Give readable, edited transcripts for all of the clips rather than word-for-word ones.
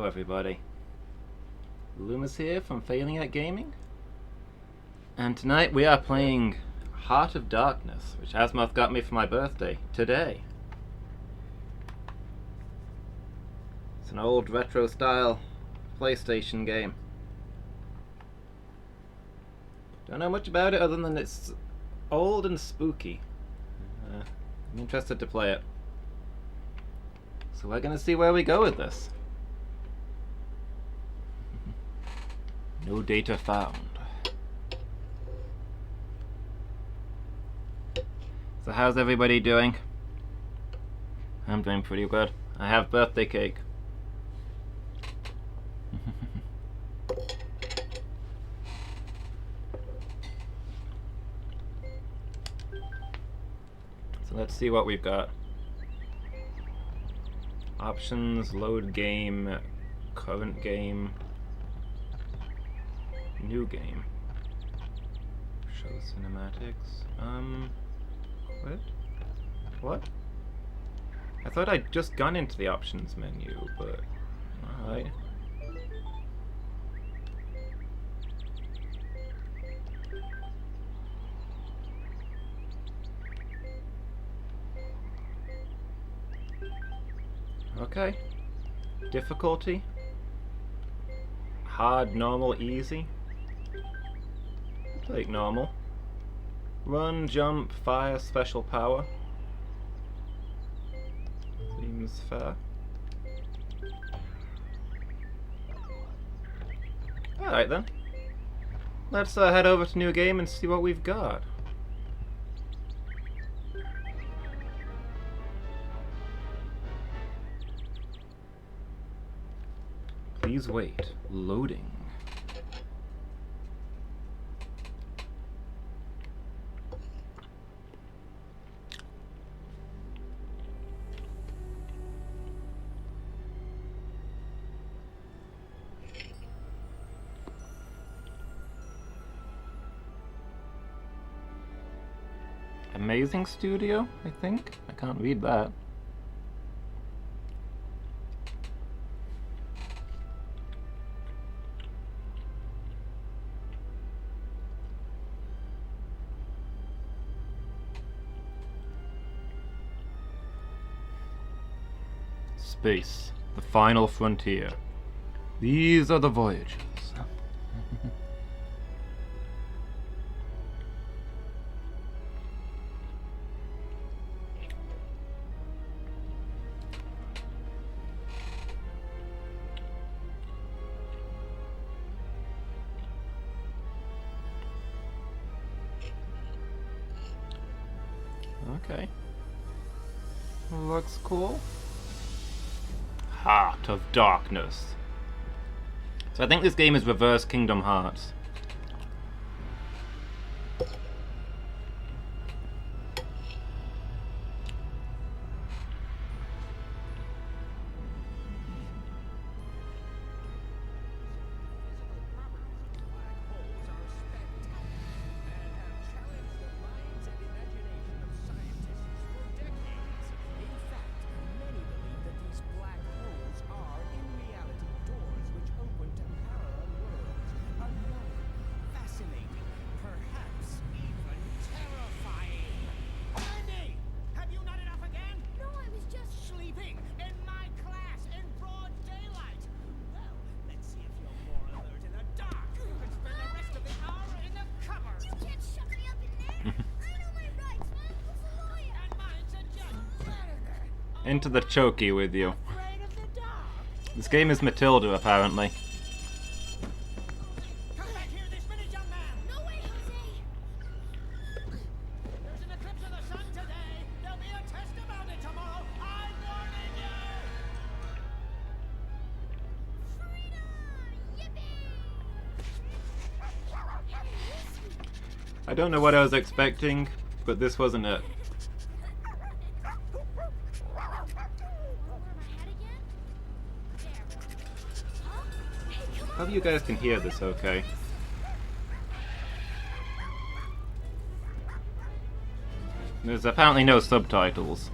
Hello everybody. Loomis here from Failing at Gaming. And tonight we are playing Heart of Darkness, which Asmoth got me for my birthday today. It's an old retro style PlayStation game. Don't know much about it other than it's old and spooky. I'm interested to play it. So we're gonna see where we go with this. No data found. So how's everybody doing? I'm doing pretty good. I have birthday cake. So let's see what we've got. Options, load game, current game, new game, show cinematics. What? I thought I'd just gone into the options menu, but alright. Okay. Difficulty? Hard, normal, easy? Take normal. Run, jump, fire, special power. Seems fair. Alright then. Let's head over to new game and see what we've got. Please wait. Loading. Amazing Studio, I think? I can't read that. Space, the final frontier. These are the voyages. Okay. Looks cool. Heart of Darkness. So I think this game is reverse Kingdom Hearts. Into the chokey with you. This game is Matilda, apparently. Come back here this minute, young man! No way, Jose! There's an eclipse of the sun today. There'll be a test about it tomorrow. I'm warning you! I don't know what I was expecting, but this wasn't it. Hope you guys can hear this okay. There's apparently no subtitles.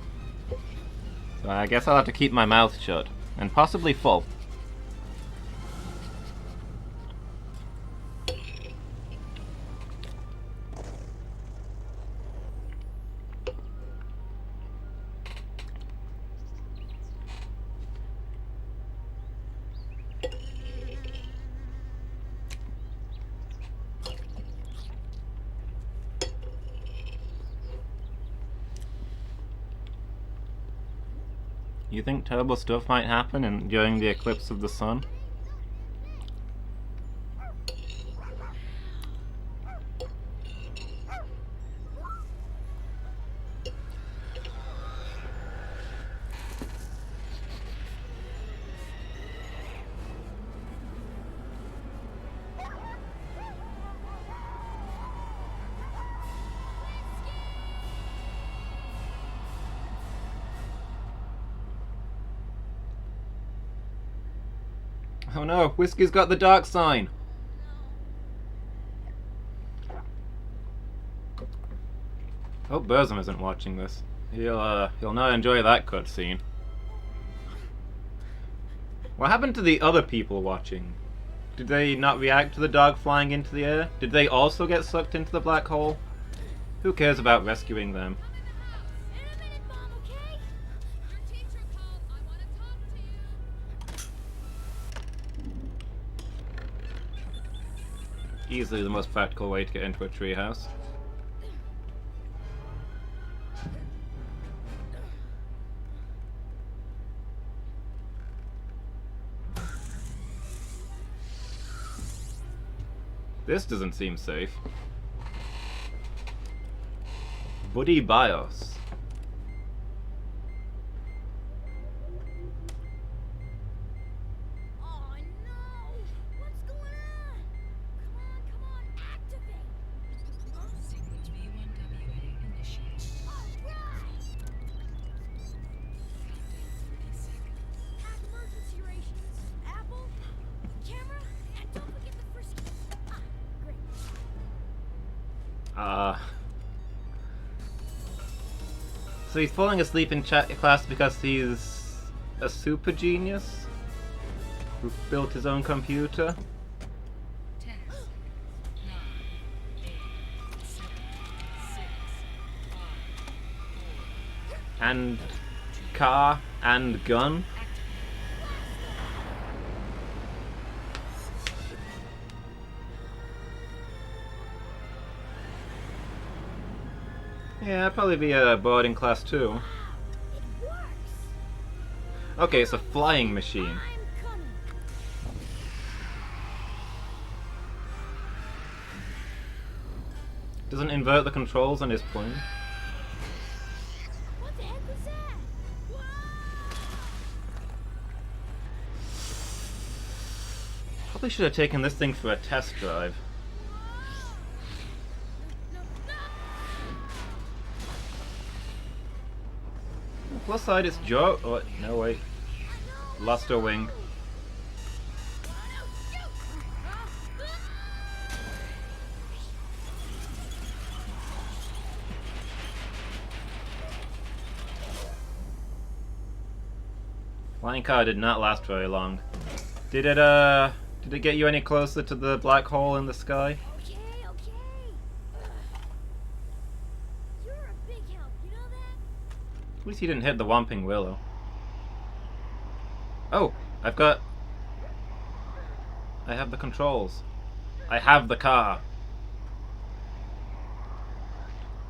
So I guess I'll have to keep my mouth shut. And possibly full. You think terrible stuff might happen during the eclipse of the sun? Oh no, Whiskey's got the dark sign! Hope Burzum isn't watching this. He'll not enjoy that cutscene. What happened to the other people watching? Did they not react to the dog flying into the air? Did they also get sucked into the black hole? Who cares about rescuing them? Easily the most practical way to get into a treehouse. This doesn't seem safe. Buddy BIOS. Oh no! What's going on? Come on, activate! Sequence B1WA initiated. Alright! Counting 30 seconds. Have emergency rations, apple, camera, and don't forget the frisky. Great. So he's falling asleep in class because he's a super genius who built his own computer. 10, 9, 8, 7, 6, 5, 4, And car and gun. Yeah, I'd probably be bored in class too. It works! Okay, it's a flying machine. I'm coming. Doesn't invert the controls on his plane. What the heck was that? Whoa! Probably should have taken this thing for a test drive. Plus side, it's Joe. Oh, no, wait. Lost her wing. Flying car did not last very long. Did it get you any closer to the black hole in the sky? Okay. You're a big help, you know that? At least he didn't hit the Whomping Willow. Oh, I have the controls. I have the car.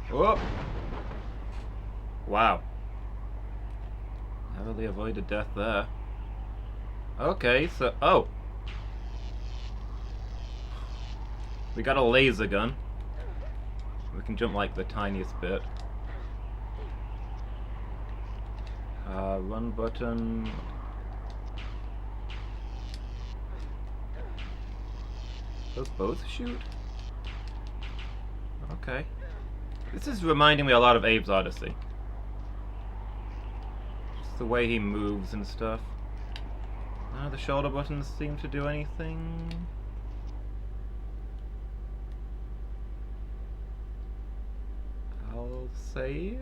Whoa. Wow. Narrowly avoided death there. Okay, so... Oh! We got a laser gun. We can jump like the tiniest bit. Run button. Those both shoot? Okay. This is reminding me a lot of Abe's Odyssey. Just the way he moves and stuff. None of the shoulder buttons seem to do anything. I'll save.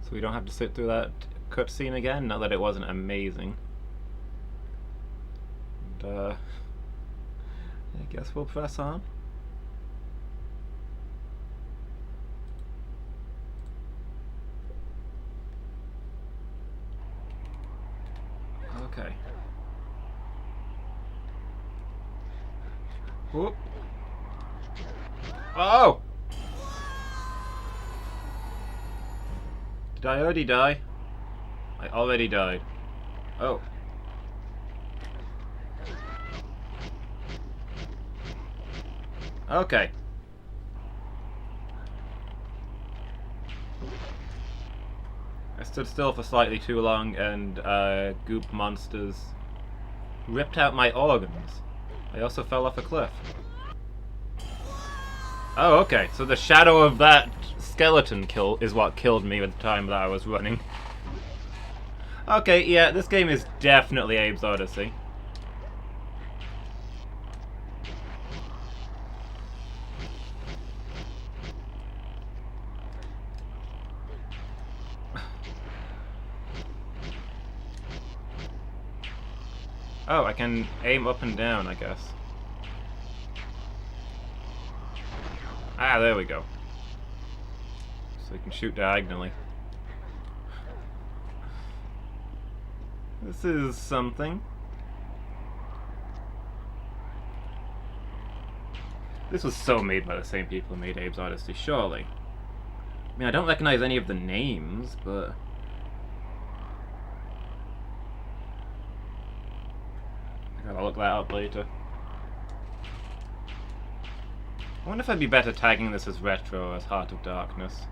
So we don't have to sit through that cutscene again, not that it wasn't amazing. And, I guess we'll press on. Okay. Whoop. Oh! Did I already die? I already died. Oh. Okay. I stood still for slightly too long and goop monsters ripped out my organs. I also fell off a cliff. Oh, okay. So the shadow of that skeleton kill is what killed me at the time that I was running. Okay, yeah, this game is definitely Abe's Odyssey. Oh, I can aim up and down, I guess. Ah, there we go. So you can shoot diagonally. This is something. This was so made by the same people who made Abe's Odyssey, surely. I mean, I don't recognize any of the names, but... I gotta look that up later. I wonder if I'd be better tagging this as retro or as Heart of Darkness.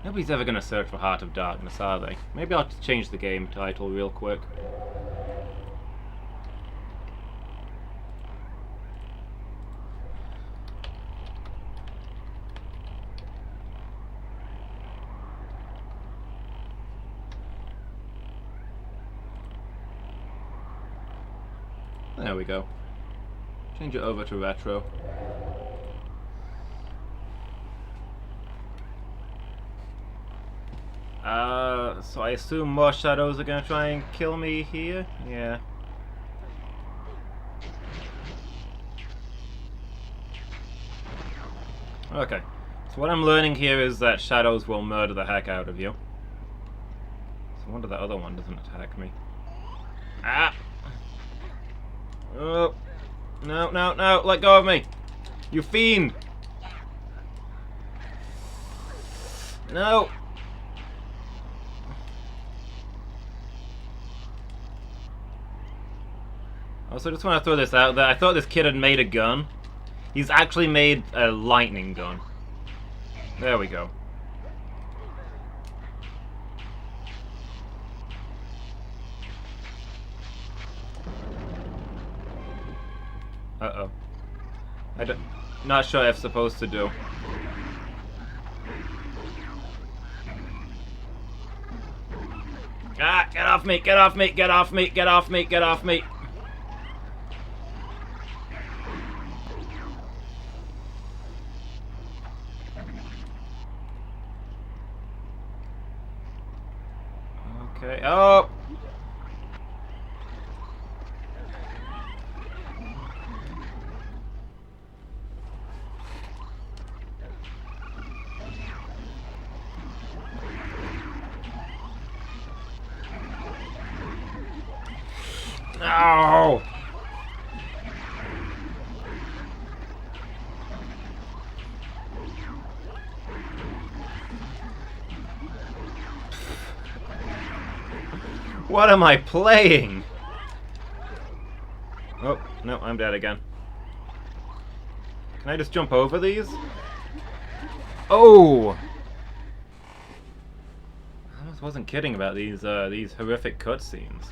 Nobody's ever gonna search for Heart of Darkness, are they? Maybe I'll change the game title real quick. There we go. Change it over to retro. So I assume more shadows are gonna try and kill me here? Yeah. Okay. So what I'm learning here is that shadows will murder the heck out of you. So I wonder that other one doesn't attack me. Ah! Oh! No, no, no! Let go of me! You fiend! No! Also, just want to throw this out there. I thought this kid had made a gun. He's actually made a lightning gun. There we go. Uh-oh. Not sure what I'm supposed to do. Ah! Get off me! Get off me! Get off me! Get off me! Get off me! Okay. Oh! No! What am I playing? Oh, no, I'm dead again. Can I just jump over these? Oh! I almost wasn't kidding about these horrific cutscenes.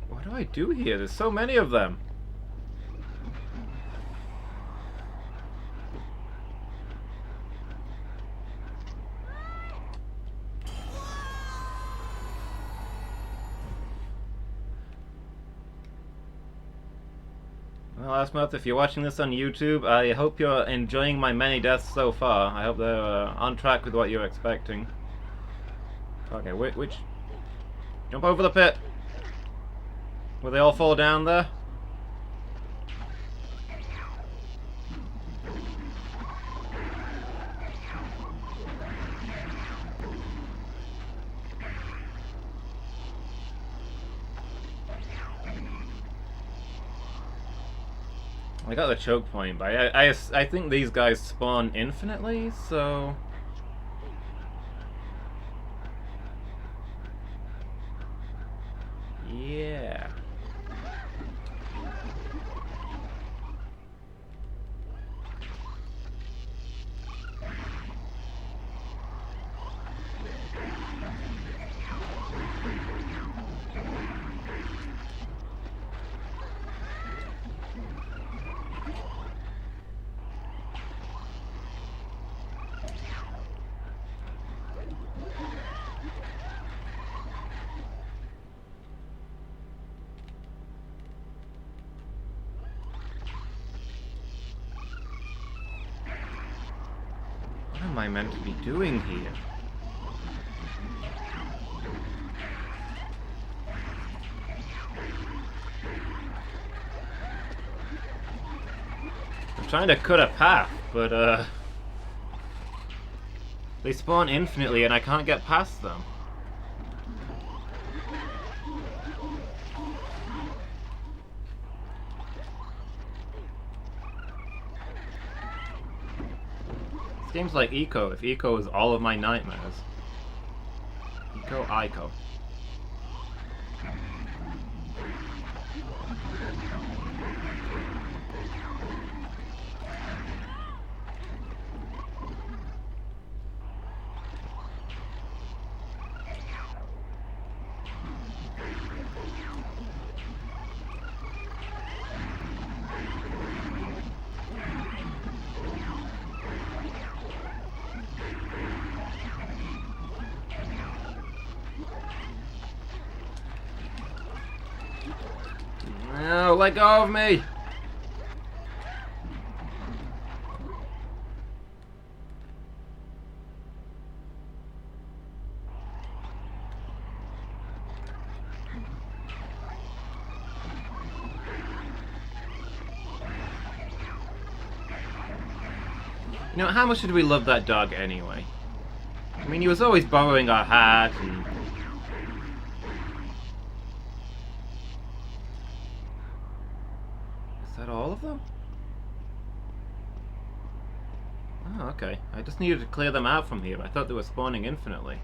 What do I do here? There's so many of them. Well, Asmoth, if you're watching this on YouTube, I hope you're enjoying my many deaths so far. I hope they're on track with what you're expecting. Okay, which? Jump over the pit! Will they all fall down there? I got the choke point, but I think these guys spawn infinitely, so... Yeah. What am I meant to be doing here? I'm trying to cut a path, but they spawn infinitely and I can't get past them. This game's like Eco, if Eco is all of my nightmares. Eco, Ico. No, let go of me! You know, how much did we love that dog anyway? I mean, he was always borrowing our hat and... Is that all of them? Oh, okay. I just needed to clear them out from here. I thought they were spawning infinitely.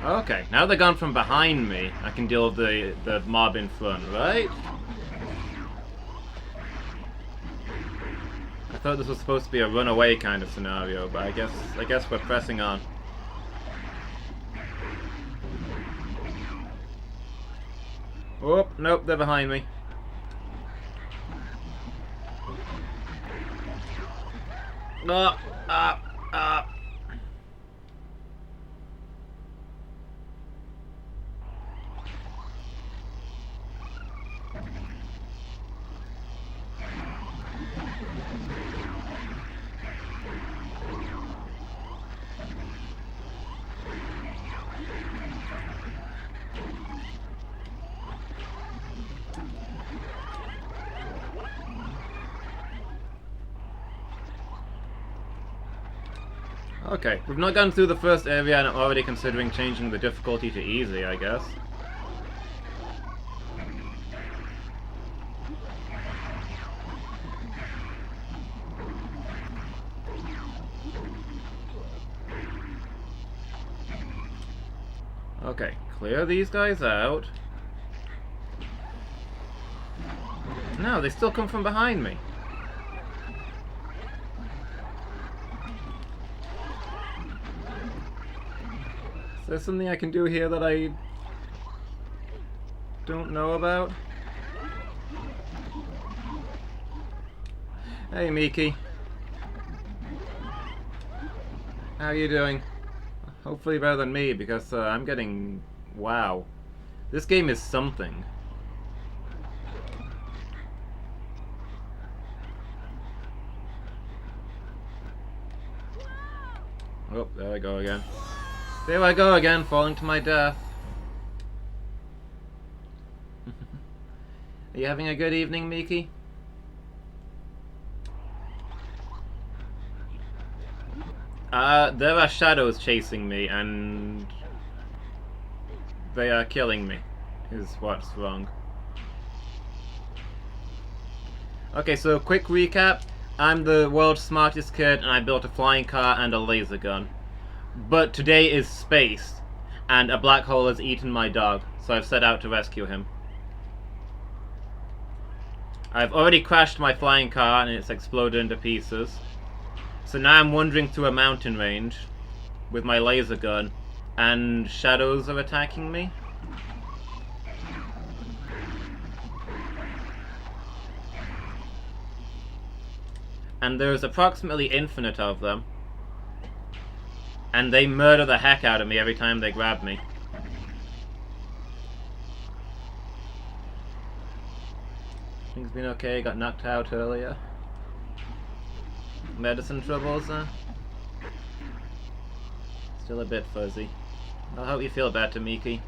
Okay, now they're gone from behind me. I can deal with the mob in front, right? I thought this was supposed to be a runaway kind of scenario, but I guess we're pressing on. Oh, nope, they're behind me. Ah, ah, ah. Okay, we've not gone through the first area and I'm already considering changing the difficulty to easy, I guess. Okay, clear these guys out. No, they still come from behind me. Is there something I can do here that I don't know about? Hey, Miki. How are you doing? Hopefully better than me, because I'm getting... Wow. This game is something. Oh, there I go again. There I go again, falling to my death. Are you having a good evening, Miki? There are shadows chasing me, and they are killing me. is what's wrong. Okay, so quick recap. I'm the world's smartest kid, and I built a flying car and a laser gun. But today is space, and a black hole has eaten my dog, so I've set out to rescue him. I've already crashed my flying car, and it's exploded into pieces. So now I'm wandering through a mountain range with my laser gun, and shadows are attacking me. And there's approximately infinite of them. And they murder the heck out of me every time they grab me. Things been okay, got knocked out earlier. Medicine troubles, Still a bit fuzzy. I'll hope you feel better, Miki.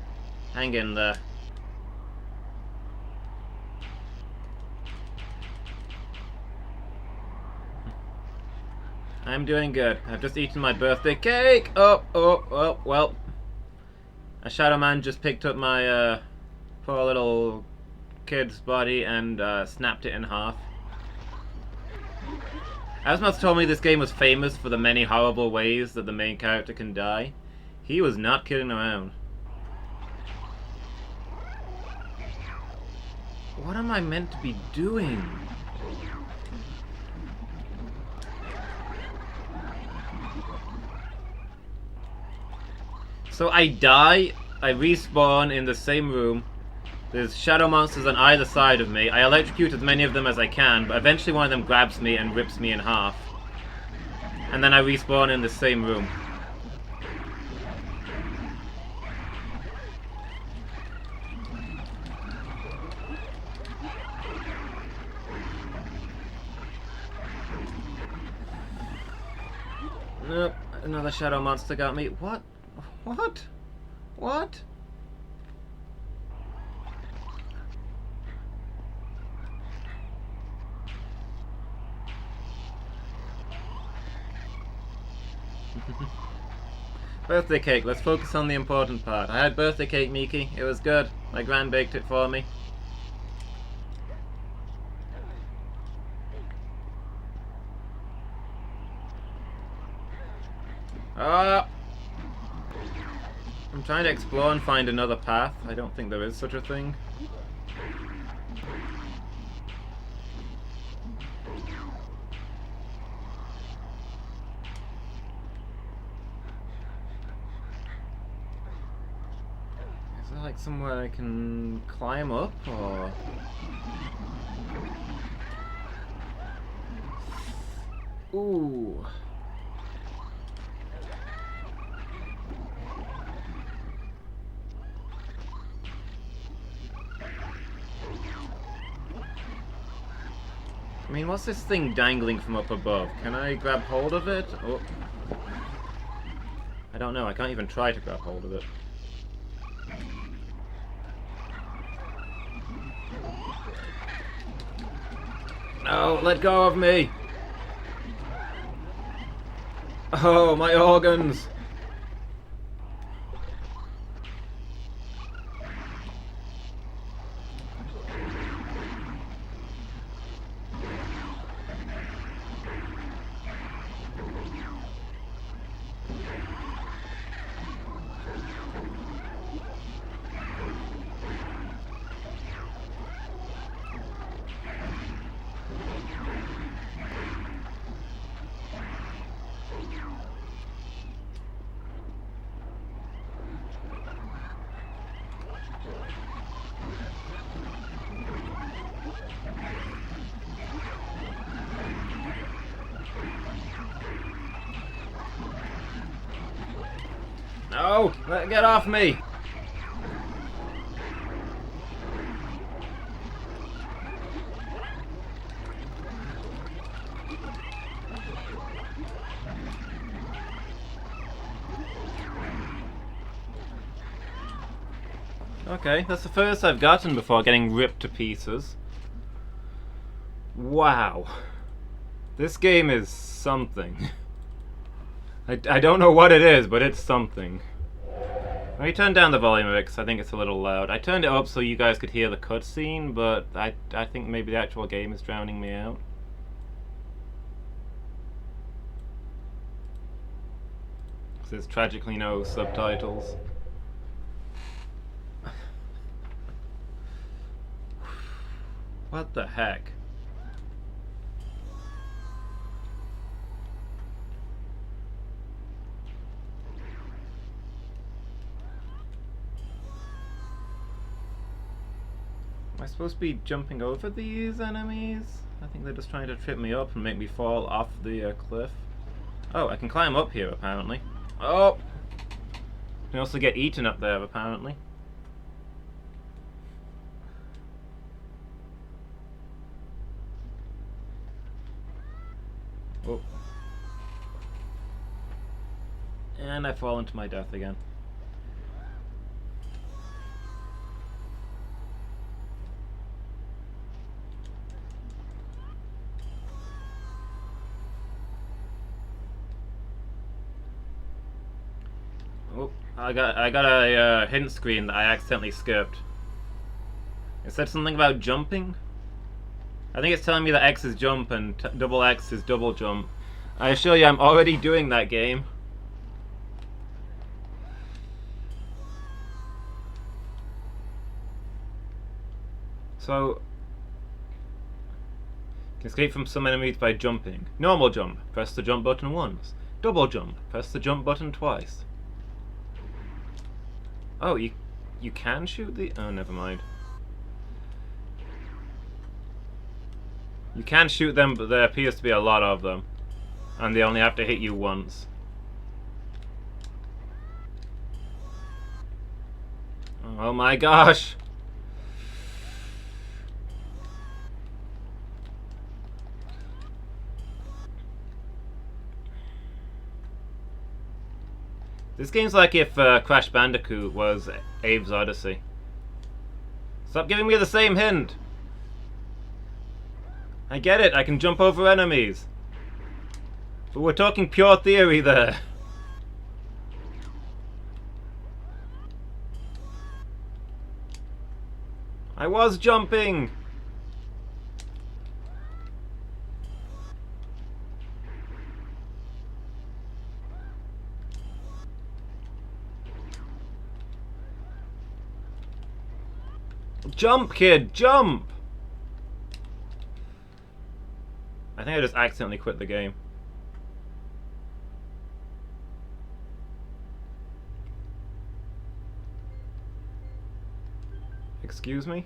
Hang in there. I'm doing good. I've just eaten my birthday cake! Oh, well. A shadow man just picked up my, poor little kid's body and, snapped it in half. Asmoth told me this game was famous for the many horrible ways that the main character can die. He was not kidding around. What am I meant to be doing? So I die, I respawn in the same room. There's shadow monsters on either side of me. I electrocute as many of them as I can, but eventually one of them grabs me and rips me in half. And then I respawn in the same room. Nope, another shadow monster got me. What? What? What? Birthday cake, let's focus on the important part. I had birthday cake, Miki. It was good. My gran baked it for me. Ah! I'm trying to explore and find another path. I don't think there is such a thing. Is there like somewhere I can climb up, or... Ooh. I mean, what's this thing dangling from up above? Can I grab hold of it? Oh. I don't know, I can't even try to grab hold of it. No, let go of me! Oh, my organs! No! Get off me! Okay, that's the first I've gotten before getting ripped to pieces. Wow. This game is something. I don't know what it is, but it's something. Let me turn down the volume of it because I think it's a little loud. I turned it up so you guys could hear the cutscene, but I think maybe the actual game is drowning me out. Because there's tragically no subtitles. What the heck? Am I supposed to be jumping over these enemies? I think they're just trying to trip me up and make me fall off the cliff. Oh, I can climb up here apparently. Oh! I can also get eaten up there apparently. Oh. And I fall into my death again. Oh, I got a hint screen that I accidentally skipped. It said something about jumping. I think it's telling me that X is jump and double X is double jump. I assure you, I'm already doing that game. So, you can escape from some enemies by jumping. Normal jump, press the jump button once. Double jump, press the jump button twice. Oh, you can shoot the... Oh, never mind. You can shoot them, but there appears to be a lot of them. And they only have to hit you once. Oh my gosh! This game's like if Crash Bandicoot was Abe's Odyssey. Stop giving me the same hint! I get it, I can jump over enemies. But we're talking pure theory there. I was jumping! Jump, kid, jump! I think I just accidentally quit the game. Excuse me?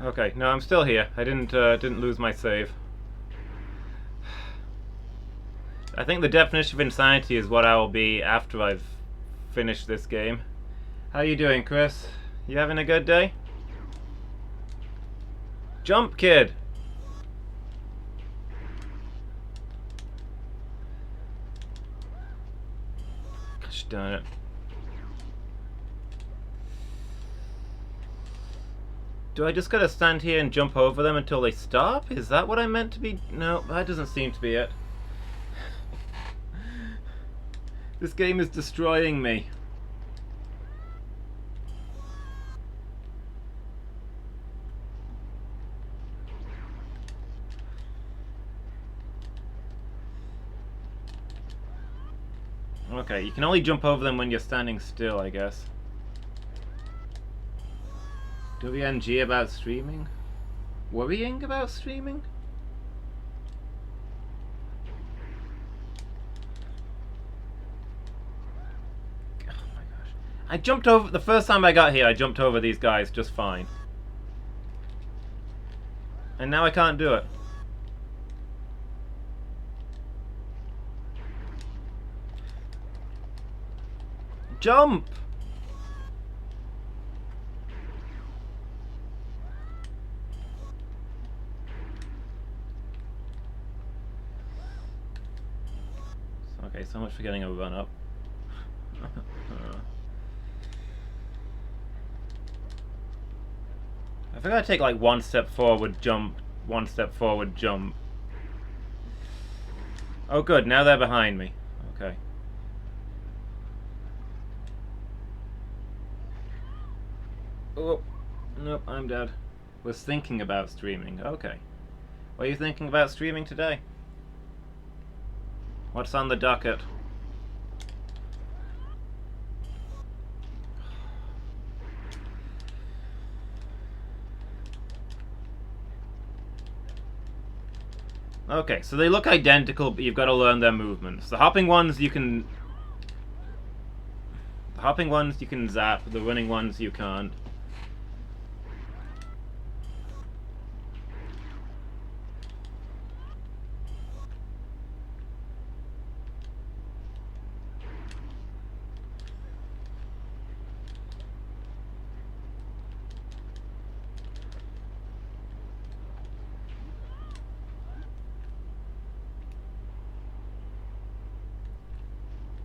Okay, no, I'm still here. I didn't lose my save. I think the definition of insanity is what I will be after I've finished this game. How you doing, Chris? You having a good day? Jump, kid! Gosh darn it. Do I just gotta stand here and jump over them until they stop? Is that what I meant to be? No, that doesn't seem to be it. This game is destroying me. Okay, you can only jump over them when you're standing still, I guess. WNG about streaming? Worrying about streaming? I jumped over, the first time I got here, I jumped over these guys just fine. And now I can't do it. Jump! Okay, so much for getting a run up. I think I take like one step forward, jump, one step forward, jump. Oh good, now they're behind me. Okay. Oh, nope, I'm dead. Was thinking about streaming. Okay. What are you thinking about streaming today? What's on the docket? Okay, so they look identical, but you've got to learn their movements. The hopping ones you can... The hopping ones you can zap, the running ones you can't.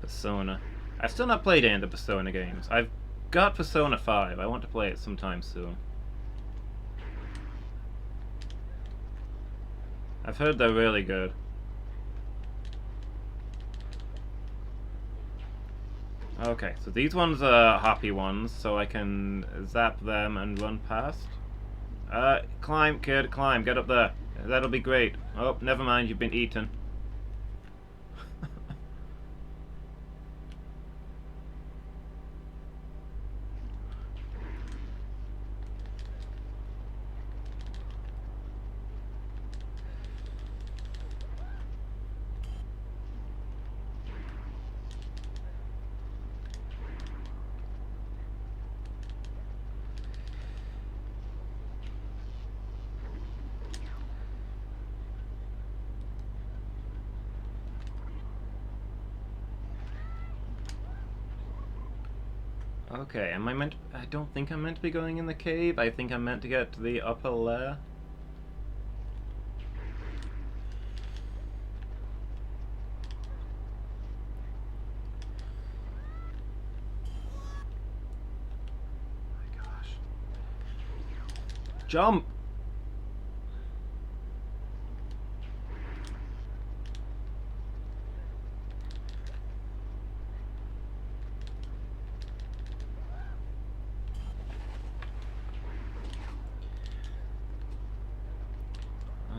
Persona. I've still not played any of the Persona games. I've got Persona 5. I want to play it sometime soon. I've heard they're really good. Okay, so these ones are happy ones, so I can zap them and run past. Climb, kid, climb, get up there. That'll be great. Oh, never mind, you've been eaten. Okay, am I meant... I don't think I'm meant to be going in the cave. I think I'm meant to get to the upper layer. Oh my gosh. Jump!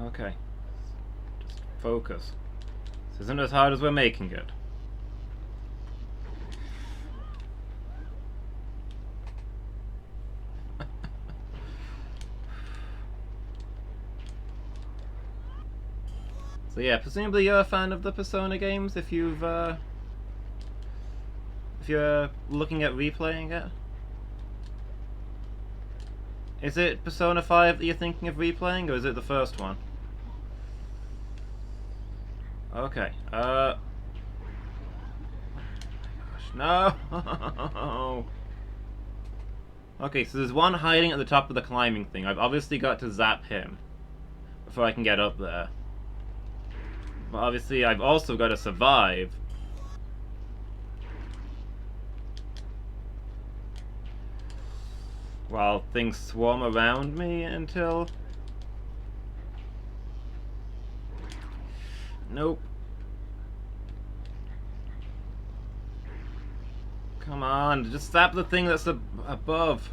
Okay. Just focus. This isn't as hard as we're making it. So yeah, presumably you're a fan of the Persona games if you've if you're looking at replaying it. Is it Persona 5 that you're thinking of replaying, or is it the first one? Okay, gosh, no! Okay, so there's one hiding at the top of the climbing thing. I've obviously got to zap him before I can get up there. But obviously I've also got to survive. While things swarm around me until... Nope. Come on, just zap the thing that's above.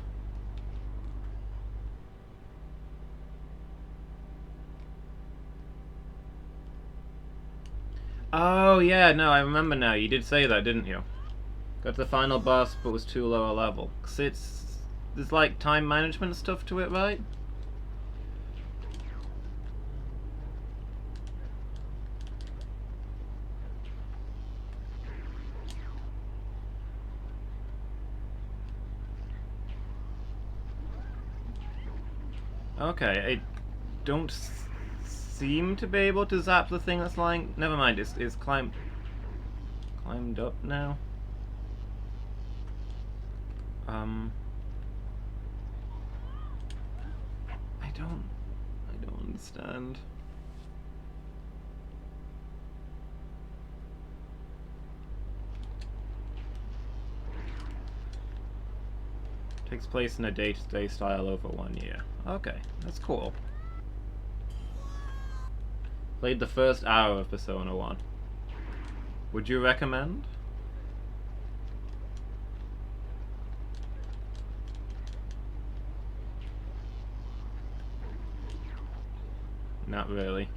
Oh yeah, no, I remember now. You did say that, didn't you? Got to the final boss, but was too low a level. 'Cause there's like time management stuff to it, right? Okay, I don't seem to be able to zap the thing that's lying. Never mind, it's climbed up now. I don't understand. Takes place in a day-to-day style over 1 year. Okay, that's cool. Played the first hour of Persona 1. Would you recommend? Not really.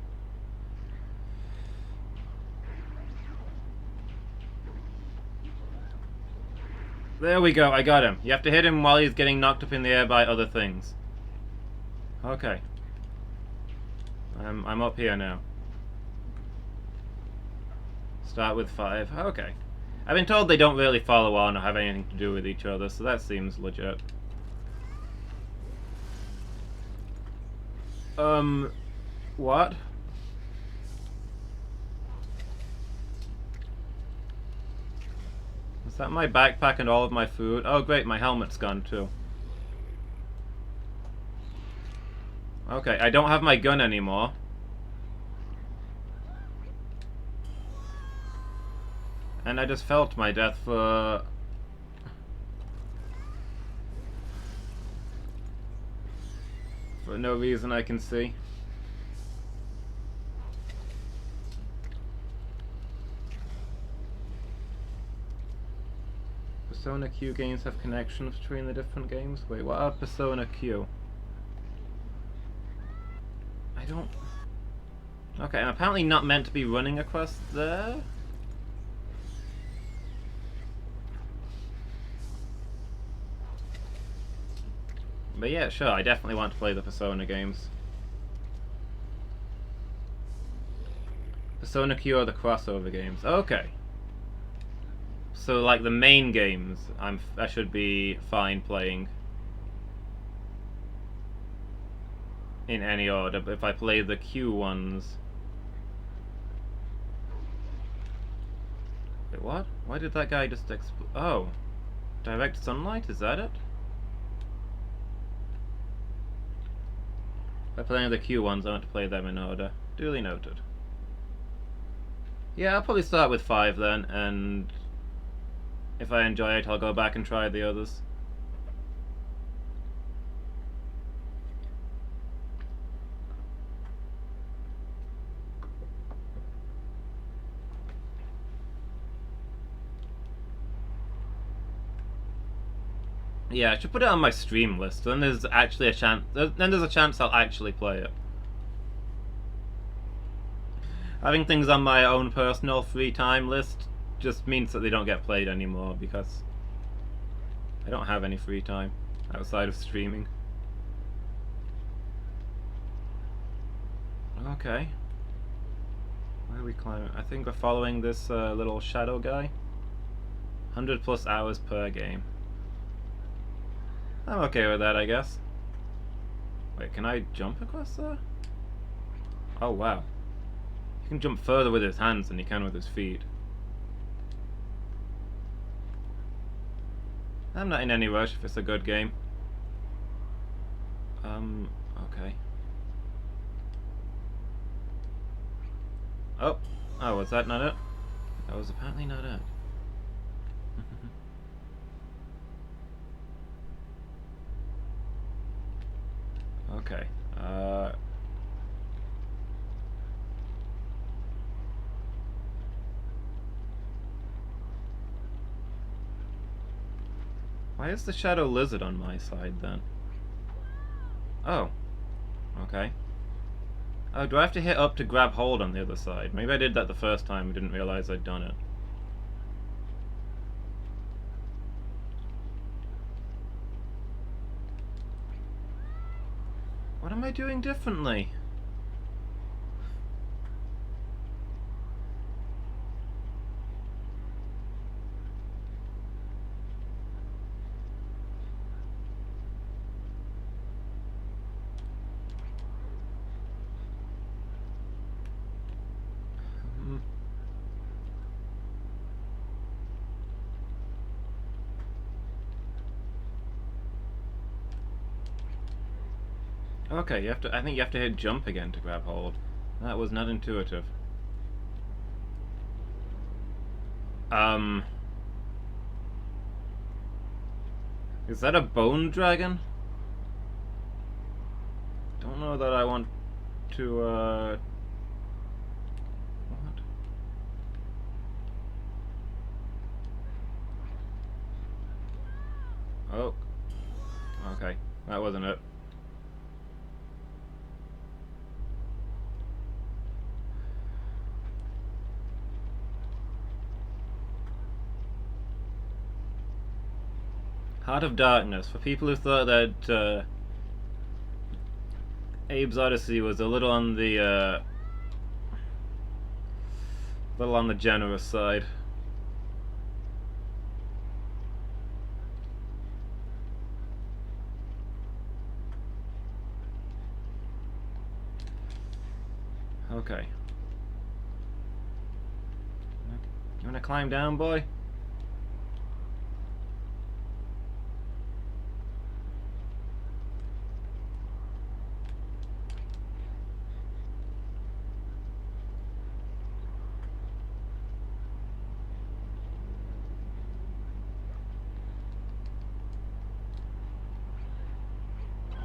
There we go, I got him. You have to hit him while he's getting knocked up in the air by other things. Okay. I'm up here now. Start with 5. Okay. I've been told they don't really follow on or have anything to do with each other, so that seems legit. What? Is that my backpack and all of my food? Oh great, my helmet's gone too. Okay, I don't have my gun anymore. And I just felt my death for no reason I can see. Persona Q games have connections between the different games? Wait, what are Persona Q? I don't... Okay, I'm apparently not meant to be running across there? But yeah, sure, I definitely want to play the Persona games. Persona Q are the crossover games. Okay. So, like, the main games, I should be fine playing in any order, but if I play the Q ones... Wait, what? Why did that guy just Oh. Direct sunlight? Is that it? If I play any of the Q ones, I want to play them in order. Duly noted. Yeah, I'll probably start with 5 then, and if I enjoy it, I'll go back and try the others. Yeah, I should put it on my stream list. Then there's actually a chance. Then there's a chance I'll actually play it. Having things on my own personal free time list just means that they don't get played anymore because I don't have any free time outside of streaming. Okay. Where are we climbing? I think we're following this little shadow guy. 100+ hours per game. I'm okay with that, I guess. Wait, can I jump across there? Oh, wow. He can jump further with his hands than he can with his feet. I'm not in any rush if it's a good game. Okay. Oh. Oh, was that not it? That was apparently not it. Okay. Why is the shadow lizard on my side then? Oh. Okay. Oh, do I have to hit up to grab hold on the other side? Maybe I did that the first time and didn't realize I'd done it. What am I doing differently? Okay, you have to. I think you have to hit jump again to grab hold. That was not intuitive. Is that a bone dragon? Don't know that I want to, What? Oh. Okay. That wasn't it. Heart of Darkness. For people who thought that, Abe's Odyssey was a little on the, generous side. Okay. You wanna climb down, boy?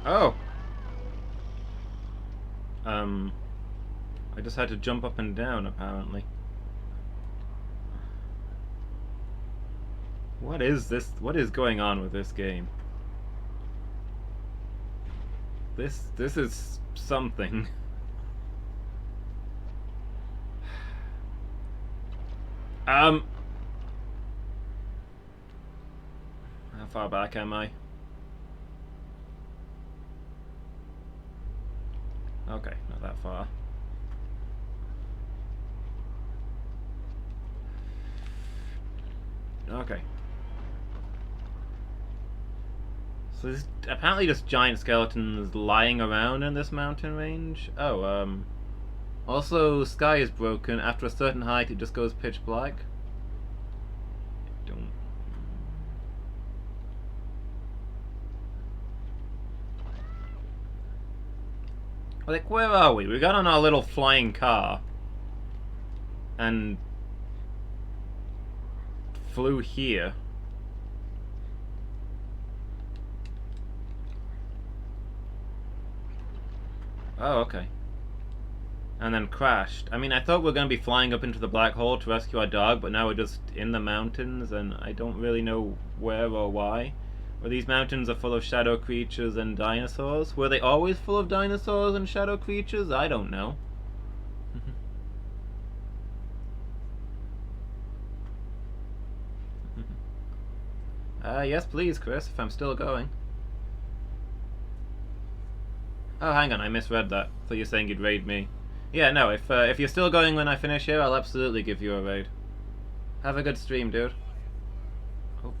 Oh! I just had to jump up and down, apparently. What is this? What is going on with this game? This is something. How far back am I? Okay, not that far. Okay. So there's apparently just giant skeletons lying around in this mountain range. Oh, also, sky is broken. After a certain height, it just goes pitch black. Don't. Like, where are we? We got on our little flying car and flew here. Oh, okay. And then crashed. I mean, I thought we were going to be flying up into the black hole to rescue our dog, but now we're just in the mountains, and I don't really know where or why. Or these mountains are full of shadow creatures and dinosaurs. Were they always full of dinosaurs and shadow creatures? I don't know. Yes please, Chris, if I'm still going. Oh, hang on, I misread that. I thought you were saying you'd raid me. Yeah, no, if you're still going when I finish here, I'll absolutely give you a raid. Have a good stream, dude. Oh.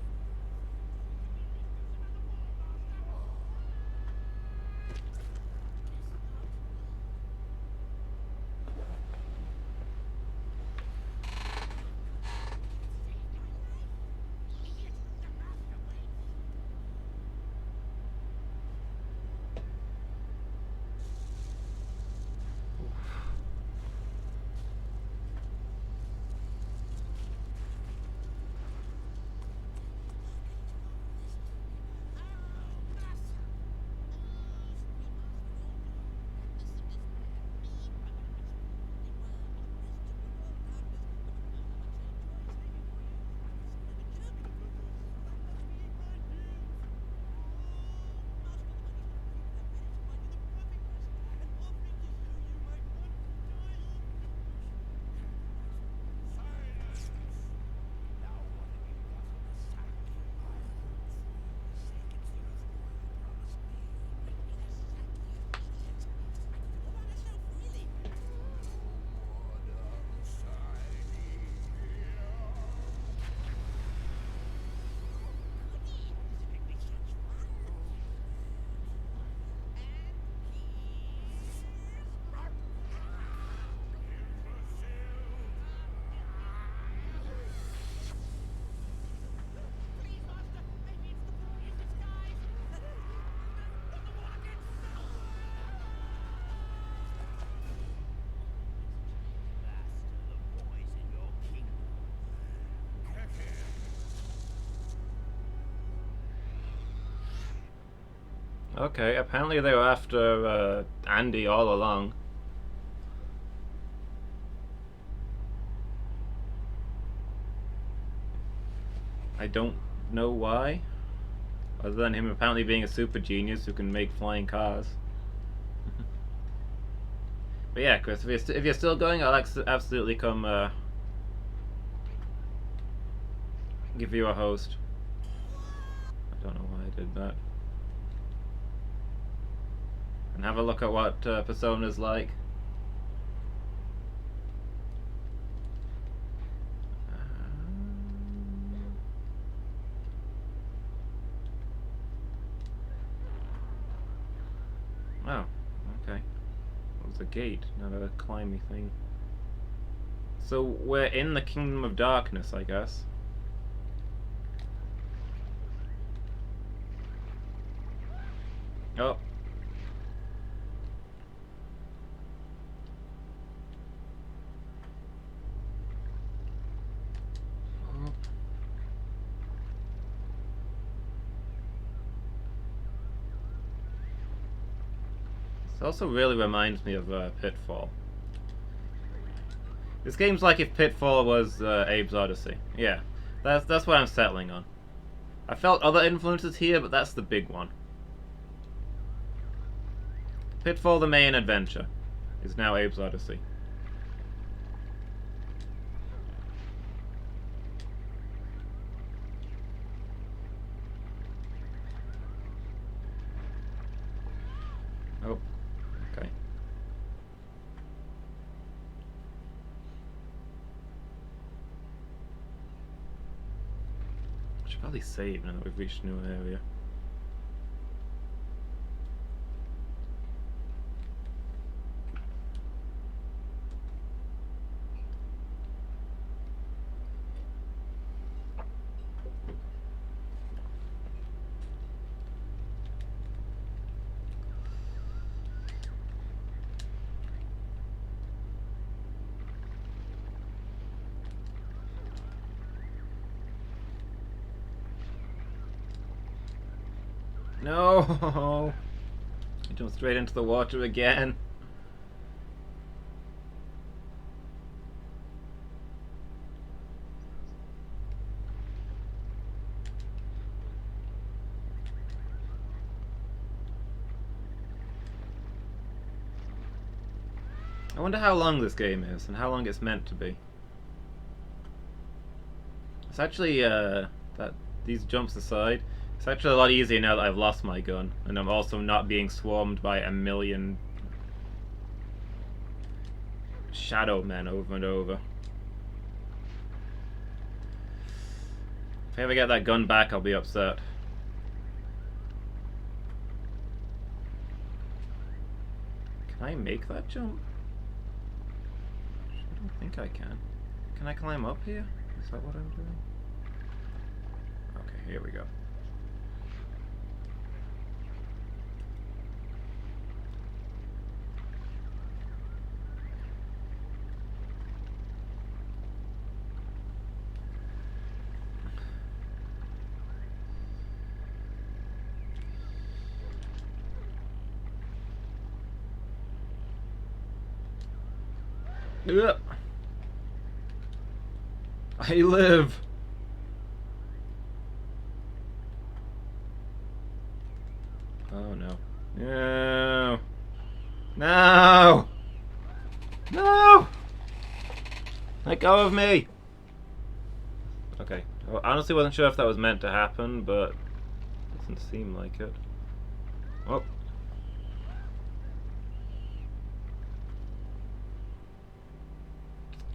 Okay, apparently they were after Andy all along. I don't know why. Other than him apparently being a super genius who can make flying cars. But yeah, Chris, if you're still going, I'll absolutely come give you a host. I don't know why I did that. And have a look at what Persona's like. Oh, okay. That was a gate, not a climby thing. So we're in the Kingdom of Darkness, I guess. Oh. This also really reminds me of Pitfall. This game's like if Pitfall was Abe's Odyssey. Yeah, that's what I'm settling on. I felt other influences here, but that's the big one. Pitfall, the main adventure, is now Abe's Odyssey. Oh, okay. I should probably save now that we've reached a new area. No! I jumped straight into the water again. I wonder how long this game is and how long it's meant to be. It's actually, these jumps aside, it's actually a lot easier now that I've lost my gun, and I'm also not being swarmed by a million shadow men over and over. If I ever get that gun back, I'll be upset. Can I make that jump? I don't think I can. Can I climb up here? Is that what I'm doing? Okay, here we go. Ugh. I live. Oh no. No. No. No. Let go of me. Okay. I honestly wasn't sure if that was meant to happen, but it doesn't seem like it. Oh.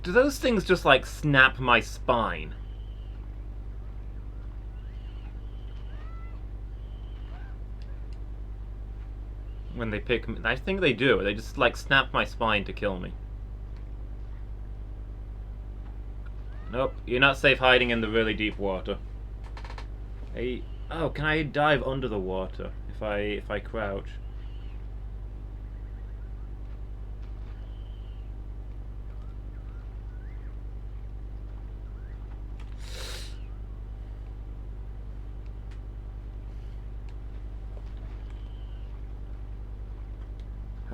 Do those things just like snap my spine? When they pick me? I think they do. They just like snap my spine to kill me. Nope, you're not safe hiding in the really deep water. Hey, oh, can I dive under the water if I crouch?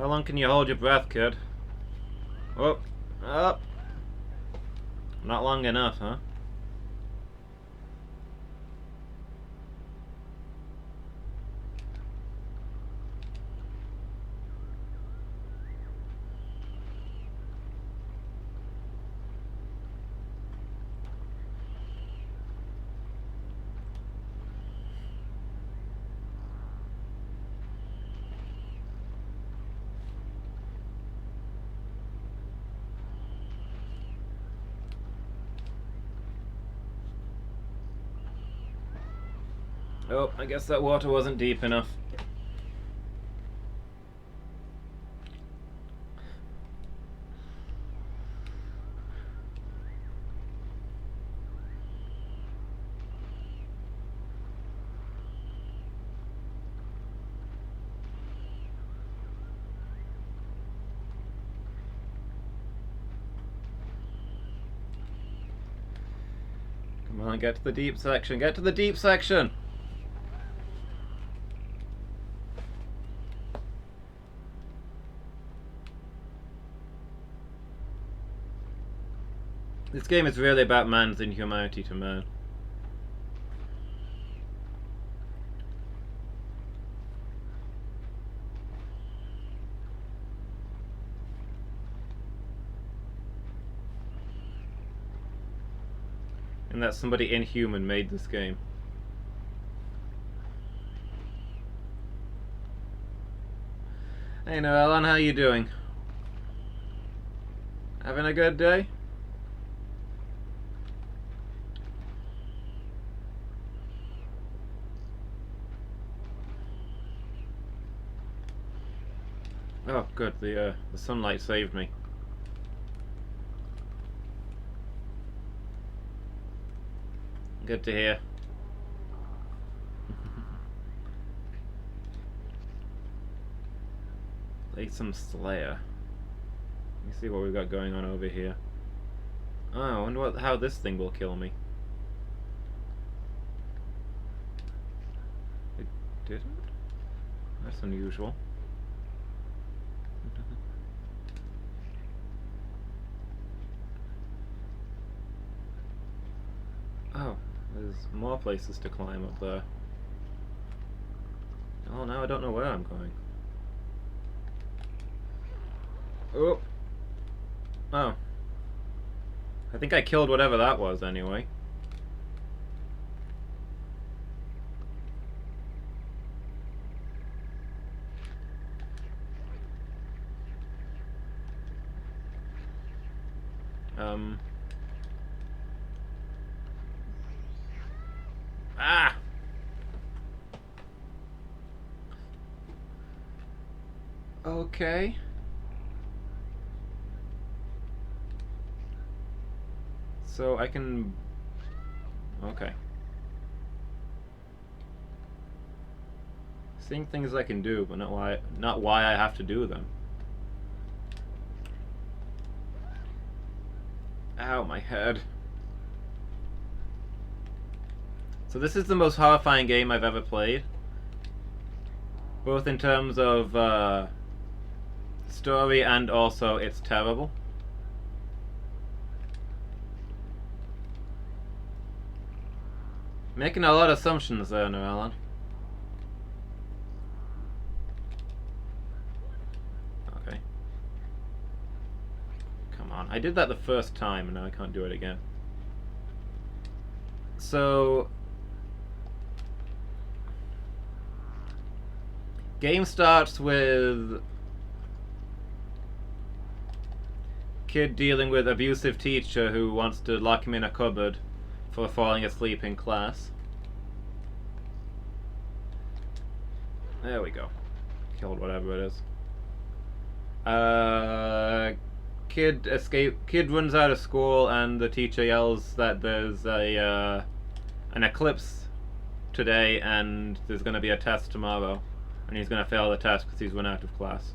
How long can you hold your breath, kid? Oh, up. Not long enough, huh? Oh, I guess that water wasn't deep enough. Come on, get to the deep section. Get to the deep section! This game is really about man's inhumanity to man. And that somebody inhuman made this game. Hey Noellen, how you doing? Having a good day? Oh, good. The sunlight saved me. Good to hear. Latham Slayer. Let me see what we've got going on over here. Oh, I wonder how this thing will kill me. It didn't? That's unusual. Oh, there's more places to climb up there. Oh, now I don't know where I'm going. Oh. Oh. I think I killed whatever that was anyway. Ah! Okay. So I can... Okay. Seeing things I can do, but not why I have to do them. Ow, my head. So this is the most horrifying game I've ever played. Both in terms of story and also it's terrible. Making a lot of assumptions there, Noellen. Okay. Come on. I did that the first time and now I can't do it again. So... Game starts with... kid dealing with abusive teacher who wants to lock him in a cupboard for falling asleep in class. There we go. Killed whatever it is. Kid runs out of school and the teacher yells that there's an eclipse today and there's going to be a test tomorrow. And he's going to fail the test because he's run out of class.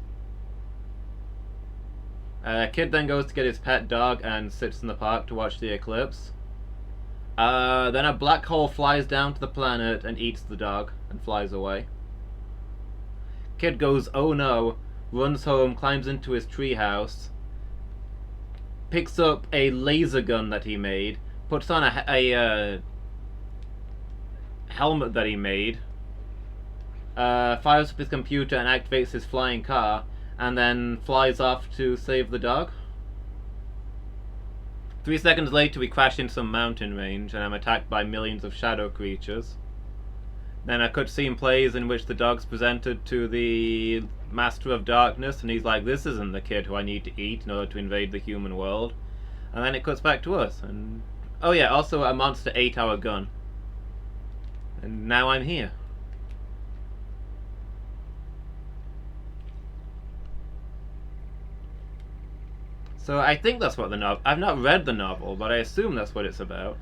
Kid then goes to get his pet dog and sits in the park to watch the eclipse. Then a black hole flies down to the planet and eats the dog and flies away. Kid goes, oh no, runs home, climbs into his treehouse, picks up a laser gun that he made, puts on a helmet that he made, fires up his computer and activates his flying car, and then flies off to save the dog. 3 seconds later, we crash into some mountain range, and I'm attacked by millions of shadow creatures. Then a cutscene plays in which the dog's presented to the Master of Darkness, and he's like, "This isn't the kid who I need to eat in order to invade the human world." And then it cuts back to us, and oh yeah, also a monster ate our gun. And now I'm here. So I think that's what the novel... I've not read the novel, but I assume that's what it's about.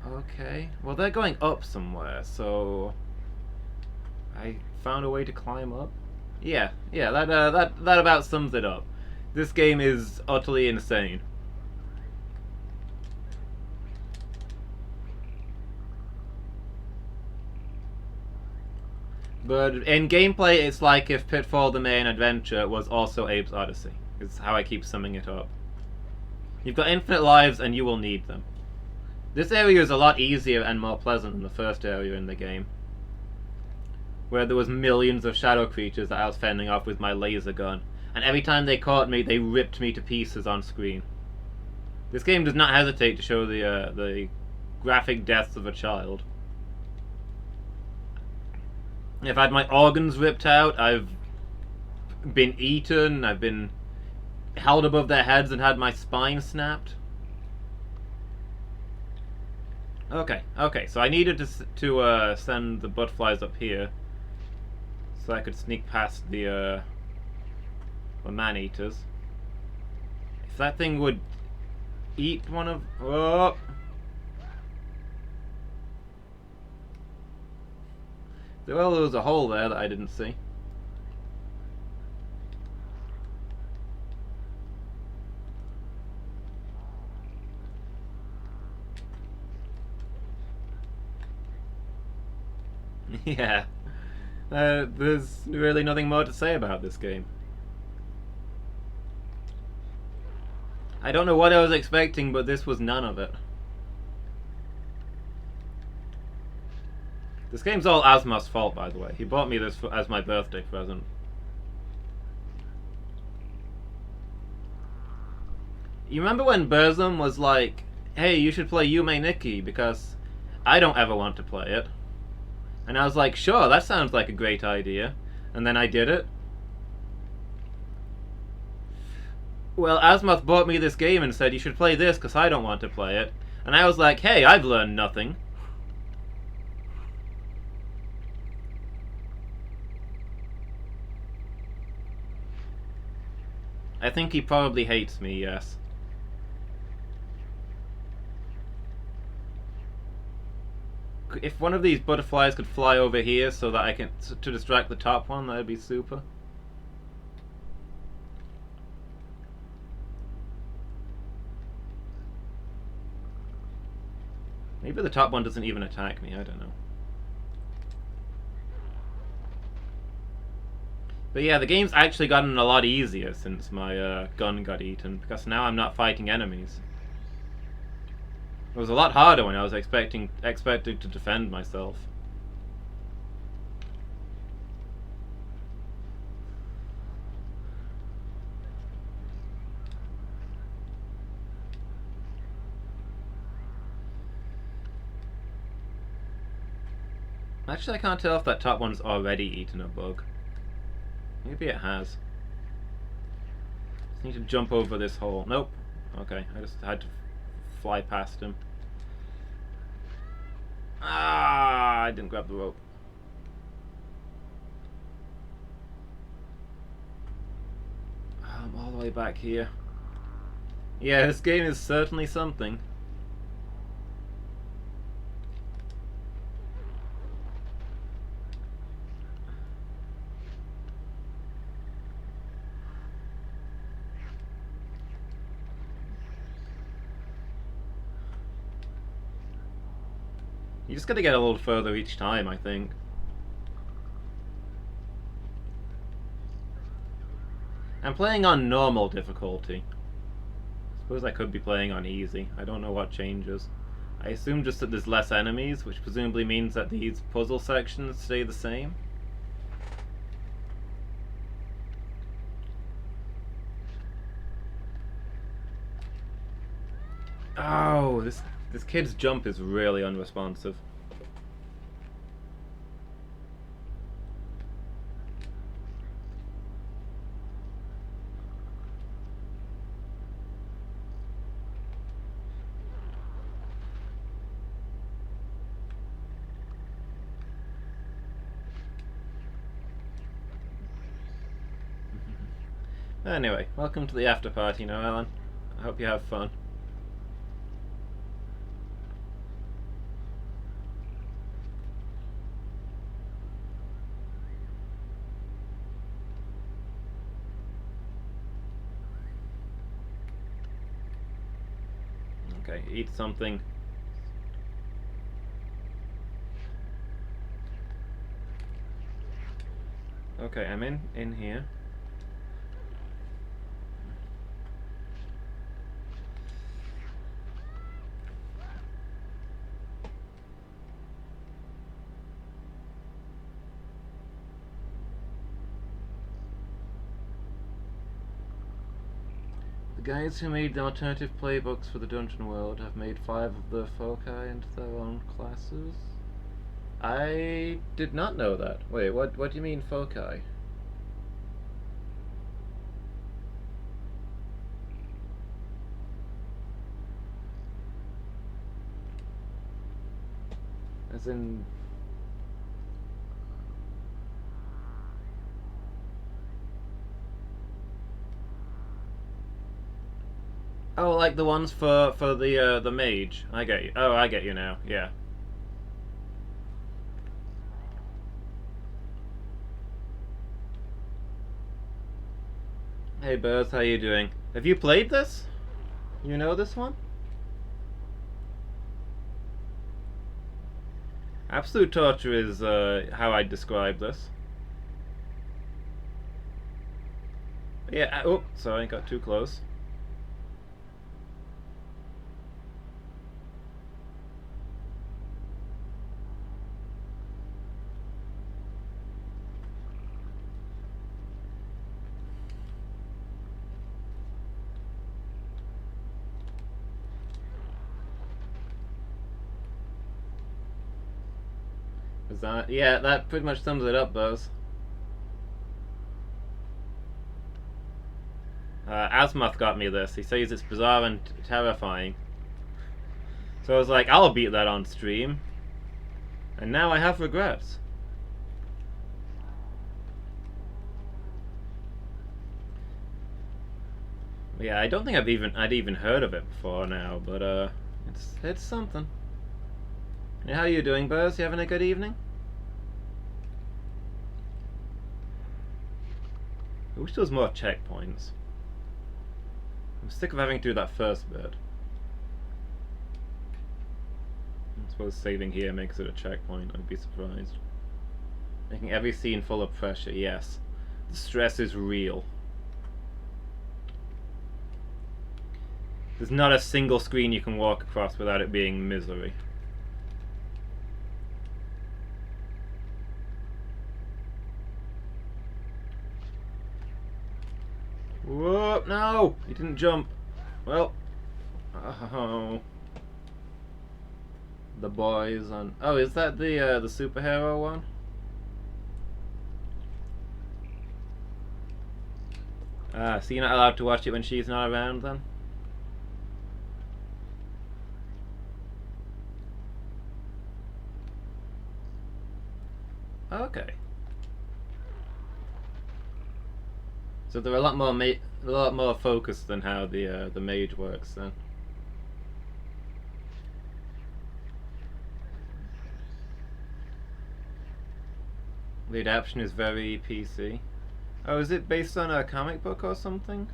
Okay. Well, they're going up somewhere, so... I found a way to climb up? Yeah, that about sums it up. This game is utterly insane. But in gameplay, it's like if Pitfall the main adventure was also Abe's Odyssey. Is how I keep summing it up. You've got infinite lives and you will need them. This area is a lot easier and more pleasant than the first area in the game, where there was millions of shadow creatures that I was fending off with my laser gun, and every time they caught me, they ripped me to pieces on screen. This game does not hesitate to show the graphic deaths of a child. I've had my organs ripped out, I've been eaten, I've been held above their heads and had my spine snapped. Okay, so I needed to send the butterflies up here so I could sneak past the man-eaters. If that thing would eat one of... Oh! Well, there was a hole there that I didn't see. Yeah. There's really nothing more to say about this game. I don't know what I was expecting, but this was none of it. This game's all Asmoth's fault, by the way. He bought me this as my birthday present. You remember when Burzum was like, "Hey, you should play Yume Nikki because I don't ever want to play it." And I was like, "Sure, that sounds like a great idea." And then I did it. Well, Asmoth bought me this game and said, "You should play this because I don't want to play it." And I was like, "Hey, I've learned nothing." I think he probably hates me, yes. If one of these butterflies could fly over here so that I can... to distract the top one, that'd be super. Maybe the top one doesn't even attack me, I don't know. But yeah, the game's actually gotten a lot easier since my gun got eaten, because now I'm not fighting enemies. It was a lot harder when I was expected to defend myself. Actually, I can't tell if that top one's already eaten a bug. Maybe it has. Just need to jump over this hole. Nope. Okay, I just had to fly past him. Ah, I didn't grab the rope. I'm all the way back here. Yeah, this game is certainly something. You just gotta get a little further each time, I think. I'm playing on normal difficulty. Suppose I could be playing on easy. I don't know what changes. I assume just that there's less enemies, which presumably means that these puzzle sections stay the same. Oh, this kid's jump is really unresponsive. Anyway, welcome to the after party now, Alan. I hope you have fun. Okay, eat something. Okay, I'm in here. The guys who made the alternative playbooks for the Dungeon World have made 5 of the foci into their own classes. I did not know that. Wait, what do you mean foci? As in... Oh, like the ones for the mage. I get you. Oh, I get you now. Yeah. Hey Buzz, how you doing? Have you played this? You know this one? Absolute torture is how I describe this. Yeah. Oh, sorry, got too close. Is that? Yeah, that pretty much sums it up, Buzz. Asmuth got me this. He says it's bizarre and terrifying. So I was like, I'll beat that on stream. And now I have regrets. Yeah, I don't think I'd even heard of it before now, but it's something. How are you doing, Buzz? You having a good evening? I wish there was more checkpoints. I'm sick of having to do that first bit. I suppose saving here makes it a checkpoint, I'd be surprised. Making every scene full of pressure, yes. The stress is real. There's not a single screen you can walk across without it being misery. Whoa, no! He didn't jump. Well. Oh. The boys on... Oh, is that the superhero one? So you're not allowed to watch it when she's not around then? Okay. So they're a lot more focused than how the mage works then. The adaptation is very PC. Oh, is it based on a comic book or something?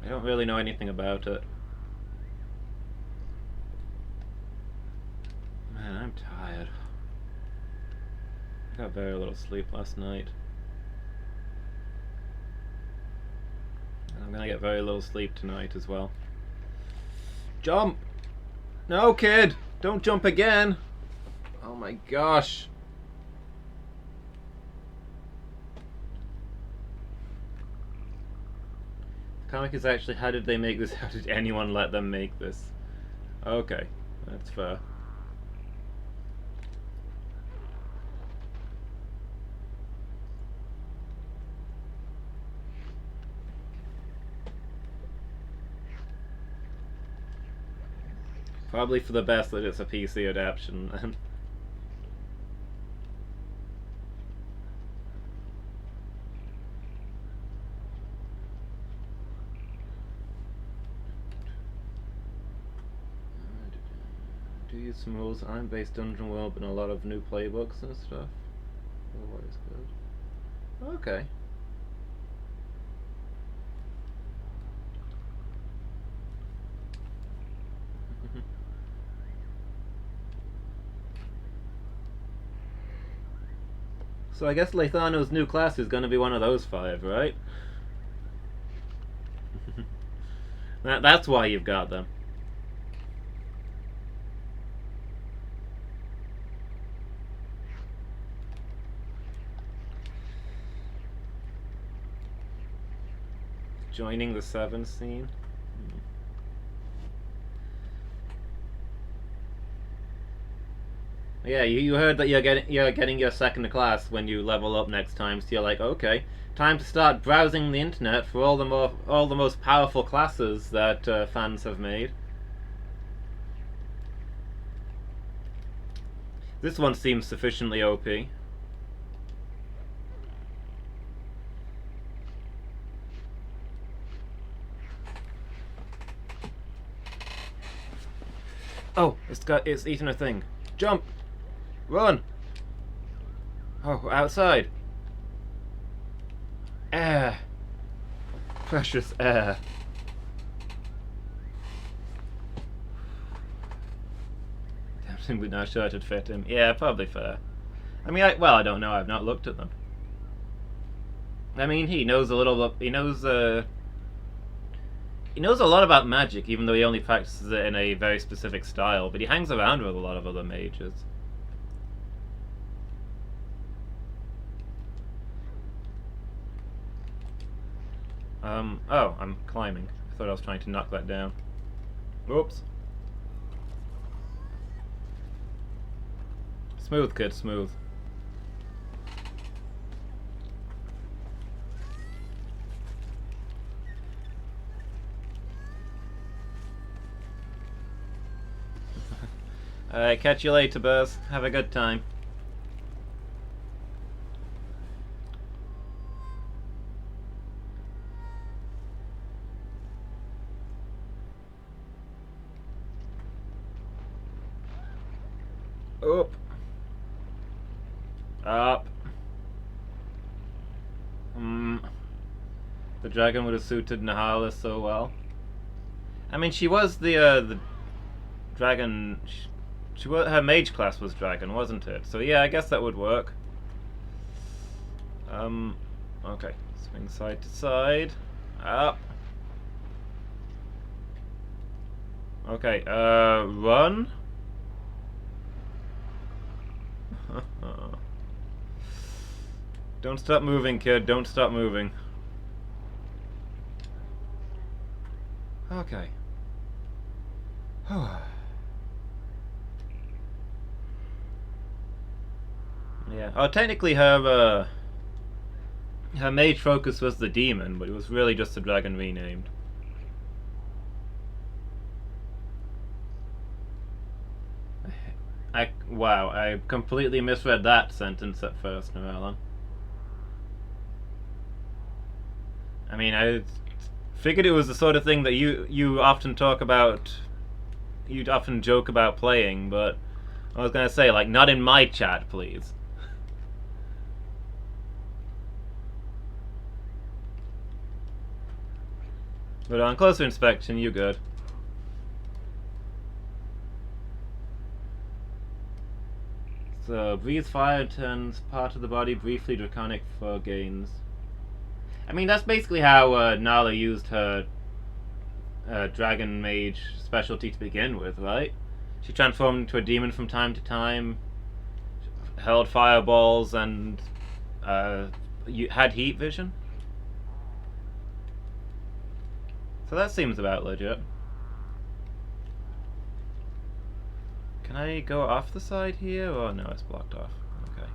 I don't really know anything about it. tired. I got very little sleep last night. And I'm gonna get very little sleep tonight as well. Jump! No, kid! Don't jump again! Oh my gosh. The comic is actually, how did they make this? How did anyone let them make this? Okay, that's fair. Probably for the best that it's a PC adaptation, then. Do use some rules. I'm based Dungeon World, but a lot of new playbooks and stuff. Otherwise good. Okay. So I guess Leithano's new class is going to be one of those 5, right? That's why you've got them. Joining the 7 scene. Yeah, you heard that you're getting your second class when you level up next time, so you're like, okay, time to start browsing the internet for all the most powerful classes that fans have made. This one seems sufficiently OP. Oh, it's eating a thing. Jump! Run! Oh, outside. Air. Precious air. Tempting, but not sure it'd fit him. Yeah, probably fair. I mean, I don't know. I've not looked at them. I mean, he knows a little. He knows a lot about magic, even though he only practices it in a very specific style. But he hangs around with a lot of other mages. Oh, I'm climbing. I thought I was trying to knock that down. Oops. Smooth, kid, smooth. Alright, catch you later, Buzz. Have a good time. Up. Up. The dragon would have suited Nahala so well. I mean, she was the dragon. She was, her mage class was dragon, wasn't it? So yeah, I guess that would work. Okay. Swing side to side. Up. Okay, run. Don't stop moving, kid. Don't stop moving. Okay. Yeah. Oh, technically her mage focus was the demon, but it was really just the dragon renamed. Wow, I completely misread that sentence at first, Noella. I mean, I figured it was the sort of thing that you often talk about, you'd often joke about playing, but I was gonna say, like, not in my chat, please. But on closer inspection, you're good. So, breathe fire turns part of the body briefly draconic for gains. I mean, that's basically how Nala used her dragon mage specialty to begin with, right? She transformed into a demon from time to time, held fireballs, and had heat vision. So that seems about legit. Can I go off the side here? Oh no, it's blocked off. Okay.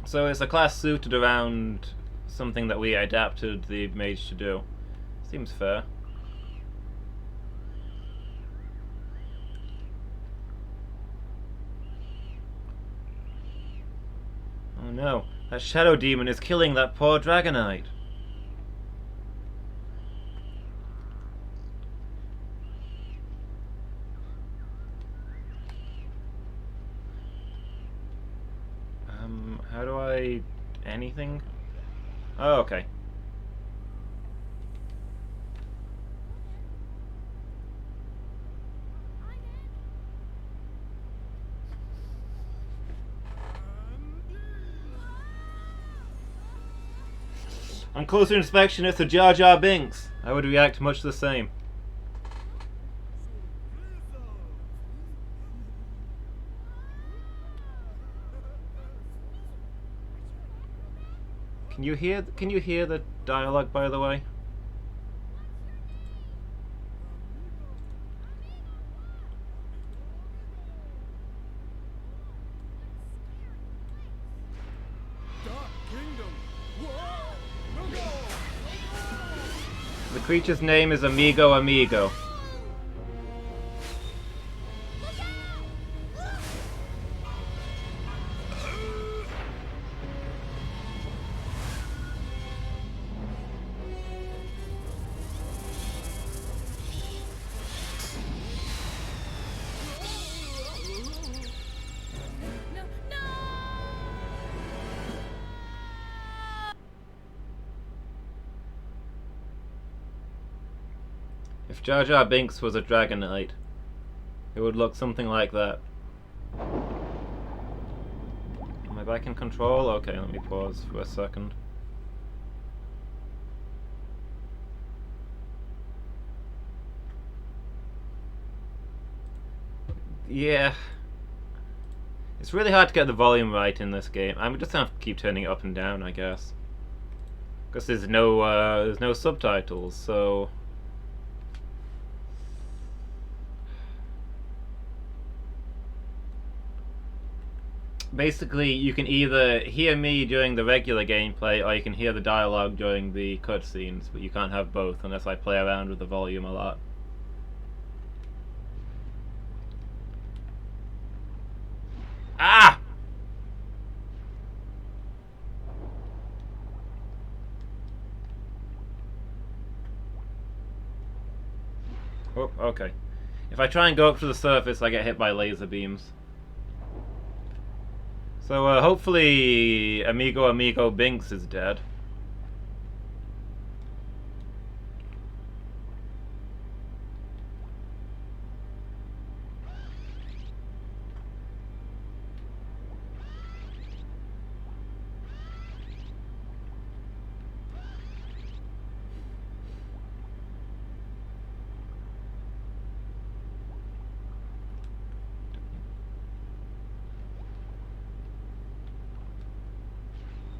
So it's a class suited around something that we adapted the mage to do. Seems fair. Oh no, that shadow demon is killing that poor Dragonite. How do I... anything? Oh, okay. On closer inspection, it's a Jar Jar Binks. I would react much the same. Can you hear the dialogue, by the way? The creature's name is Amigo Amigo. If Jar Jar Binks was a Dragonite, it would look something like that. Am I back in control? Okay, let me pause for a second. Yeah. It's really hard to get the volume right in this game. I'm just gonna have to keep turning it up and down, I guess. Because there's no subtitles, so... Basically, you can either hear me during the regular gameplay, or you can hear the dialogue during the cutscenes, but you can't have both unless I play around with the volume a lot. Ah! Oh, okay. If I try and go up to the surface, I get hit by laser beams. So hopefully Amigo Amigo Binks is dead.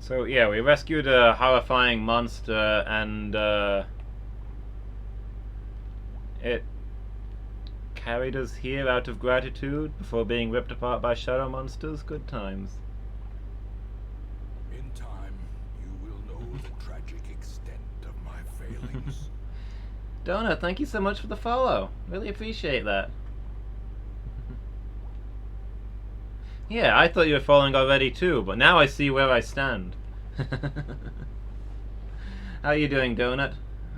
So yeah, we rescued a horrifying monster, and it carried us here out of gratitude before being ripped apart by shadow monsters. Good times. In time, you will know the tragic extent of my failings. Donut, thank you so much for the follow. Really appreciate that. Yeah, I thought you were following already too, but now I see where I stand. How are you doing, Donut?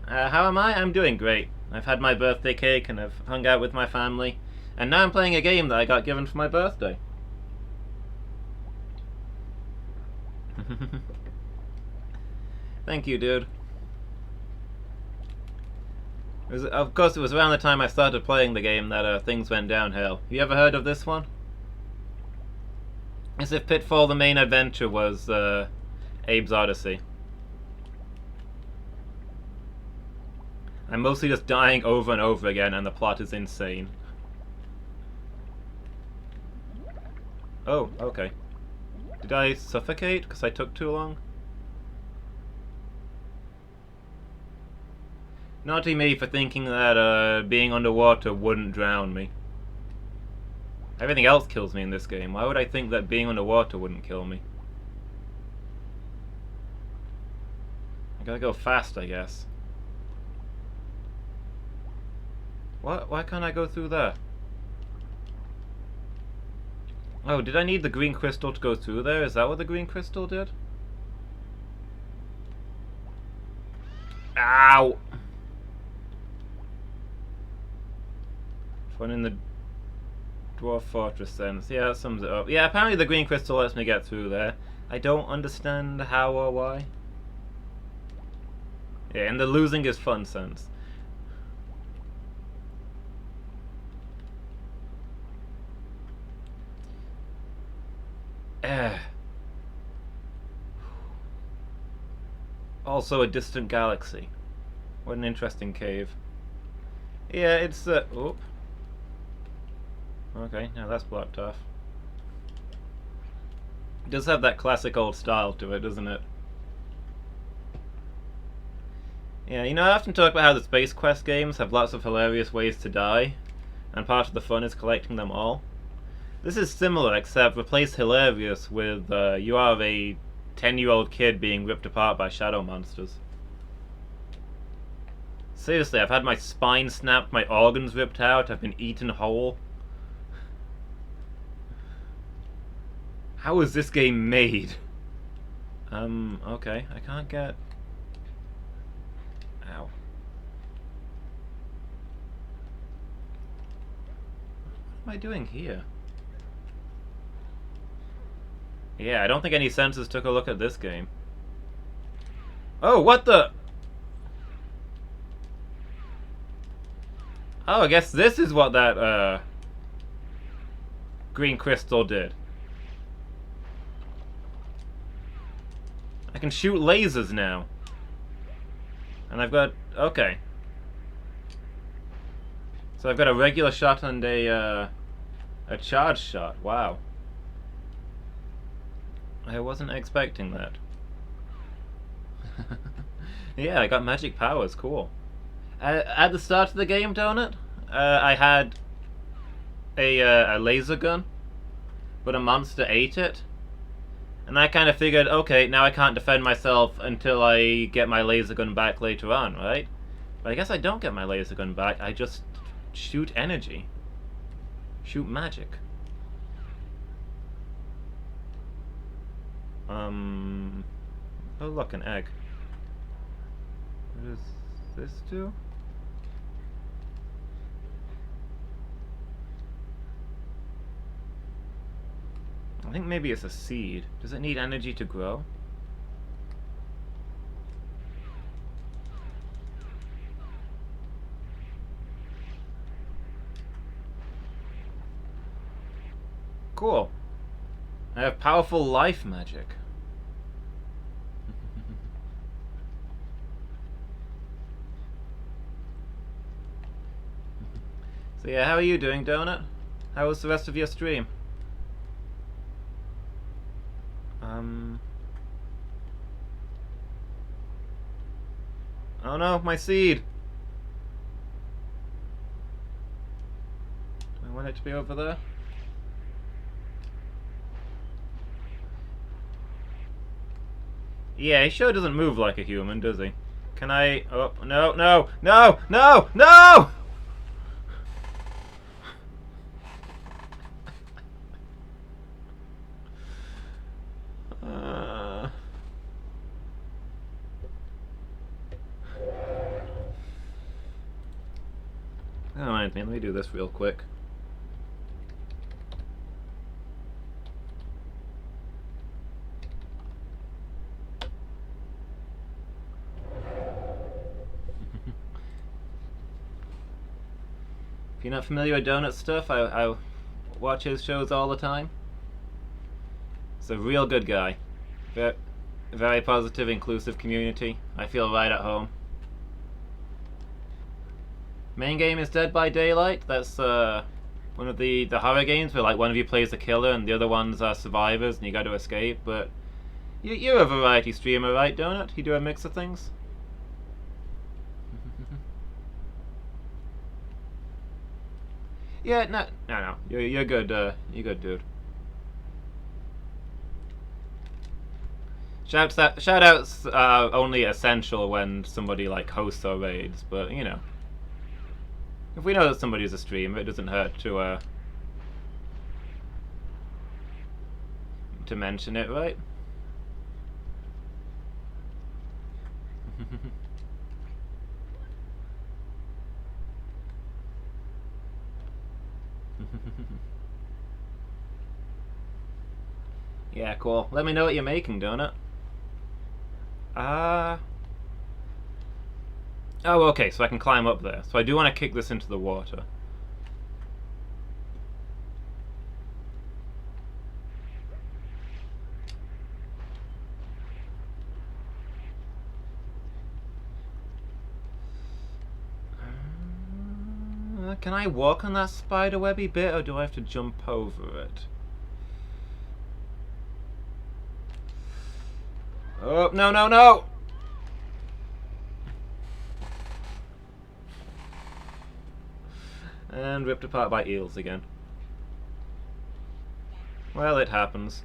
How am I? I'm doing great. I've had my birthday cake and I've hung out with my family. And now I'm playing a game that I got given for my birthday. Thank you, dude. Of course, it was around the time I started playing the game that things went downhill. You ever heard of this one? As if Pitfall, the main adventure, was Abe's Odyssey. I'm mostly just dying over and over again, and the plot is insane. Oh, okay. Did I suffocate because I took too long? Naughty me for thinking that being underwater wouldn't drown me. Everything else kills me in this game. Why would I think that being underwater wouldn't kill me? I gotta go fast, I guess. What? Why can't I go through there? Oh, did I need the green crystal to go through there? Is that what the green crystal did? Ow! Fun in the Dwarf Fortress then. Yeah, that sums it up. Yeah, apparently the green crystal lets me get through there. I don't understand how or why. Yeah, and the losing is fun sense. Also a distant galaxy. What an interesting cave. Yeah, it's oop. Okay, now that's blocked off. It does have that classic old style to it, doesn't it? Yeah, you know, I often talk about how the Space Quest games have lots of hilarious ways to die, and part of the fun is collecting them all. This is similar, except replace hilarious with you are a 10-year-old kid being ripped apart by shadow monsters. Seriously, I've had my spine snapped, my organs ripped out, I've been eaten whole. How is this game made? Okay, I can't get... Ow. What am I doing here? Yeah, I don't think any sensors took a look at this game. Oh, what the... Oh, I guess this is what that, green crystal did. I can shoot lasers now. And I've got... Okay. So I've got a regular shot and a charge shot. Wow. I wasn't expecting that. Yeah, I got magic powers. Cool. At the start of the game, Donut, I had a laser gun, but a monster ate it. And I kind of figured, okay, now I can't defend myself until I get my laser gun back later on, right? But I guess I don't get my laser gun back, I just shoot energy. Shoot magic. Oh look, an egg. What does this do? I think maybe it's a seed. Does it need energy to grow? Cool. I have powerful life magic. So yeah, how are you doing, Donut? How was the rest of your stream? Oh no, my seed! Do I want it to be over there? Yeah, he sure doesn't move like a human, does he? Can I... Oh, no, no, no, no, no! Don't mind me, let me do this real quick. If you're not familiar with Donut stuff, I watch his shows all the time. He's a real good guy. Very, very positive, inclusive community. I feel right at home. Main game is Dead by Daylight. That's one of the horror games where like one of you plays the killer and the other ones are survivors and you got to escape. But you're a variety streamer, right, Donut? You do a mix of things. Yeah, no. You're good. You're good, dude. Shoutouts are only essential when somebody like hosts or raids, but you know, if we know that somebody's a streamer, it doesn't hurt to mention it, right? Yeah, cool. Let me know what you're making, Donut. Oh, okay, so I can climb up there. So I do want to kick this into the water. Can I walk on that spiderwebby bit, or do I have to jump over it? Oh, no! And ripped apart by eels again. Well, it happens.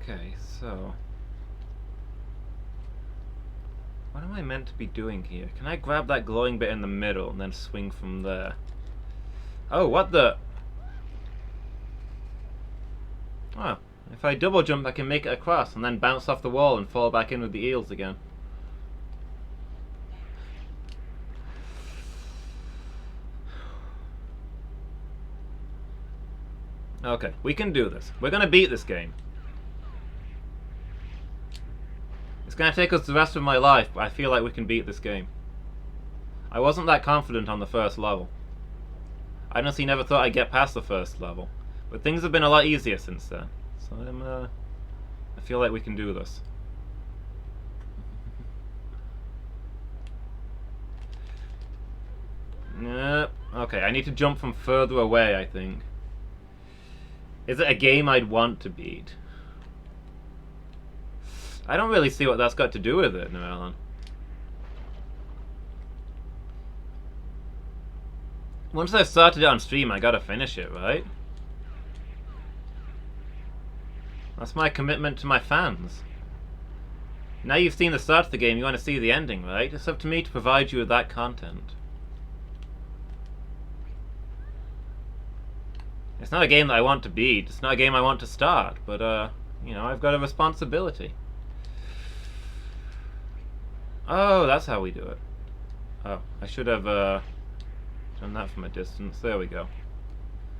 Okay, so what am I meant to be doing here? Can I grab that glowing bit in the middle and then swing from there? Oh, what the? Oh, if I double jump I can make it across and then bounce off the wall and fall back in with the eels again. Okay, we can do this. We're gonna beat this game. It's gonna take us the rest of my life, but I feel like we can beat this game. I wasn't that confident on the first level. I honestly never thought I'd get past the first level, but things have been a lot easier since then. So I feel like we can do this. Yep. Okay, I need to jump from further away, I think. Is it a game I'd want to beat? I don't really see what that's got to do with it, Noelan. Once I've started it on stream, I gotta finish it, right? That's my commitment to my fans. Now you've seen the start of the game, you want to see the ending, right? It's up to me to provide you with that content. It's not a game that I want to beat, it's not a game I want to start, but, you know, I've got a responsibility. Oh, that's how we do it. Oh, I should have done that from a distance. There we go.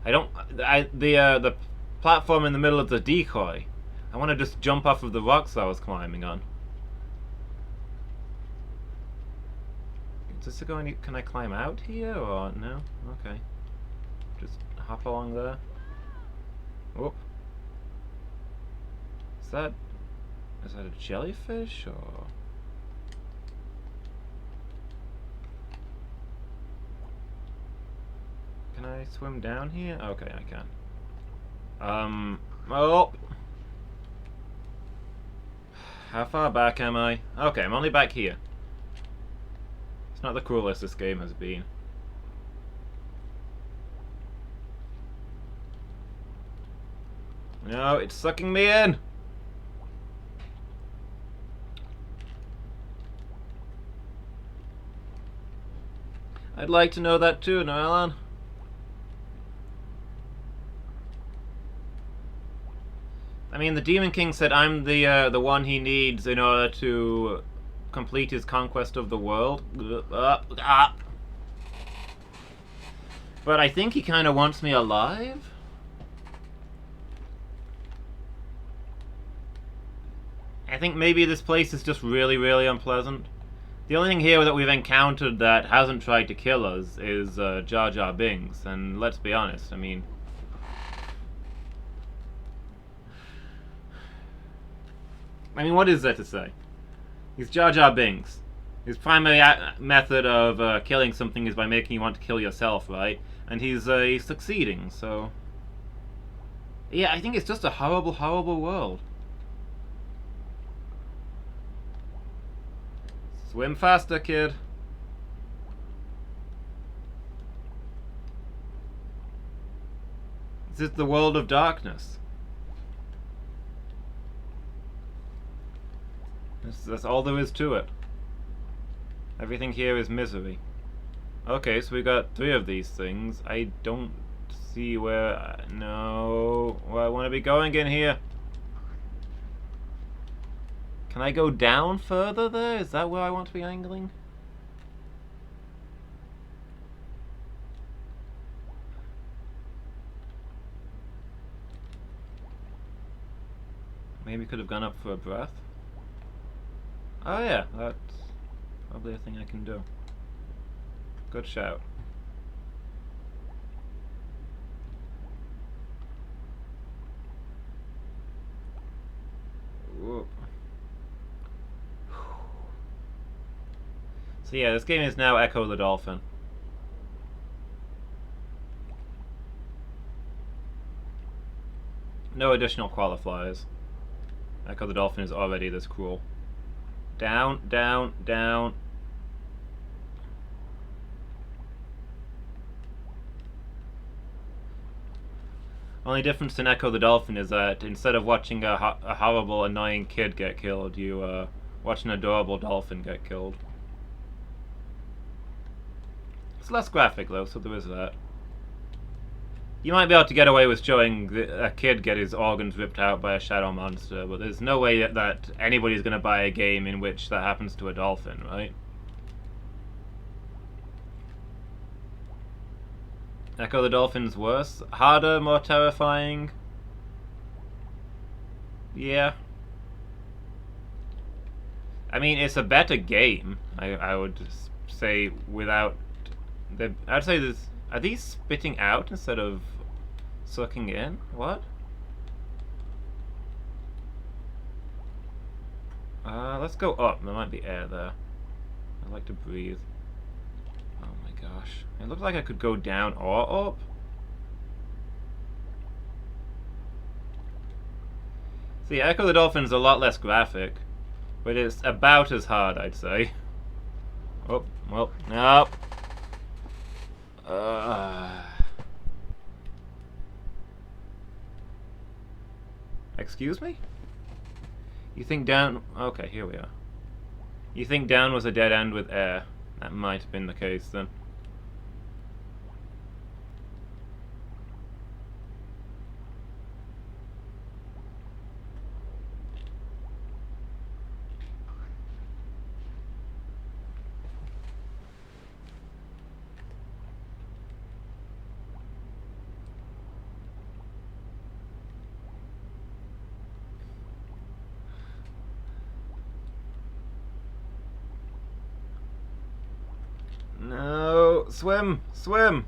The platform in the middle of the decoy. I want to just jump off of the rocks I was climbing on. Is this going? Can I climb out here or no? Okay. Just hop along there. Whoop. Is that a jellyfish or? Can I swim down here? Okay, I can. Oh! How far back am I? Okay, I'm only back here. It's not the cruelest this game has been. No, it's sucking me in! I'd like to know that too, Noelan. I mean, the Demon King said I'm the one he needs in order to complete his conquest of the world. But I think he kind of wants me alive. I think maybe this place is just really, really unpleasant. The only thing here that we've encountered that hasn't tried to kill us is Jar Jar Binks, and let's be honest, I mean... what is there to say? He's Jar Jar Binks. His primary method of killing something is by making you want to kill yourself, right? And he's succeeding, so... Yeah, I think it's just a horrible, horrible world. Swim faster, kid. This is the world of darkness. That's all there is to it. Everything here is misery. Okay, so we got 3 of these things. I don't see where... no... where I want to be going in here. Can I go down further there? Is that where I want to be angling? Maybe could have gone up for a breath. Oh yeah, that's probably a thing I can do. Good shout. Whoa. So yeah, this game is now Echo the Dolphin. No additional qualifiers. Echo the Dolphin is already this cruel. Down, down, down. Only difference in Echo the Dolphin is that instead of watching a horrible, annoying kid get killed, you watch an adorable dolphin get killed. It's less graphic though, so there is that. You might be able to get away with showing a kid get his organs ripped out by a shadow monster, but there's no way that anybody's going to buy a game in which that happens to a dolphin, right? Echo the Dolphin's worse? Harder, more terrifying? Yeah. I mean, it's a better game, I would say, without... I'd say there's... Are these spitting out instead of sucking in? What? Let's go up. There might be air there. I like to breathe. Oh my gosh. It looks like I could go down or up. See, Echo the Dolphin is a lot less graphic, but it's about as hard, I'd say. Oh, well, no. Excuse me? You think down... Okay, here we are. You think down was a dead end with air. That might have been the case then. No, swim, swim.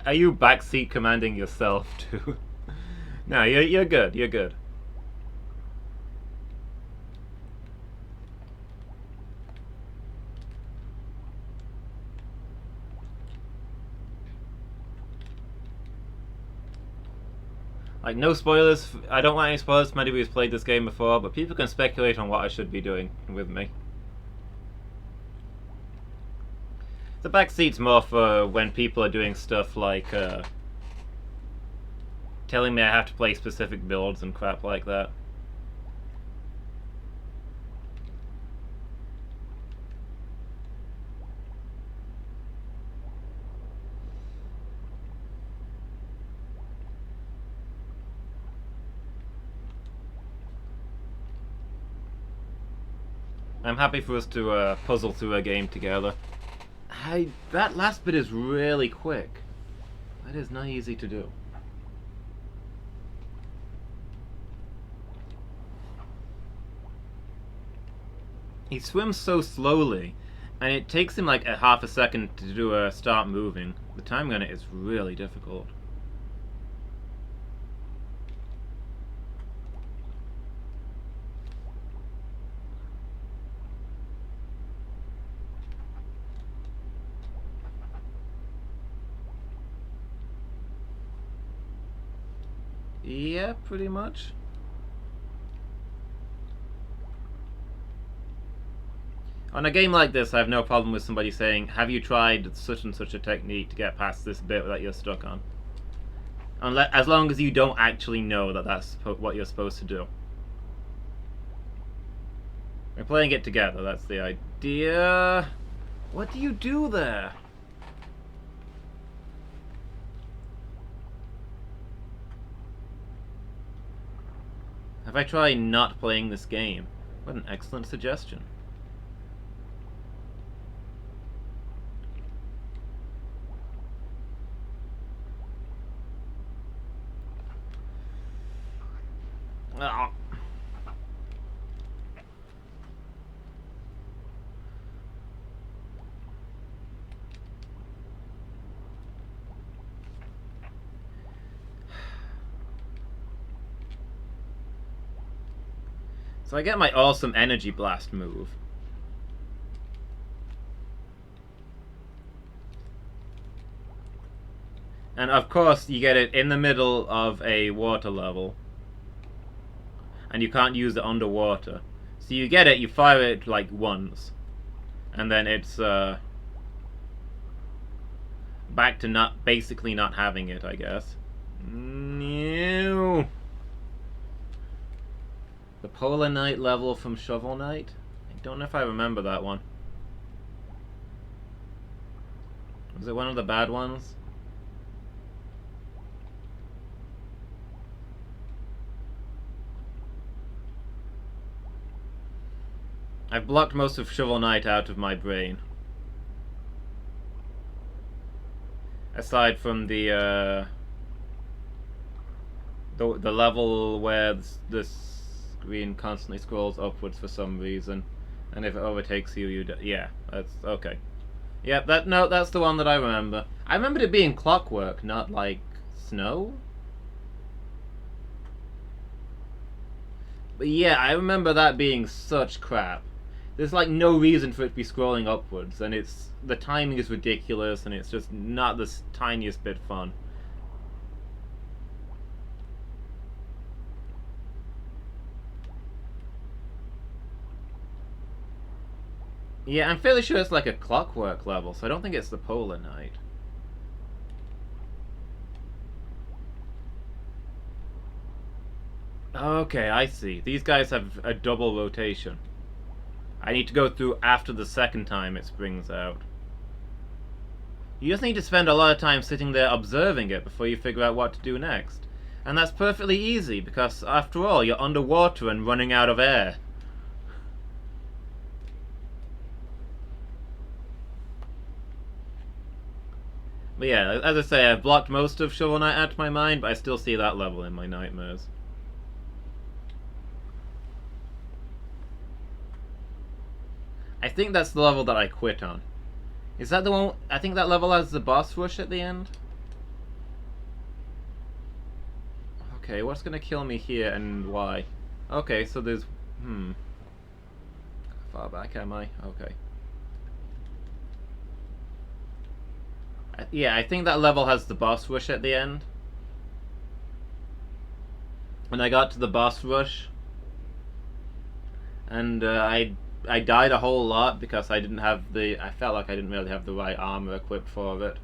Are you backseat commanding yourself too? No, you're good. You're good. Like, no spoilers. I don't want any spoilers for anybody who's played this game before, but people can speculate on what I should be doing with me. The back seat's more for when people are doing stuff like telling me I have to play specific builds and crap like that. I'm happy for us to puzzle through a game together. That last bit is really quick. That is not easy to do. He swims so slowly, and it takes him like a half a second to do a start moving. The timing on it is really difficult. Yeah, pretty much. On a game like this, I have no problem with somebody saying, have you tried such and such a technique to get past this bit that you're stuck on? As long as you don't actually know that that's what you're supposed to do. We're playing it together, that's the idea. What do you do there? Have I tried not playing this game? What an excellent suggestion. Oh. So I get my awesome energy blast move. And of course you get it in the middle of a water level. And you can't use it underwater. So you get it, you fire it like once. And then it's back to basically not having it, I guess. No. The Polar Knight level from Shovel Knight? I don't know if I remember that one. Was it one of the bad ones? I've blocked most of Shovel Knight out of my brain. Aside from the level where the screen constantly scrolls upwards for some reason, and if it overtakes you, yeah, that's okay. Yep, that's the one that I remember. I remembered it being clockwork, not like snow. But yeah, I remember that being such crap. There's like no reason for it to be scrolling upwards, and the timing is ridiculous, and it's just not the tiniest bit fun. Yeah, I'm fairly sure it's like a clockwork level, so I don't think it's the Polar Knight. Okay, I see. These guys have a double rotation. I need to go through after the second time it springs out. You just need to spend a lot of time sitting there observing it before you figure out what to do next. And that's perfectly easy, because after all, you're underwater and running out of air. But yeah, as I say, I've blocked most of Shovel Knight out of my mind, but I still see that level in my nightmares. I think that's the level that I quit on. Is that the one? I think that level has the boss rush at the end. Okay, what's gonna kill me here and why? Okay, so there's... How far back am I? Okay. Yeah, I think that level has the boss rush at the end. When I got to the boss rush, and I died a whole lot because I felt like I didn't really have the right armor equipped for it.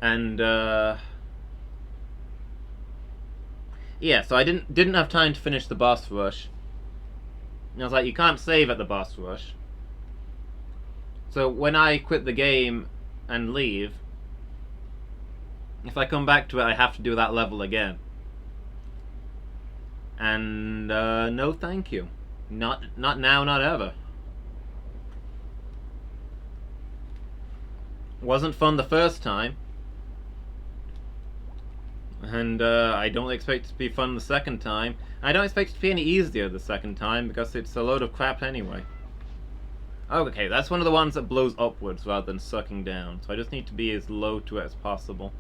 And yeah, so I didn't have time to finish the boss rush. And I was like, you can't save at the boss rush. So when I quit the game and leave, if I come back to it, I have to do that level again. And no thank you. Not now, not ever. Wasn't fun the first time. And I don't expect it to be fun the second time. I don't expect it to be any easier the second time because it's a load of crap anyway. Okay, that's one of the ones that blows upwards rather than sucking down. So I just need to be as low to it as possible.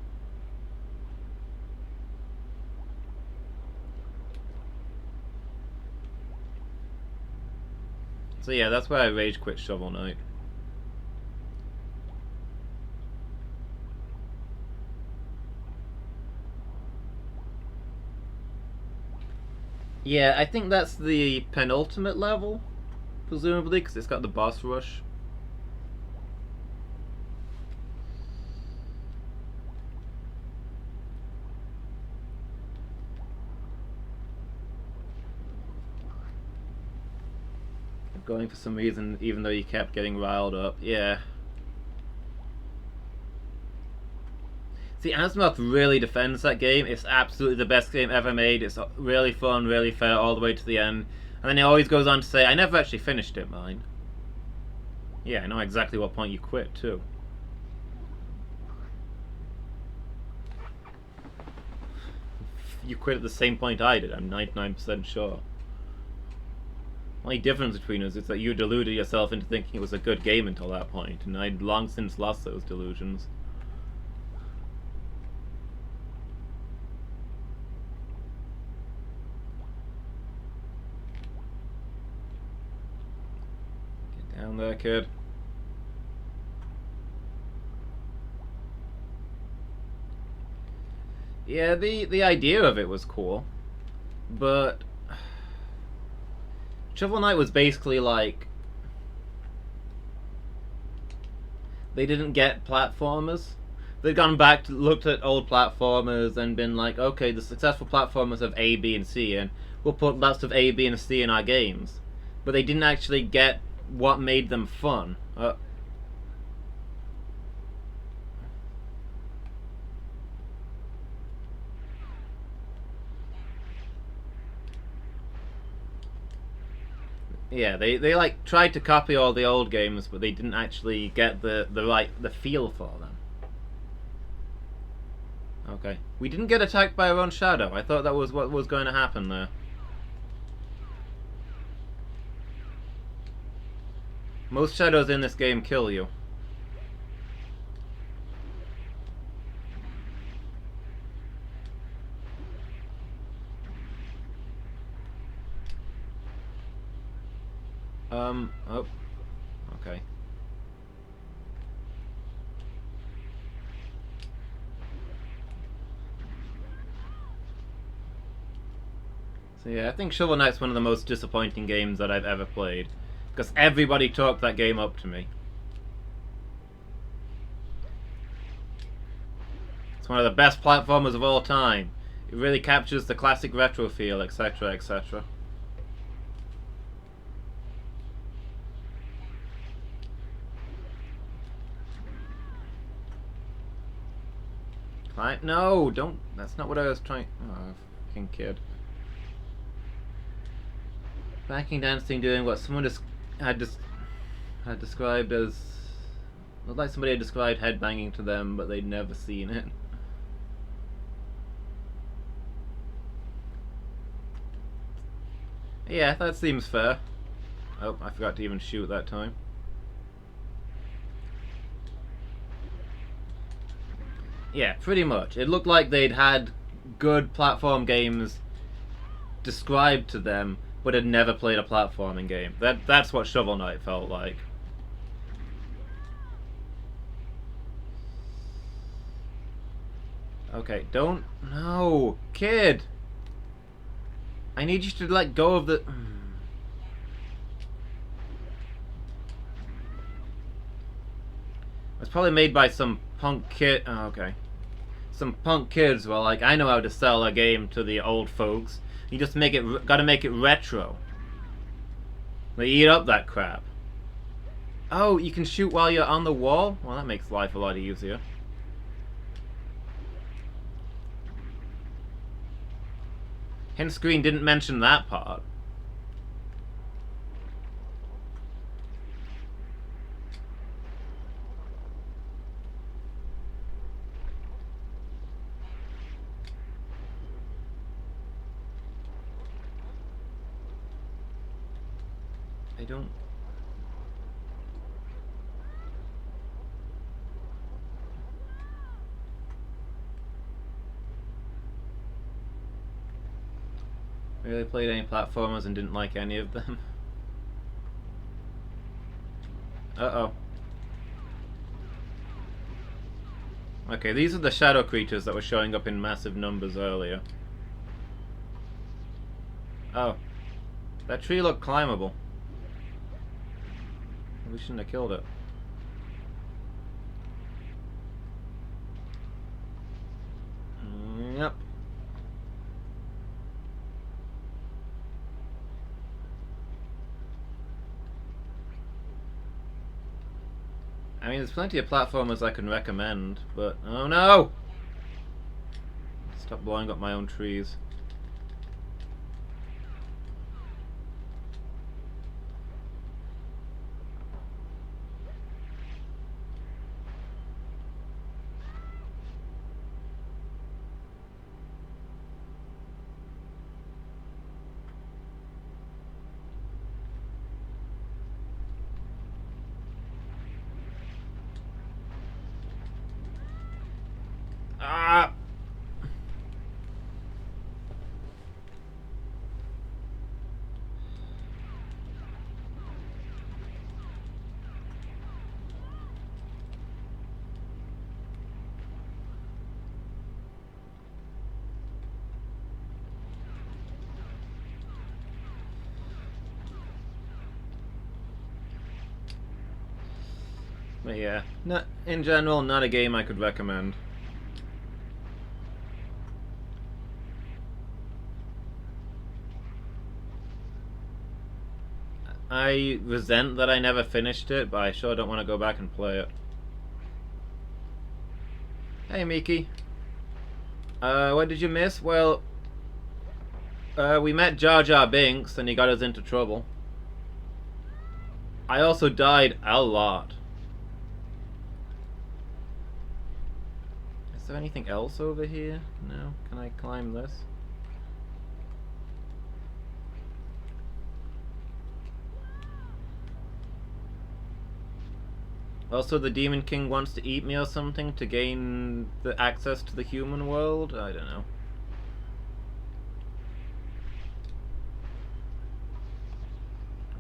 So yeah, that's why I rage quit Shovel Knight. Yeah, I think that's the penultimate level, presumably, because it's got the boss rush. Going for some reason, even though you kept getting riled up. Yeah. See, Azimuth really defends that game. It's absolutely the best game ever made. It's really fun, really fair, all the way to the end. And then he always goes on to say, I never actually finished it, mind. Yeah, I know exactly what point you quit, too. You quit at the same point I did, I'm 99% sure. The only difference between us is that you deluded yourself into thinking it was a good game until that point, and I'd long since lost those delusions. Get down there, kid. Yeah, the idea of it was cool, but Shovel Knight was basically like they didn't get platformers. They'd gone back to looked at old platformers and been like, okay, the successful platformers have A, B, and C, and we'll put lots of A, B, and C in our games. But they didn't actually get what made them fun. Yeah, they like tried to copy all the old games, but they didn't actually get the feel for them. Okay, we didn't get attacked by our own shadow. I thought that was what was going to happen there. Most shadows in this game kill you. Oh. Okay. So yeah, I think Shovel Knight's one of the most disappointing games that I've ever played. Because everybody talked that game up to me. It's one of the best platformers of all time. It really captures the classic retro feel, etc., etc. No, don't. That's not what I was trying. Oh, fucking kid. Backing dancing, doing what someone had described as. Looked like somebody had described headbanging to them, but they'd never seen it. Yeah, that seems fair. Oh, I forgot to even shoot that time. Yeah, pretty much. It looked like they'd had good platform games described to them, but had never played a platforming game. That's what Shovel Knight felt like. Okay, don't... No! Kid! I need you to let go of the... It's probably made by some punk kid... Oh, okay. Some punk kids were like, I know how to sell a game to the old folks. You just gotta make it retro. They eat up that crap. Oh, you can shoot while you're on the wall? Well, that makes life a lot easier. Hint screen didn't mention that part. I don't... Really played any platformers and didn't like any of them. Uh-oh. Okay, these are the shadow creatures that were showing up in massive numbers earlier. Oh. That tree looked climbable. We shouldn't have killed it. Yep. I mean, there's plenty of platformers I can recommend, but... Oh no! Stop blowing up my own trees. Ah! But yeah, in general, not a game I could recommend. I resent that I never finished it, but I sure don't want to go back and play it. Hey, Miki. What did you miss? Well, we met Jar Jar Binks, and he got us into trouble. I also died a lot. Is there anything else over here? No? Can I climb this? Also, the Demon King wants to eat me or something to gain the access to the human world? I don't know.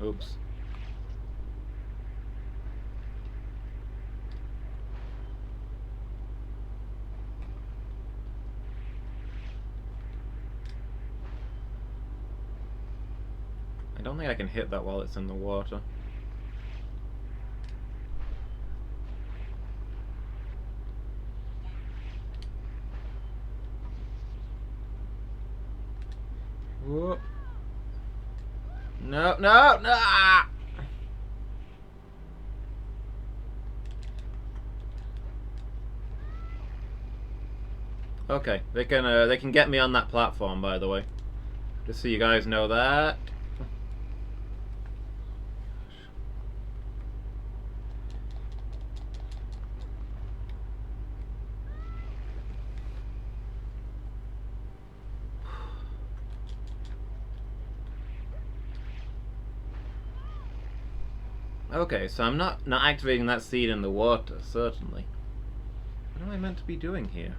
Oops. I don't think I can hit that while it's in the water. Whoop. No, no, no! Ah! Okay, they can get me on that platform, by the way. Just so you guys know that. Okay, so I'm not activating that seed in the water, certainly. What am I meant to be doing here?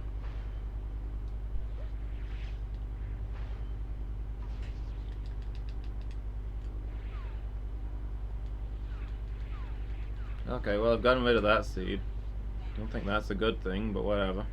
Okay, well, I've gotten rid of that seed. Don't think that's a good thing, but whatever.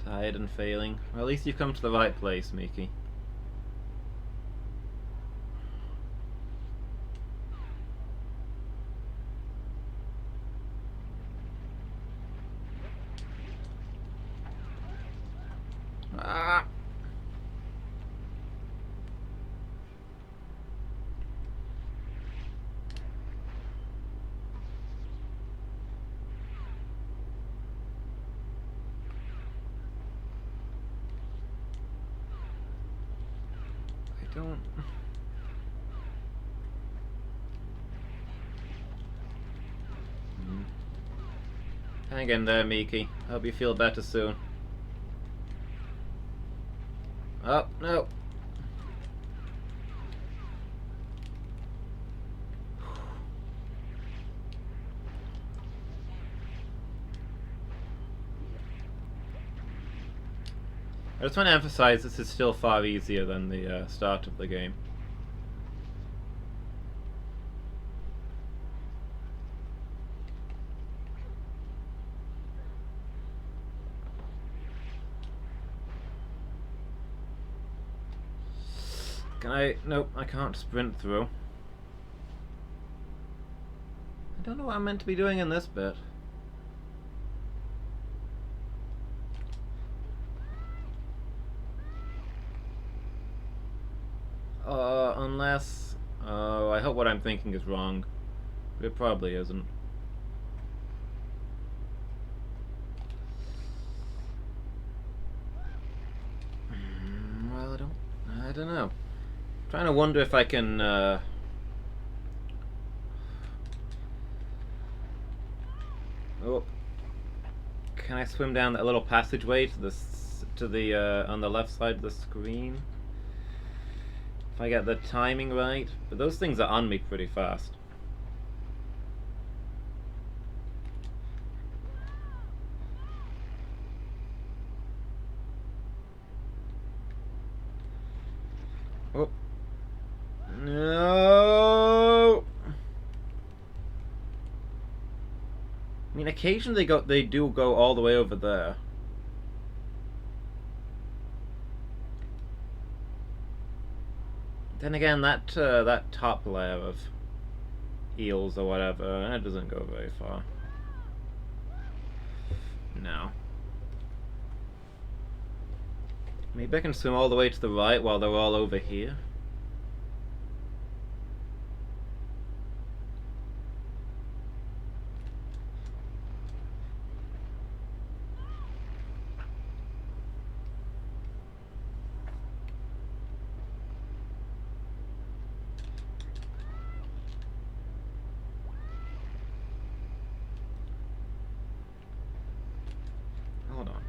Tired and failing. Well, at least you've come to the right place, Miki. Ah! don't... Hang in there, Miki. Hope you feel better soon. Oh, no. I just want to emphasize this is still far easier than the start of the game. Can I? Nope, I can't sprint through. I don't know what I'm meant to be doing in this bit. Unless... Oh, I hope what I'm thinking is wrong. But it probably isn't. Well, I don't know. I'm trying to wonder if I can, Oh. Can I swim down that little passageway to the, on the left side of the screen? If I get the timing right. But those things are on me pretty fast. Oh. No. I mean, occasionally they do go all the way over there. Then again, that top layer of eels or whatever, that doesn't go very far. No. Maybe I can swim all the way to the right while they're all over here. Hold on.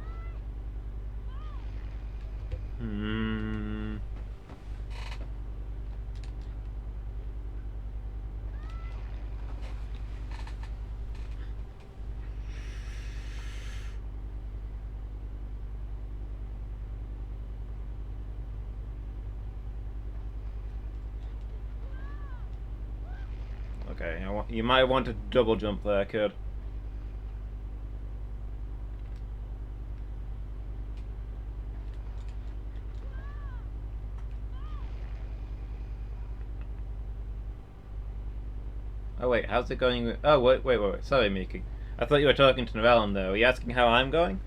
Okay, you might want to double jump there, kid. Oh wait, how's it going? Oh wait. Sorry, Miki. I thought you were talking to Narellen though. Are you asking how I'm going?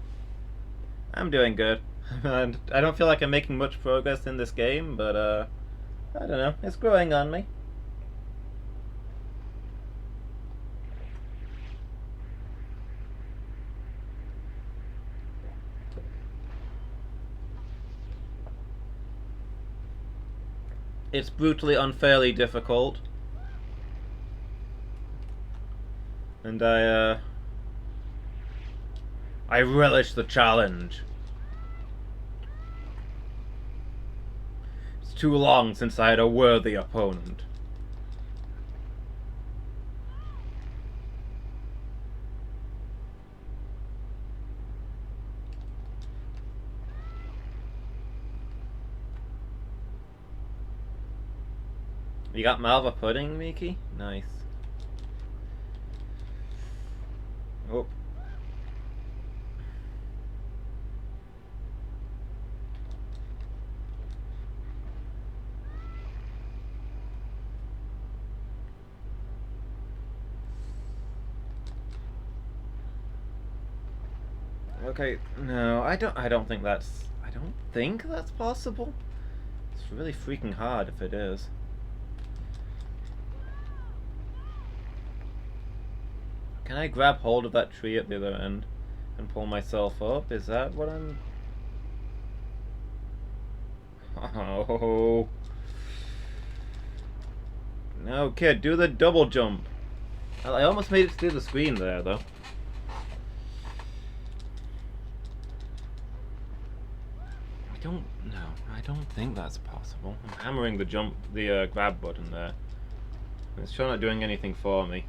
I'm doing good. And I don't feel like I'm making much progress in this game, but I don't know. It's growing on me. It's brutally unfairly difficult. And I relish the challenge. It's too long since I had a worthy opponent. You got Malva pudding, Miki? Nice. Oh. Okay, no, I don't think that's possible. It's really freaking hard if it is. Can I grab hold of that tree at the other end and pull myself up? Is that what I'm... Oh. No, kid, do the double jump. I almost made it through the screen there, though. I don't think that's possible. I'm hammering the grab button there. It's sure not doing anything for me.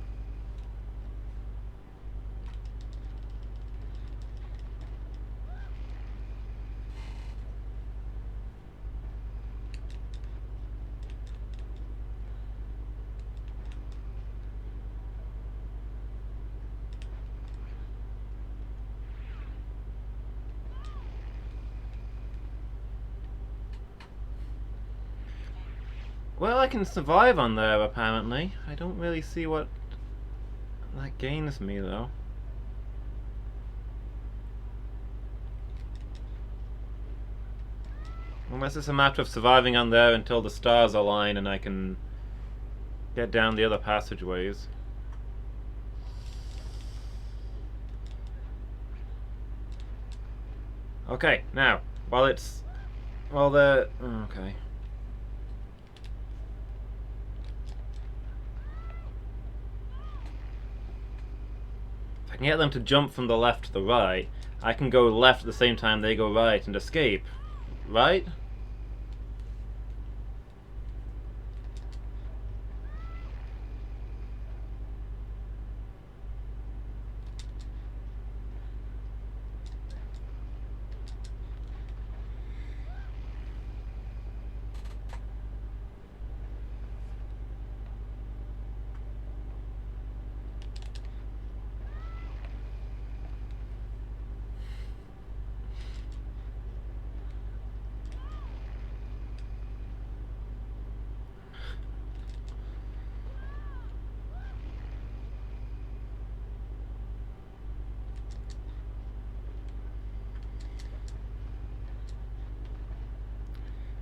Well, I can survive on there, apparently. I don't really see what that gains me, though. Unless it's a matter of surviving on there until the stars align and I can get down the other passageways. Okay, now, okay. If I can get them to jump from the left to the right, I can go left at the same time they go right and escape. Right?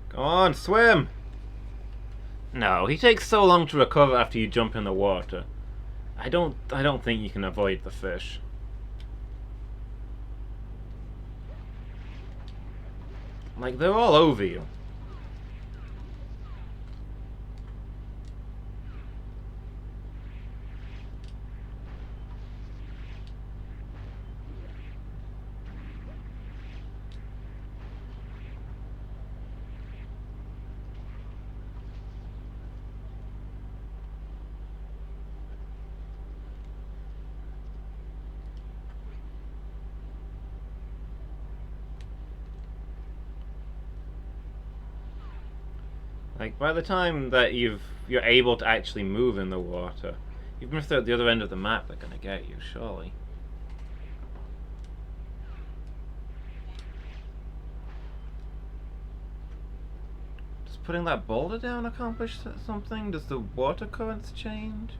Go on, swim! No, he takes so long to recover after you jump in the water. I don't think you can avoid the fish. Like, they're all over you. Like, by the time that you're able to actually move in the water, even if they're at the other end of the map, they're gonna get you, surely. Does putting that boulder down accomplish something? Does the water currents change?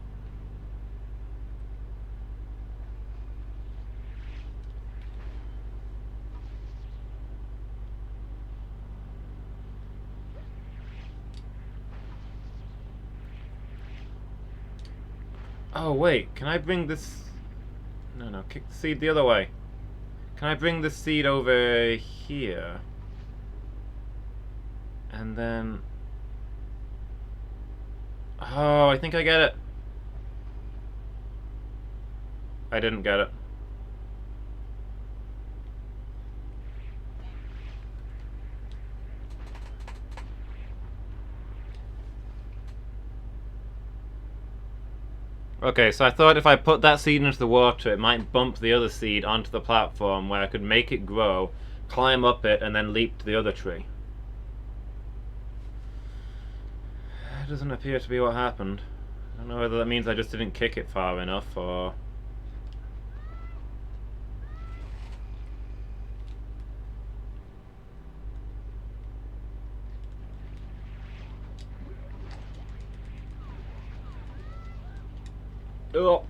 Oh wait, can I bring this... No, kick the seed the other way. Can I bring this seed over here? And then... Oh, I think I get it. I didn't get it. Okay, so I thought if I put that seed into the water, it might bump the other seed onto the platform where I could make it grow, climb up it, and then leap to the other tree. That doesn't appear to be what happened. I don't know whether that means I just didn't kick it far enough, or... Oh.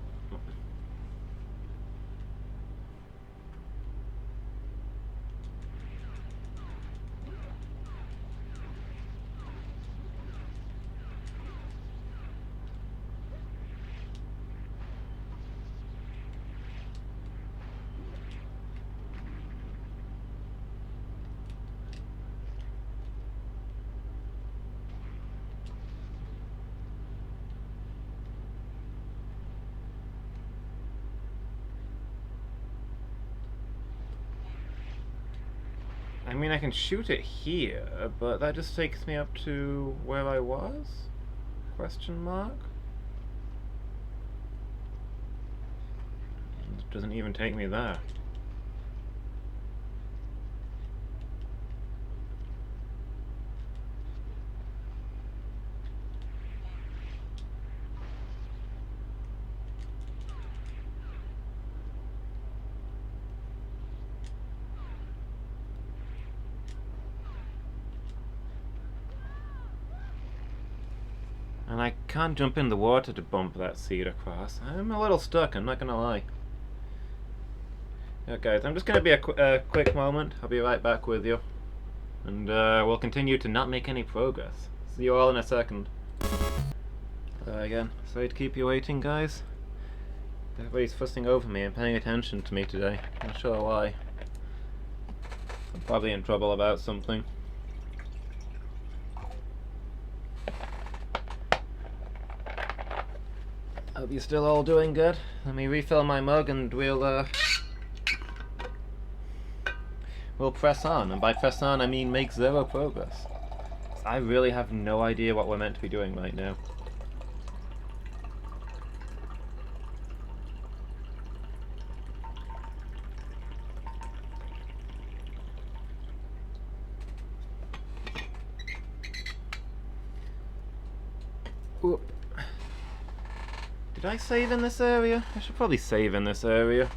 mean, I can shoot it here, but that just takes me up to where I was? Question mark? It doesn't even take me there. And I can't jump in the water to bump that seed across. I'm a little stuck, I'm not gonna lie. Yeah, guys, I'm just gonna be a quick moment. I'll be right back with you. And we'll continue to not make any progress. See you all in a second. Again, sorry to keep you waiting, guys. Everybody's fussing over me and paying attention to me today. Not sure why. I'm probably in trouble about something. Hope you're still all doing good. Let me refill my mug and we'll press on. And by press on, I mean make zero progress. I really have no idea what we're meant to be doing right now. Whoop. Did I save in this area? I should probably save in this area.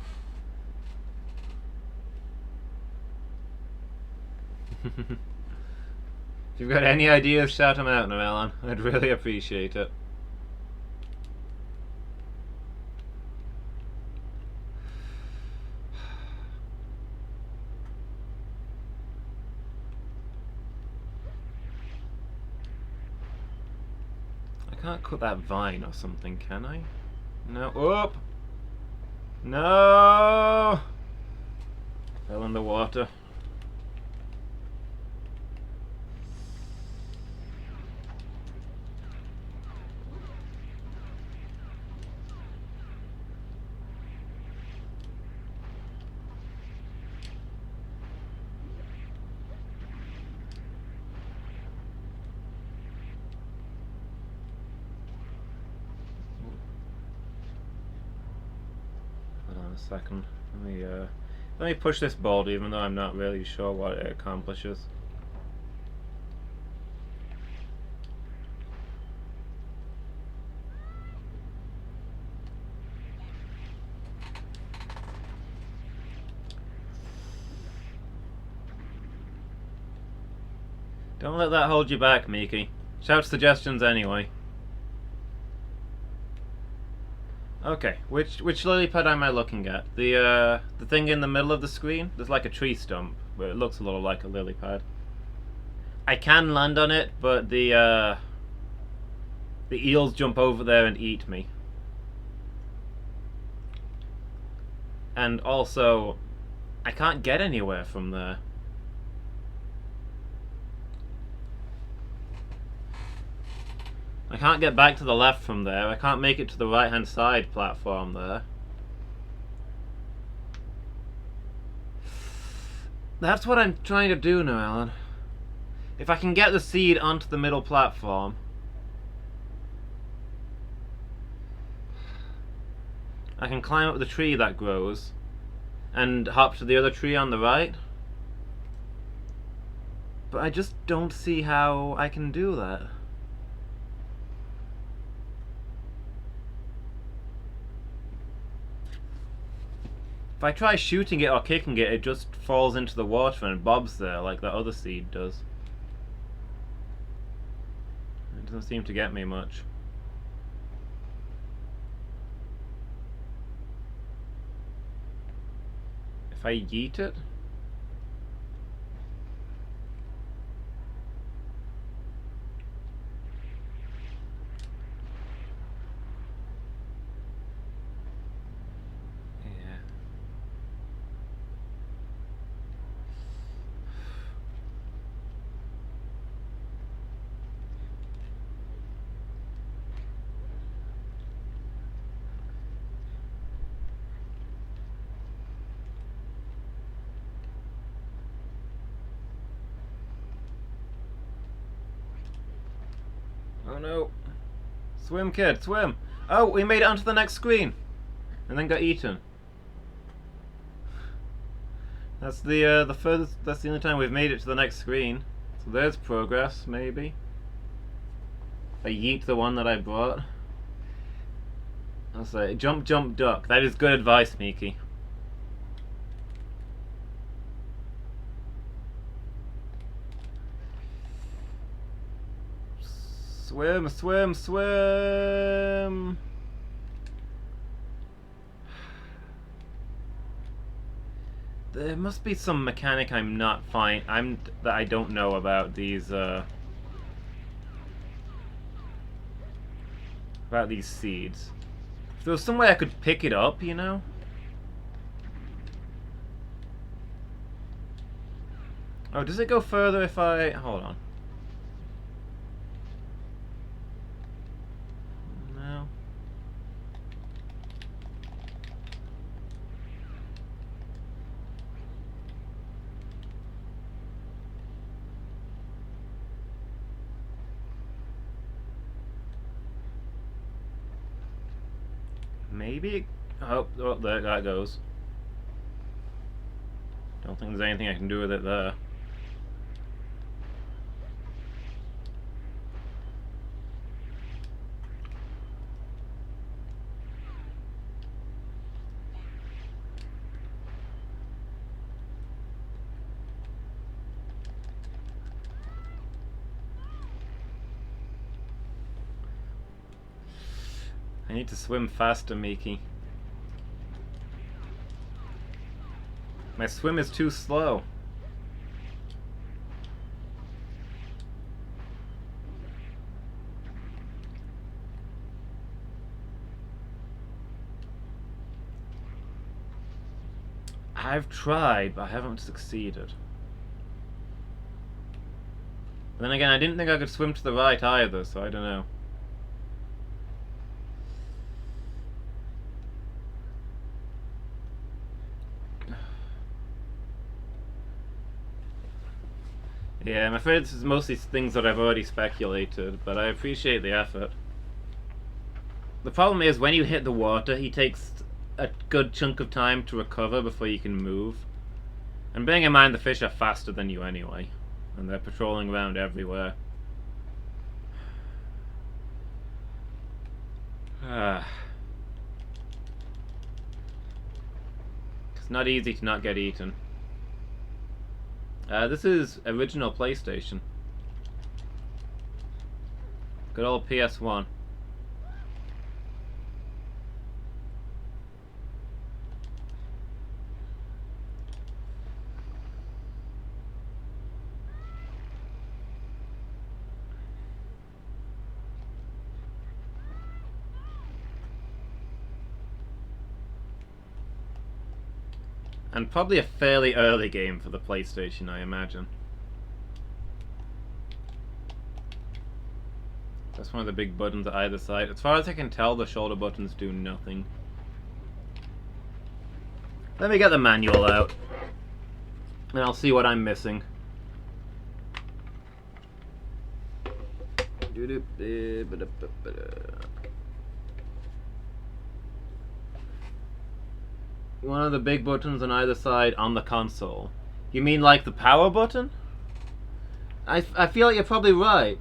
If you've got any ideas, shout them out, Noellan. I'd really appreciate it. I can't cut that vine or something, can I? No. Whoop! No! Fell in the water. Second. Let me push this boulder, even though I'm not really sure what it accomplishes. Don't let that hold you back, Miki. Shout suggestions anyway. Okay, which lily pad am I looking at? The thing in the middle of the screen? There's like a tree stump, but it looks a little like a lily pad. I can land on it, but the eels jump over there and eat me. And also, I can't get anywhere from there. I can't get back to the left from there. I can't make it to the right-hand side platform there. That's what I'm trying to do now, Alan. If I can get the seed onto the middle platform... I can climb up the tree that grows and hop to the other tree on the right. But I just don't see how I can do that. If I try shooting it or kicking it, it just falls into the water and bobs there like that other seed does. It doesn't seem to get me much. If I yeet it... Oh no. Swim, kid, swim! Oh, we made it onto the next screen! And then got eaten. That's the furthest, that's the only time we've made it to the next screen. So there's progress, maybe. I yeet the one that I brought. I'll say, jump, jump, duck. That is good advice, Miki. Swim, swim, swim! There must be some mechanic I'm not that I don't know about these seeds. If there was some way I could pick it up, you know? Oh, does it go further if I... Hold on. No. Maybe... Oh, there that goes. Don't think there's anything I can do with it there. I need to swim faster, Miki. My swim is too slow. I've tried, but I haven't succeeded. But then again, I didn't think I could swim to the right either, so I don't know. Yeah, I'm afraid this is mostly things that I've already speculated, but I appreciate the effort. The problem is, when you hit the water, he takes a good chunk of time to recover before you can move. And bearing in mind the fish are faster than you anyway, and they're patrolling around everywhere. It's not easy to not get eaten. This is original PlayStation. Good old PS1. And probably a fairly early game for the PlayStation, I imagine. That's one of the big buttons at either side. As far as I can tell, the shoulder buttons do nothing. Let me get the manual out, and I'll see what I'm missing. One of the big buttons on either side on the console. You mean like the power button? I feel like you're probably right.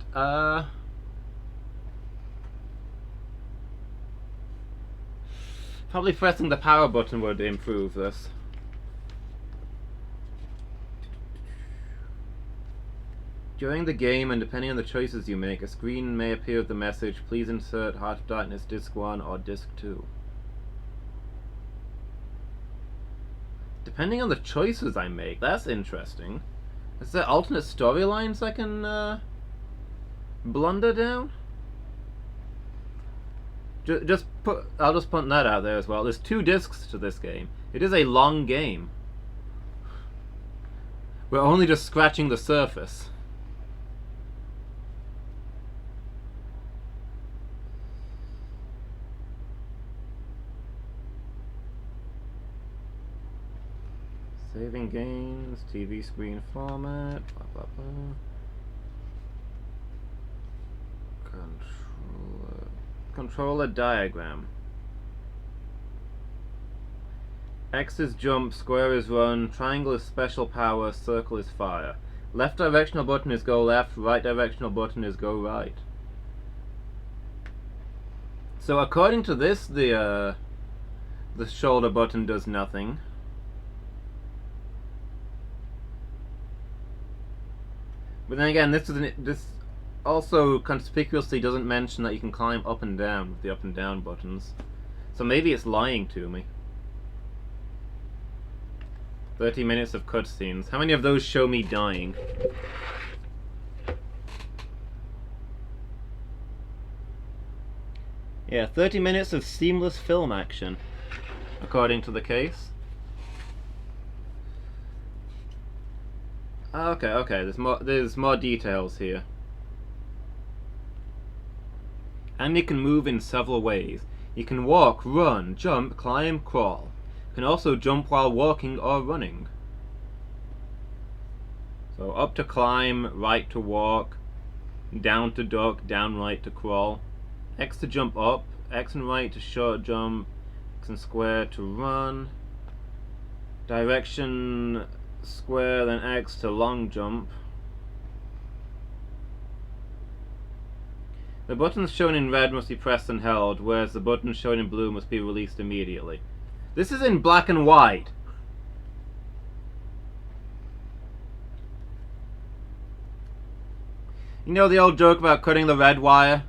Probably pressing the power button would improve this. During the game, and depending on the choices you make, a screen may appear with the message, please insert Heart of Darkness Disc 1 or Disc 2. Depending on the choices I make, that's interesting. Is there alternate storylines I can blunder down? I'll just put that out there as well. There's 2 discs to this game. It is a long game. We're only just scratching the surface. Saving games, TV screen format, blah blah blah. Control. Controller diagram. X is jump, square is run, triangle is special power, circle is fire. Left directional button is go left, right directional button is go right. So according to this, the shoulder button does nothing. But then again, this also conspicuously doesn't mention that you can climb up and down with the up and down buttons. So maybe it's lying to me. 30 minutes of cutscenes. How many of those show me dying? Yeah, 30 minutes of seamless film action, according to the case. Okay, there's more details here. And you can move in several ways. You can walk, run, jump, climb, crawl. You can also jump while walking or running. So up to climb, right to walk, down to duck, down right to crawl. X to jump up, X and right to short jump, X and square to run. Direction square, then X to long jump. The buttons shown in red must be pressed and held, whereas the buttons shown in blue must be released immediately. This is in black and white. You know the old joke about cutting the red wire,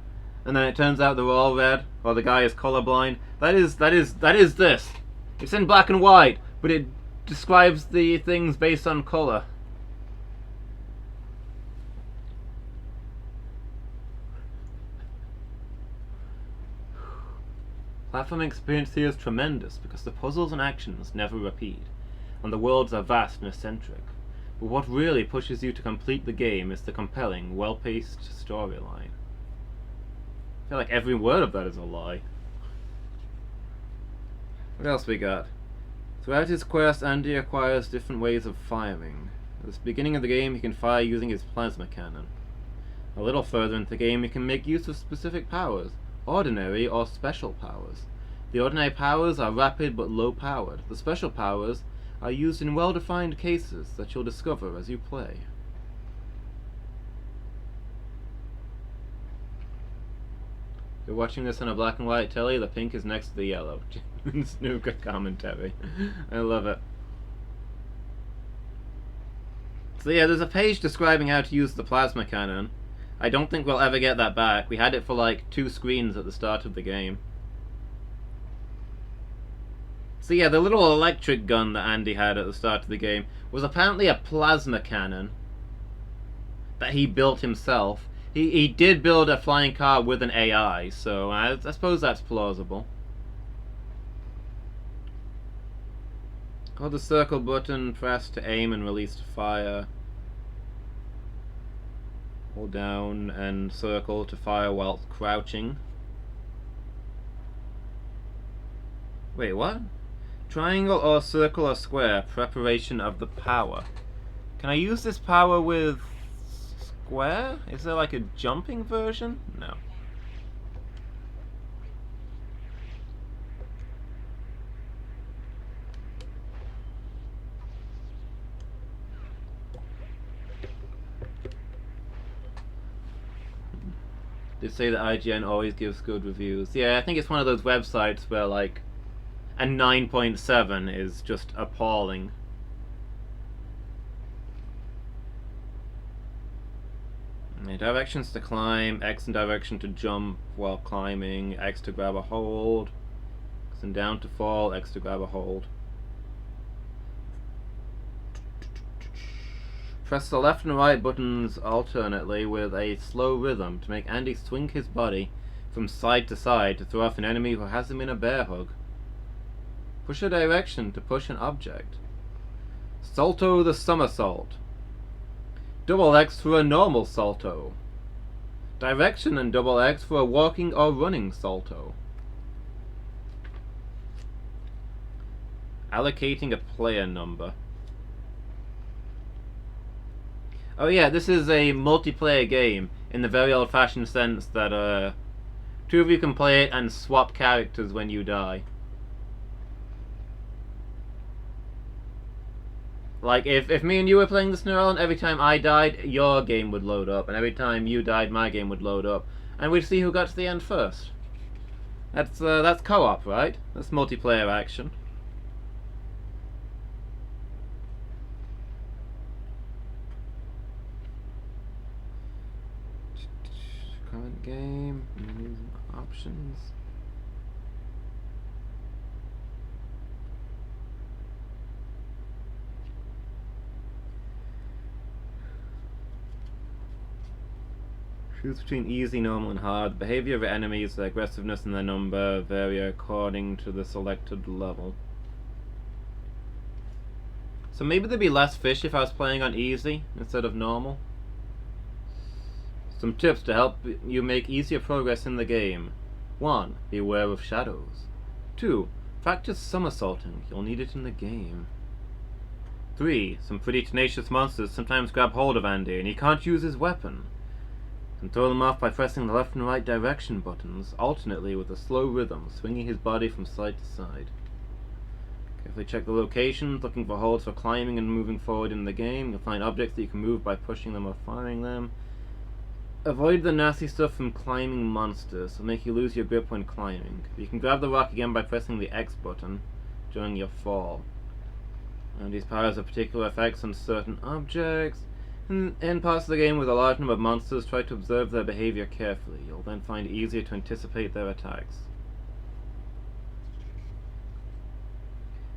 and then it turns out they're all red, or the guy is colorblind? That is this. It's in black and white, but it describes the things based on color. Platforming experience here is tremendous because the puzzles and actions never repeat, and the worlds are vast and eccentric. But what really pushes you to complete the game is the compelling, well-paced storyline. I feel like every word of that is a lie. What else we got? Throughout his quest, Andy acquires different ways of firing. At the beginning of the game, he can fire using his plasma cannon. A little further into the game, he can make use of specific powers, ordinary or special powers. The ordinary powers are rapid but low powered. The special powers are used in well-defined cases that you'll discover as you play. If you're watching this on a black and white telly, the pink is next to the yellow. Snooker commentary. I love it. So yeah, there's a page describing how to use the plasma cannon. I don't think we'll ever get that back. We had it for like 2 screens at the start of the game. So yeah, the little electric gun that Andy had at the start of the game was apparently a plasma cannon that he built himself. He did build a flying car with an AI, so I suppose that's plausible. Hold the circle button, press to aim and release to fire. Hold down and circle to fire while crouching. Wait, what? Triangle or circle or square, preparation of the power. Can I use this power with square? Is there like a jumping version? No. They say that IGN always gives good reviews. Yeah, I think it's one of those websites where like a 9.7 is just appalling. Directions to climb, X and direction to jump while climbing, X to grab a hold, X and down to fall, X to grab a hold. Press the left and right buttons alternately with a slow rhythm to make Andy swing his body from side to side to throw off an enemy who has him in a bear hug. Push a direction to push an object. Salto the somersault. Double X for a normal salto. Direction and double X for a walking or running salto. Allocating a player number. Oh yeah, this is a multiplayer game in the very old-fashioned sense that Two of you can play it and swap characters when you die. Like, if me and you were playing this Neuron, every time I died, your game would load up, and every time you died, my game would load up. And we'd see who got to the end first. That's co-op, right? That's multiplayer action. Current game, options. Choose between easy, normal, and hard. The behavior of enemies, their aggressiveness, and their number vary according to the selected level. So maybe there'd be less fish if I was playing on easy instead of normal. Some tips to help you make easier progress in the game. 1. Beware of shadows. 2. Practice somersaulting. You'll need it in the game. 3. Some pretty tenacious monsters sometimes grab hold of Andy, and he can't use his weapon. And throw them off by pressing the left and right direction buttons, alternately with a slow rhythm, swinging his body from side to side. Carefully check the locations, looking for holds for climbing and moving forward in the game. You'll find objects that you can move by pushing them or firing them. Avoid the nasty stuff from climbing monsters, will make you lose your grip when climbing. You can grab the rock again by pressing the X button during your fall. And these powers have particular effects on certain objects. In parts of the game with a large number of monsters, try to observe their behavior carefully. You'll then find it easier to anticipate their attacks.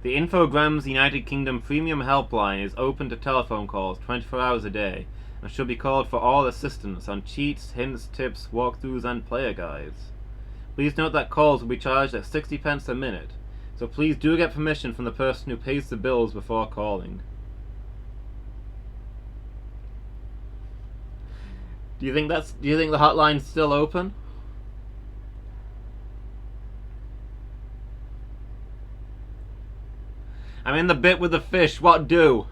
The Infogrames United Kingdom Premium Helpline is open to telephone calls 24 hours a day, and should be called for all assistance on cheats, hints, tips, walkthroughs, and player guides. Please note that calls will be charged at 60 pence a minute, so please do get permission from the person who pays the bills before calling. Do you think the hotline's still open? I'm in the bit with the fish, what do?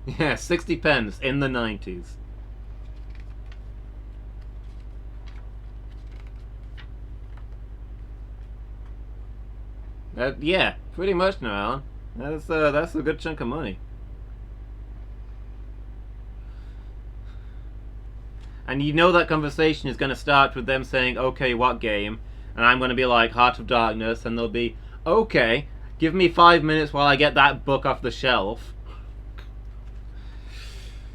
Yeah, 60 pence in the 90s. Yeah, pretty much now, Alan. That's a good chunk of money. And you know that conversation is going to start with them saying, okay, what game? And I'm going to be like, Heart of Darkness, and they'll be, okay, give me 5 minutes while I get that book off the shelf.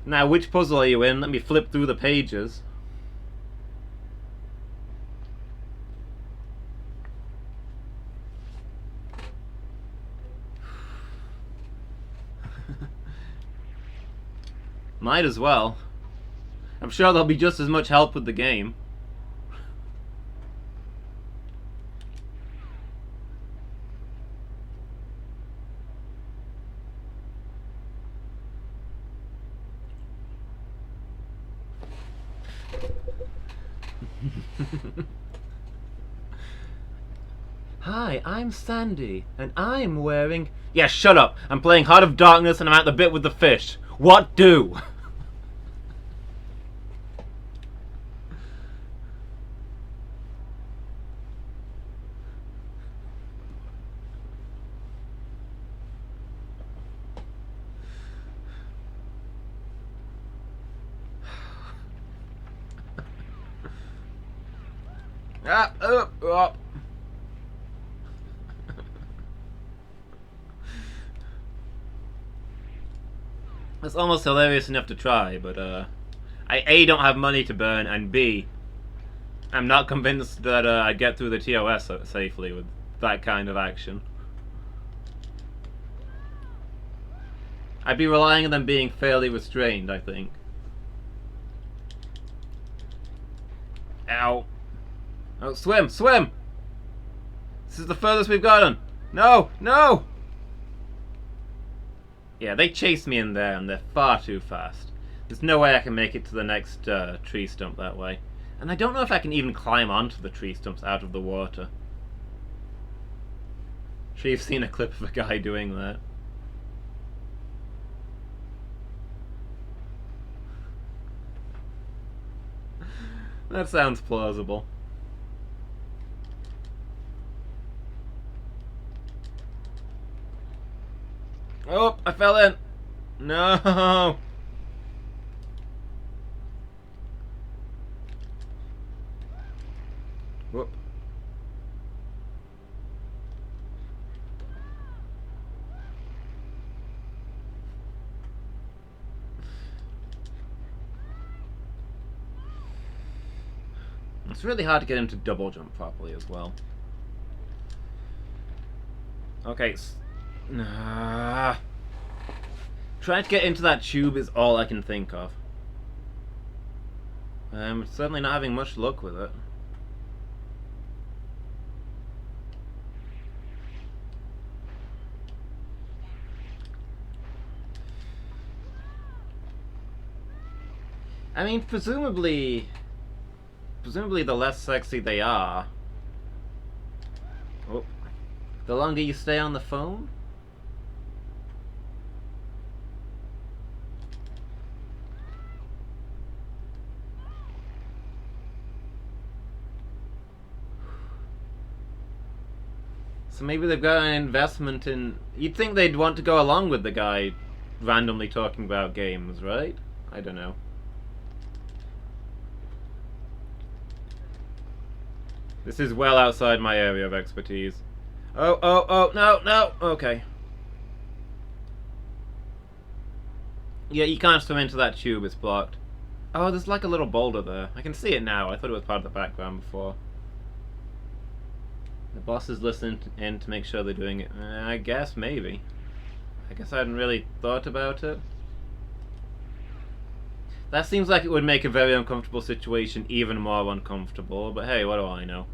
Now, which puzzle are you in? Let me flip through the pages. Might as well. I'm sure there'll be just as much help with the game. Hi, I'm Sandy, and I'm wearing... Yeah, shut up! I'm playing Heart of Darkness and I'm at the bit with the fish. What do? Up. That's almost hilarious enough to try, but I A, don't have money to burn, and B, I'm not convinced that I'd get through the TOS safely with that kind of action. I'd be relying on them being fairly restrained, I think. Ow. Oh, swim! Swim! This is the furthest we've gotten! No! No! Yeah, they chased me in there and they're far too fast. There's no way I can make it to the next tree stump that way. And I don't know if I can even climb onto the tree stumps out of the water. Sure, you've seen a clip of a guy doing that. That sounds plausible. Oh, I fell in. No. Whoop. It's really hard to get him to double jump properly as well. Okay. Trying to get into that tube is all I can think of. I'm certainly not having much luck with it. I mean, presumably the less sexy they are, oh, the longer you stay on the phone. So maybe they've got an investment in... You'd think they'd want to go along with the guy randomly talking about games, right? I don't know. This is well outside my area of expertise. Oh, no, okay. Yeah, you can't swim into that tube, it's blocked. Oh, there's like a little boulder there. I can see it now. I thought it was part of the background before. The boss is listening in to make sure they're doing it. I guess, maybe. I guess I hadn't really thought about it. That seems like it would make a very uncomfortable situation even more uncomfortable, but hey, what do I know?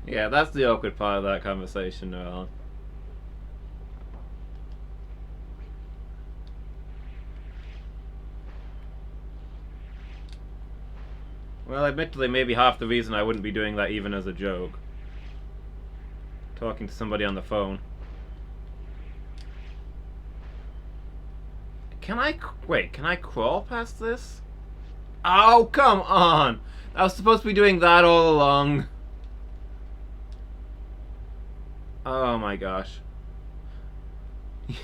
Yeah, that's the awkward part of that conversation, Noel. Well, admittedly, maybe half the reason I wouldn't be doing that even as a joke. Talking to somebody on the phone. Wait, can I crawl past this? Oh, come on! I was supposed to be doing that all along. Oh my gosh. You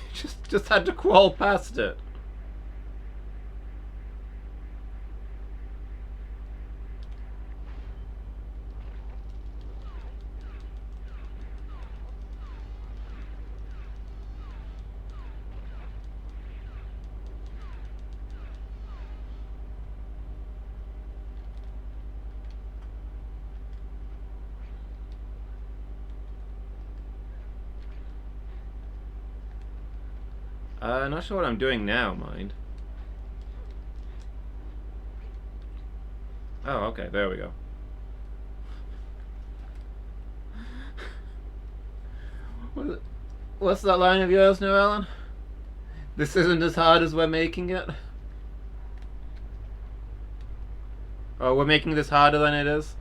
just had to crawl past it. Not sure what I'm doing now, mind. Oh, okay, there we go. What's that line of yours, Noellen? This isn't as hard as we're making it? Oh, we're making this harder than it is?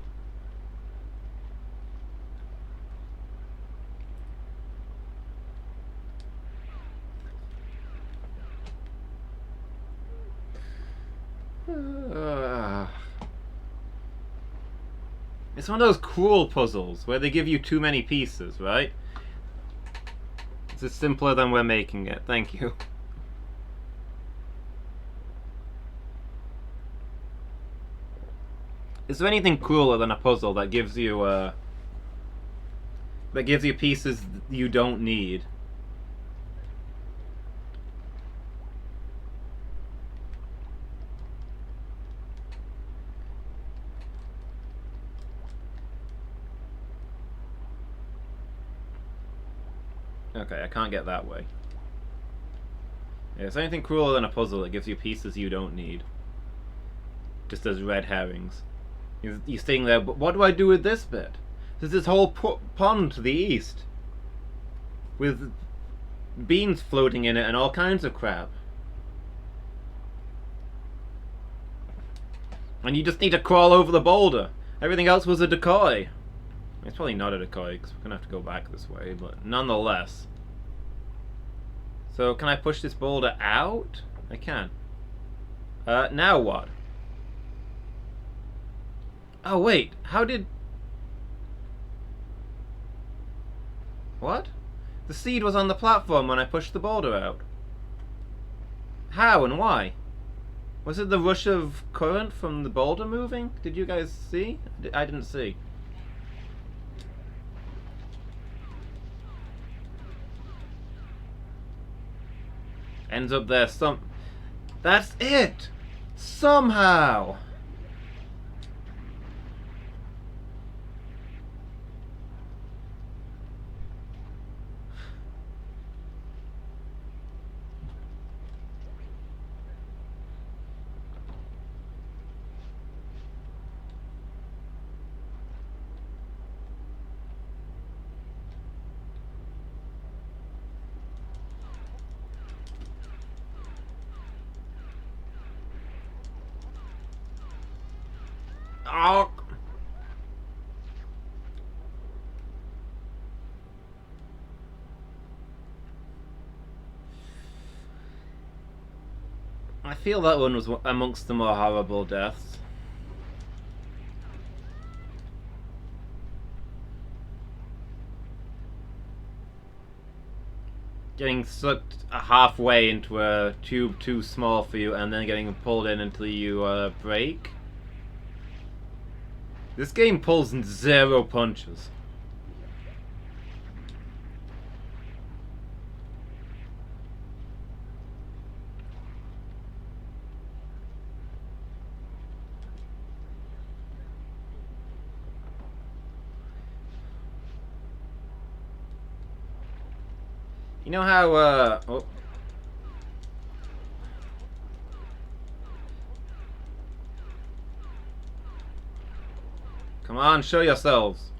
It's one of those cruel puzzles where they give you too many pieces, right? It's simpler than we're making it. Thank you. Is there anything crueler than a puzzle that gives you pieces you don't need? Okay, I can't get that way. Yeah, it's anything crueler than a puzzle that gives you pieces you don't need. Just as red herrings. You're sitting there, but what do I do with this bit? There's this whole pond to the east. With beans floating in it and all kinds of crap. And you just need to crawl over the boulder. Everything else was a decoy. It's probably not a decoy, because we're going to have to go back this way, but nonetheless. So, can I push this boulder out? I can. Now what? Oh, wait. How did... What? The seed was on the platform when I pushed the boulder out. How and why? Was it the rush of current from the boulder moving? Did you guys see? I didn't see. Ends up there That's it! Somehow! Oh. I feel that one was amongst the more horrible deaths. Getting sucked halfway into a tube too small for you and then getting pulled in until you break. This game pulls in 0 punches. You know how, oh. Come on, show yourselves.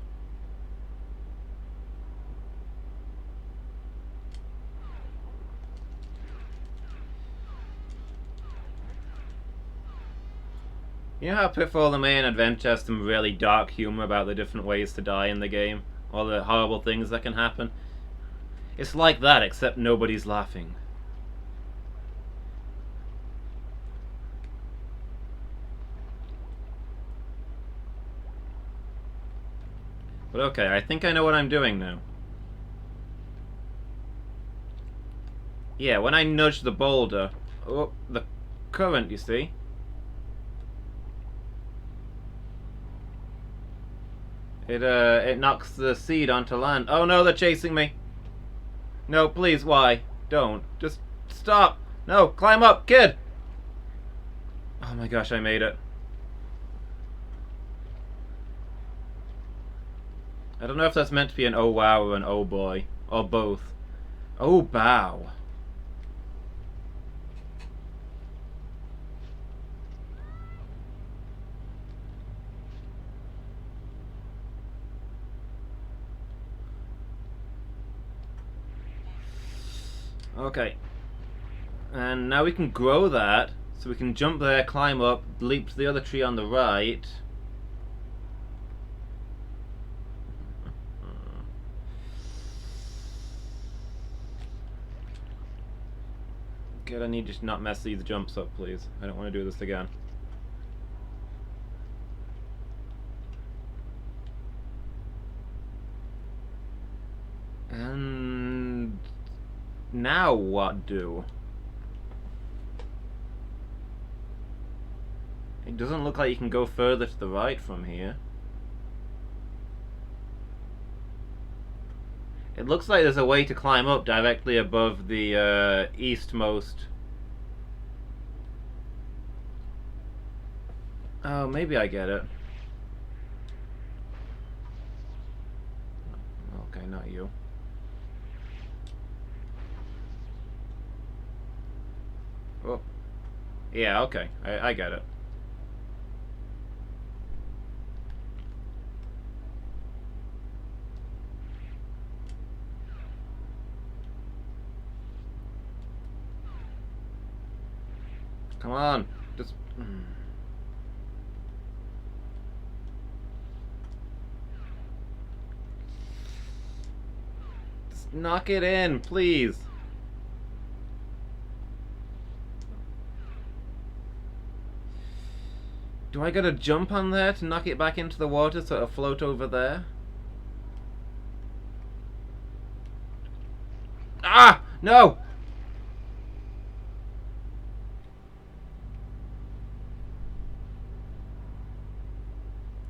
You know how Pitfall the main adventure has some really dark humor about the different ways to die in the game? All the horrible things that can happen? It's like that, except nobody's laughing. But okay, I think I know what I'm doing now. Yeah, when I nudge the boulder... Oh, the current, you see? It knocks the seed onto land. Oh no, they're chasing me! No, please, why? Don't. Just stop! No, climb up, kid! Oh my gosh, I made it. I don't know if that's meant to be an oh wow or an oh boy. Or both. Oh bow. Okay. And now we can grow that. So we can jump there, climb up, leap to the other tree on the right. Good, I need to not mess these jumps up, please. I don't want to do this again. And now what do? It doesn't look like you can go further to the right from here. It looks like there's a way to climb up directly above the eastmost. Oh, maybe I get it. Okay, not you. Oh. Yeah, okay. I get it. Come on. Just... Just knock it in, please. Do I gotta jump on there to knock it back into the water so it'll float over there? Ah! No!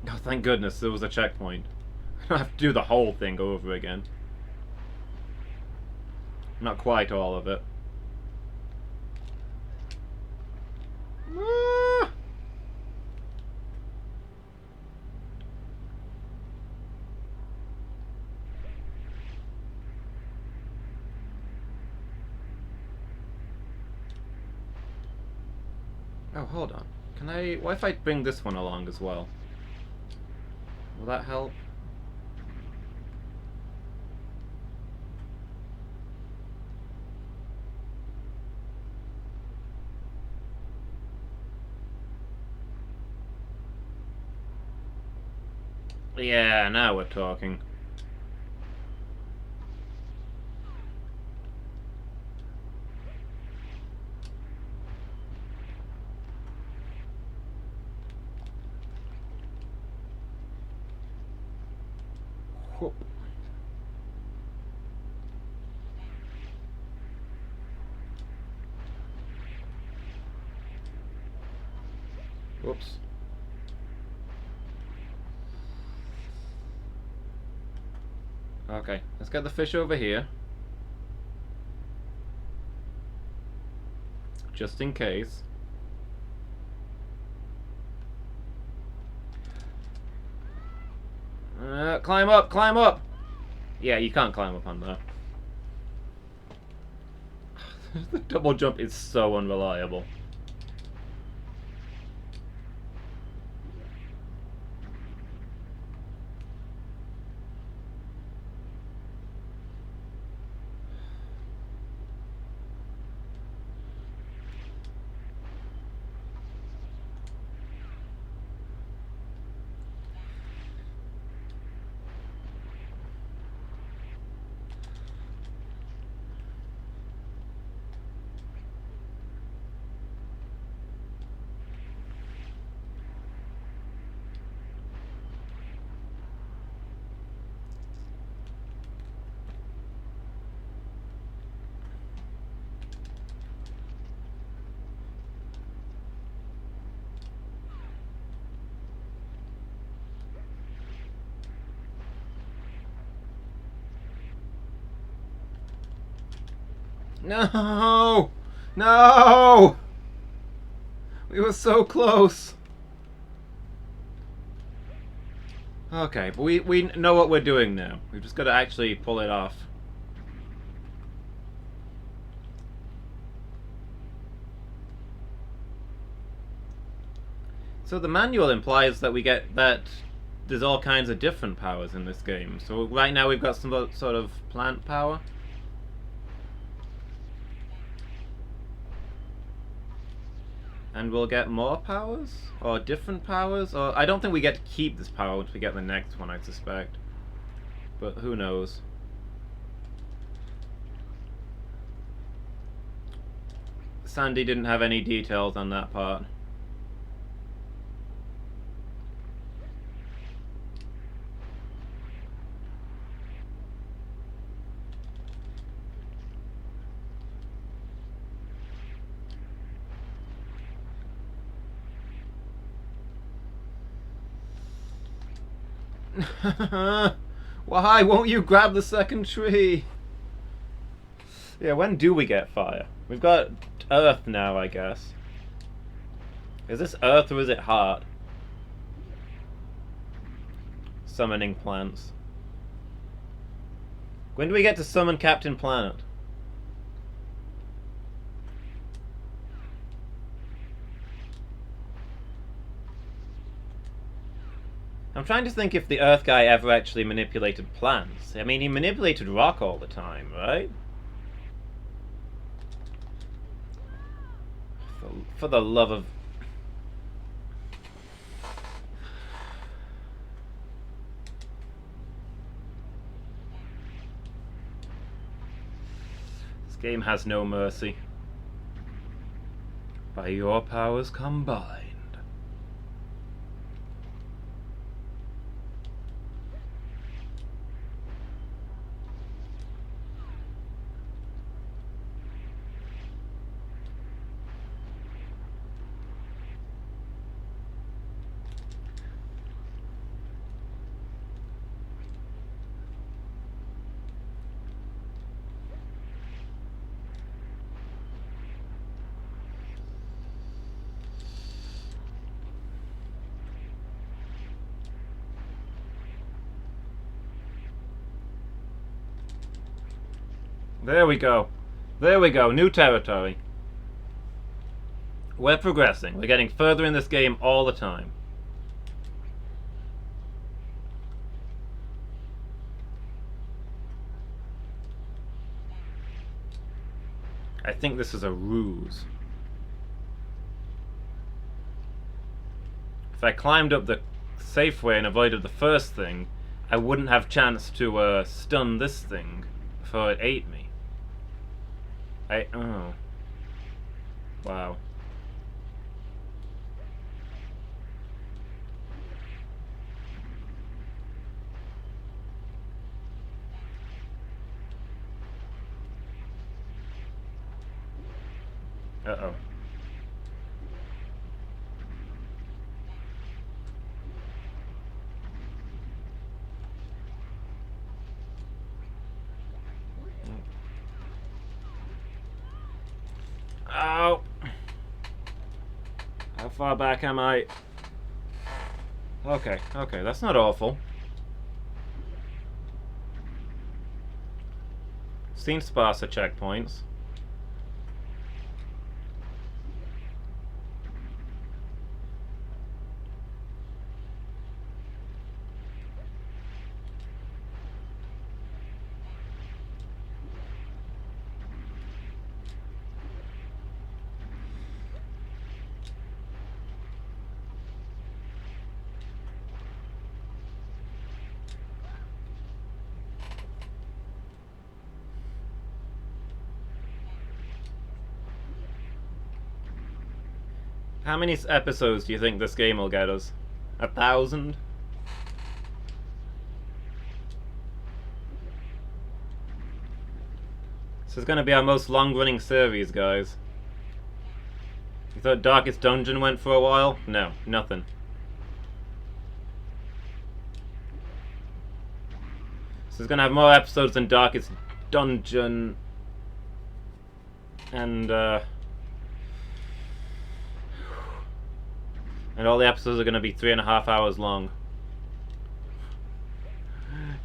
Oh, thank goodness there was a checkpoint. I don't have to do the whole thing over again. Not quite all of it. Ah! Oh, hold on. Can I... What if I bring this one along as well? Will that help? Yeah, now we're talking. Whoop. Whoops. Okay, let's get the fish over here. Just in case. Climb up, climb up! Yeah, you can't climb up on there. The double jump is so unreliable. No! No! We were so close. Okay, but we know what we're doing now. We've just got to actually pull it off. So the manual implies that we get that there's all kinds of different powers in this game. So right now we've got some sort of plant power. And we'll get more powers? Or different powers? Or I don't think we get to keep this power once we get the next one, I suspect. But who knows? Sandy didn't have any details on that part. Why won't you grab the second tree? Yeah, when do we get fire? We've got earth now, I guess. Is this earth or is it heart? Summoning plants. When do we get to summon Captain Planet? I'm trying to think if the Earth guy ever actually manipulated plants. I mean, he manipulated rock all the time, right? For the love of... This game has no mercy. By your powers combined. There we go. There we go. New territory. We're progressing. We're getting further in this game all the time. I think this is a ruse. If I climbed up the safe way and avoided the first thing, I wouldn't have chance to stun this thing before it ate me. Oh. Wow. Uh-oh. Ow! How far back am I? Okay, okay, that's not awful. Seen sparser checkpoints. How many episodes do you think this game will get us? 1,000? This is going to be our most long-running series, guys. You thought Darkest Dungeon went for a while? No, nothing. This is going to have more episodes than Darkest Dungeon. And all the episodes are going to be 3.5 hours long.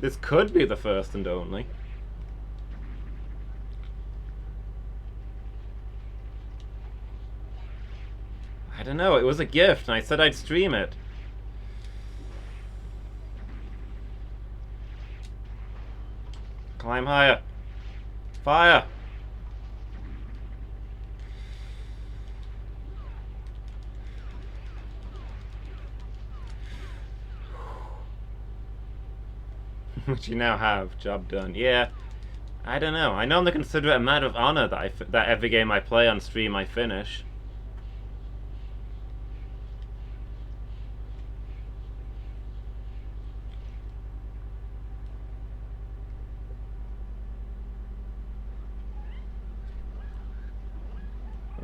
This could be the first and only. I don't know, it was a gift and I said I'd stream it. Climb higher. Fire! Which you now have. Job done. Yeah. I don't know. I normally consider it a matter of honor that every game I play on stream I finish.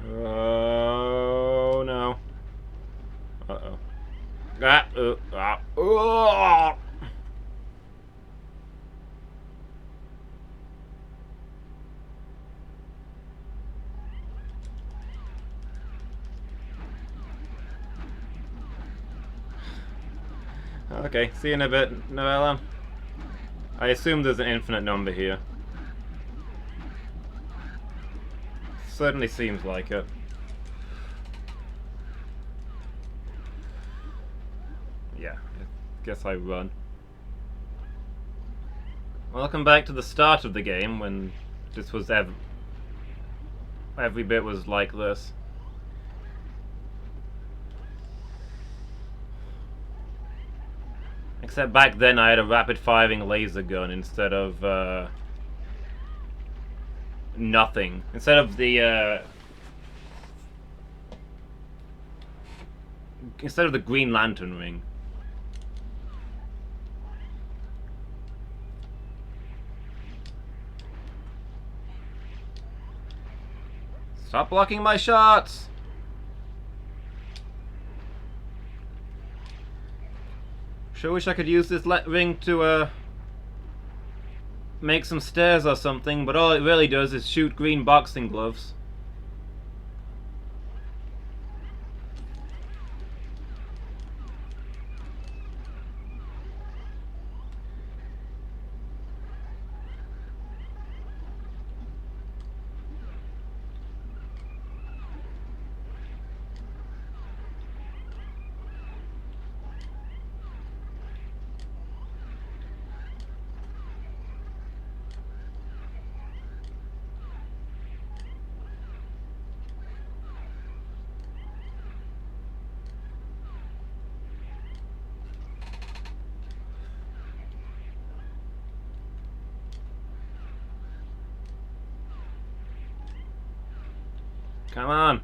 Oh no. Uh-oh. Okay, see you in a bit, Novella. I assume there's an infinite number here. Certainly seems like it. Yeah, Guess I run. Welcome back to the start of the game when this was every bit was like this. Except back then I had a rapid-firing laser gun instead of nothing. Instead of the Green Lantern ring. Stop blocking my shots! Sure wish I could use this ring to make some stairs or something, but all it really does is shoot green boxing gloves. Come on.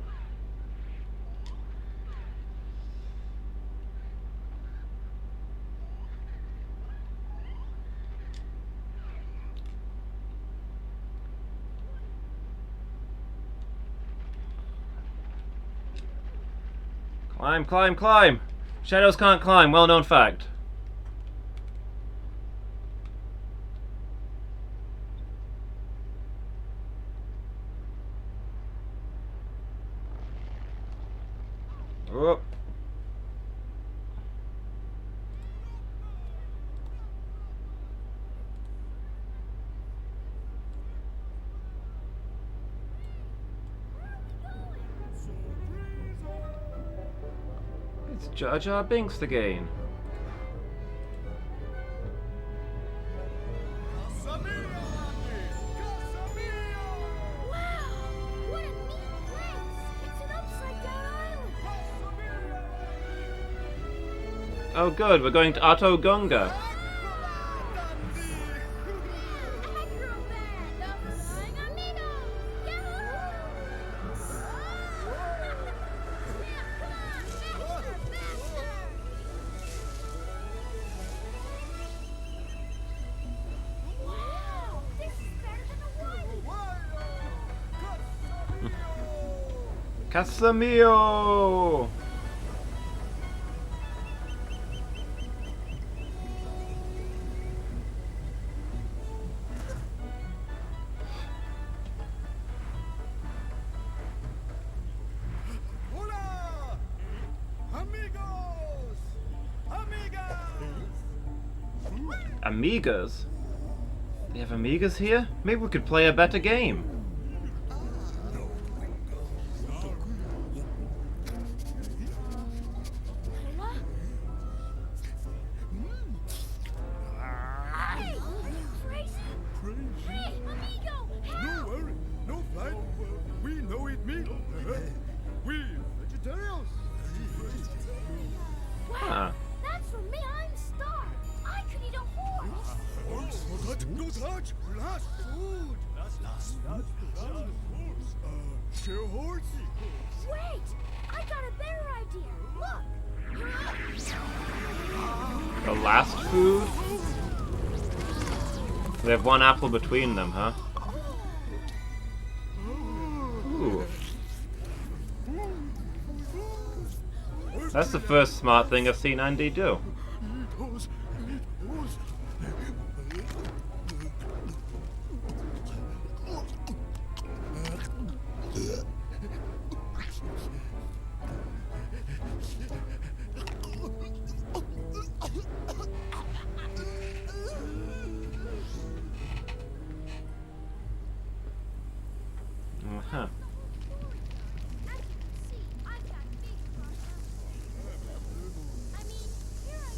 Climb, climb, climb! Shadows can't climb, well-known fact. Oh. It's Jar Jar Binks again. Wow! What a neat place! It's an upside-down island! Oh good, we're going to Otto Gunga. Wow! This is better than the one! Casamio! Hola! Amigos! Amigas! Amigas? They have Amigas here? Maybe we could play a better game. Hey! Are you crazy? Hey, amigo! No Help! worry, no fight. We know it meat. We vegetarians. Wow! Huh. That's for me, I'm starved! I could eat a horse! No touch. Last food. Last food. Share horse. Wait! I got a better idea! Look! The last food? They have one apple between them, huh? Ooh. That's the first smart thing I've seen Andy do. Uh-huh. As you can see, I've got big problems. I mean, here I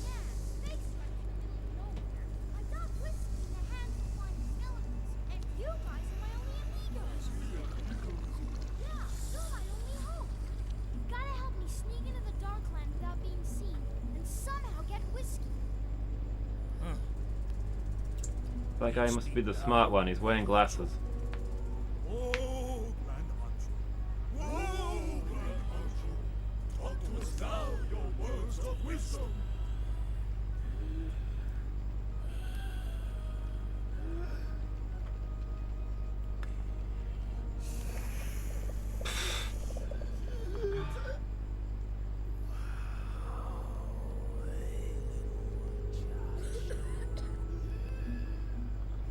That guy must be the smart one. He's wearing glasses. Oh, Grand Hancho. Whoa, Grand Hancho. Talk to us now your words of wisdom.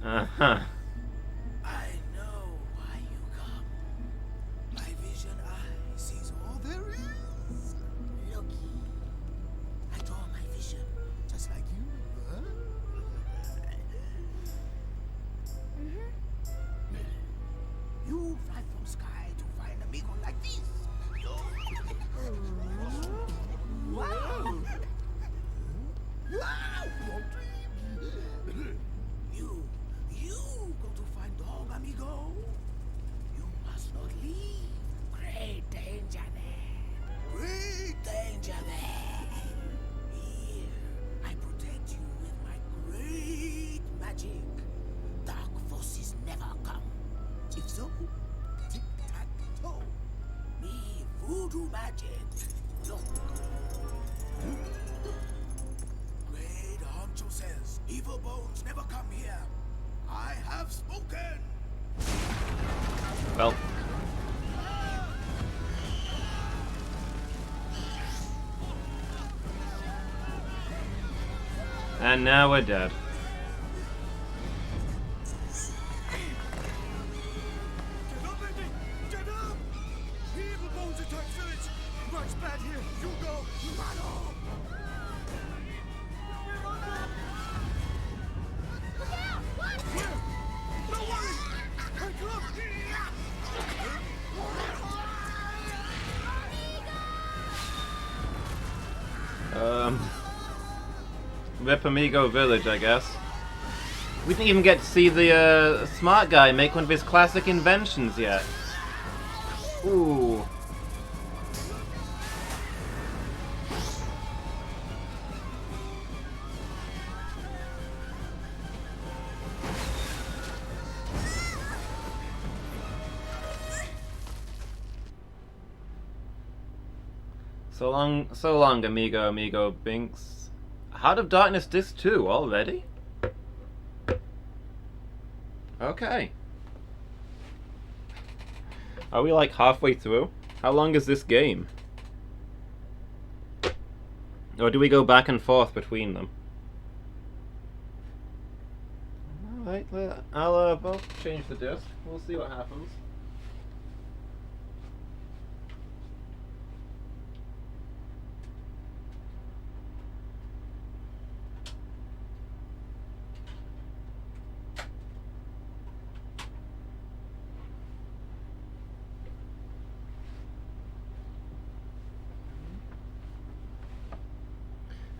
Uh-huh. I know why you come. My vision eye sees all there is. Loki. I draw my vision, just like you, huh? You fly from sky to find amigo like this. Wow! Wow! You go to find dog, amigo. You must not leave. Great danger there. Great danger there. Here, I protect you with my great magic. Dark forces never come. If so, tic-tac-toe. Me voodoo magic. Look. Great Honcho says, evil bones never come here. I have spoken. Well. And now we're dead. Get up, baby! Get up! The evil bones attack village! Mark's bad here. You go. Mano! Where? No worry! Hey, come! Rip Amigo Village, I guess. We didn't even get to see the smart guy make one of his classic inventions yet. Ooh. So long, Amigo Binks. Heart of Darkness Disc 2 already? Okay. Are we like halfway through? How long is this game? Or do we go back and forth between them? Alright, I'll change the disc. We'll see what happens.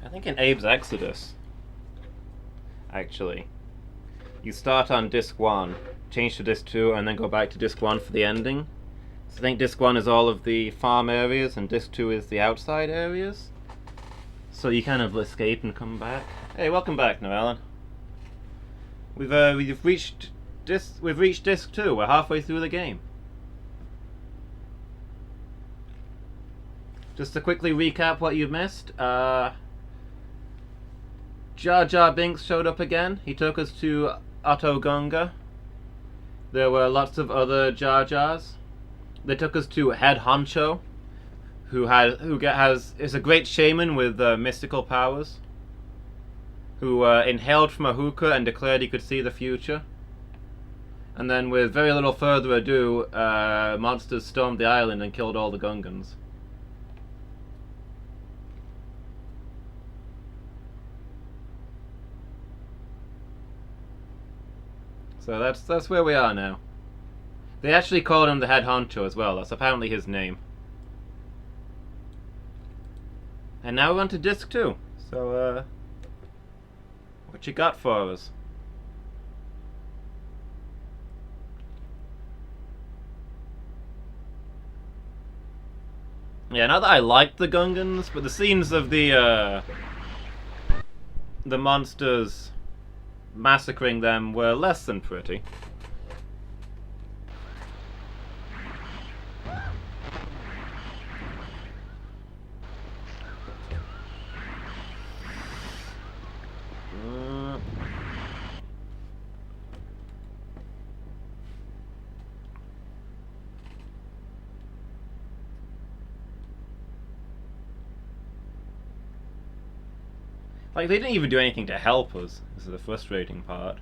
I think in Abe's Exodus, actually, you start on disc 1, change to disc 2, and then go back to disc 1 for the ending. So I think disc 1 is all of the farm areas, and disc 2 is the outside areas. So you kind of escape and come back. Hey, welcome back, Noellen. We've reached disc 2. We're halfway through the game. Just to quickly recap what you've missed, Jar Jar Binks showed up again. He took us to Otto Gunga. There were lots of other Jar Jars. They took us to Head Honcho, is a great shaman with mystical powers, who inhaled from a hookah and declared he could see the future. And then, with very little further ado, monsters stormed the island and killed all the Gungans. So that's where we are now. They actually called him the Head Honcho as well. That's apparently his name. And now we're on to disc 2. So, what you got for us? Yeah, not that I liked the Gungans, but the scenes of the monsters massacring them were less than pretty. Like, they didn't even do anything to help us. This is the frustrating part.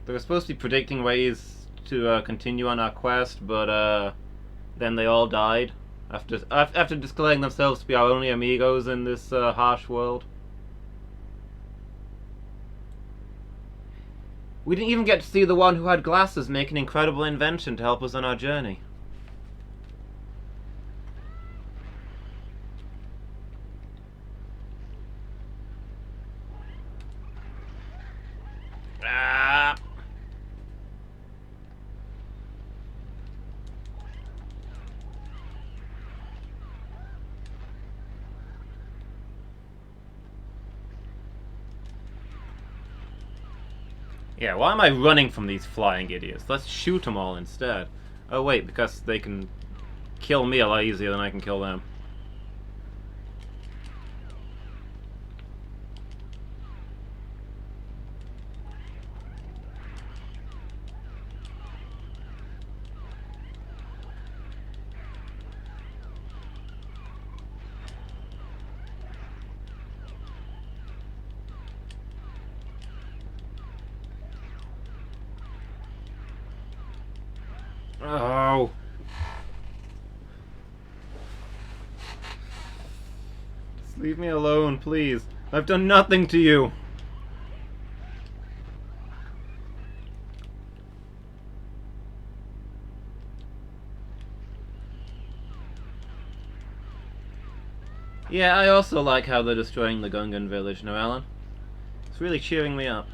They were supposed to be predicting ways to continue on our quest, but then they all died after declaring themselves to be our only amigos in this harsh world. We didn't even get to see the one who had glasses make an incredible invention to help us on our journey. Ah. Yeah, why am I running from these flying idiots? Let's shoot them all instead. Oh wait, because they can kill me a lot easier than I can kill them. Oh. Just leave me alone, please. I've done nothing to you. Yeah, I also like how they're destroying the Gungan village, no, Alan? It's really cheering me up.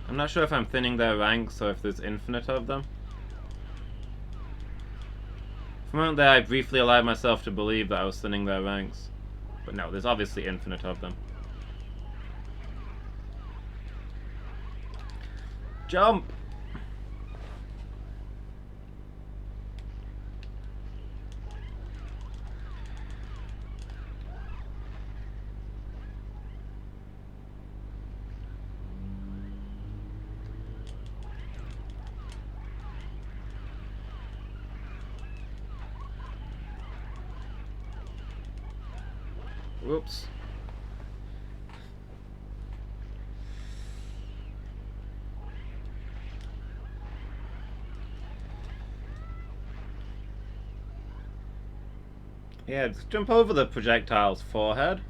I'm not sure if I'm thinning their ranks or if there's infinite of them. For a moment there, I briefly allowed myself to believe that I was thinning their ranks. But no, there's obviously infinite of them. Jump! Whoops. Yeah, just jump over the projectile's forehead.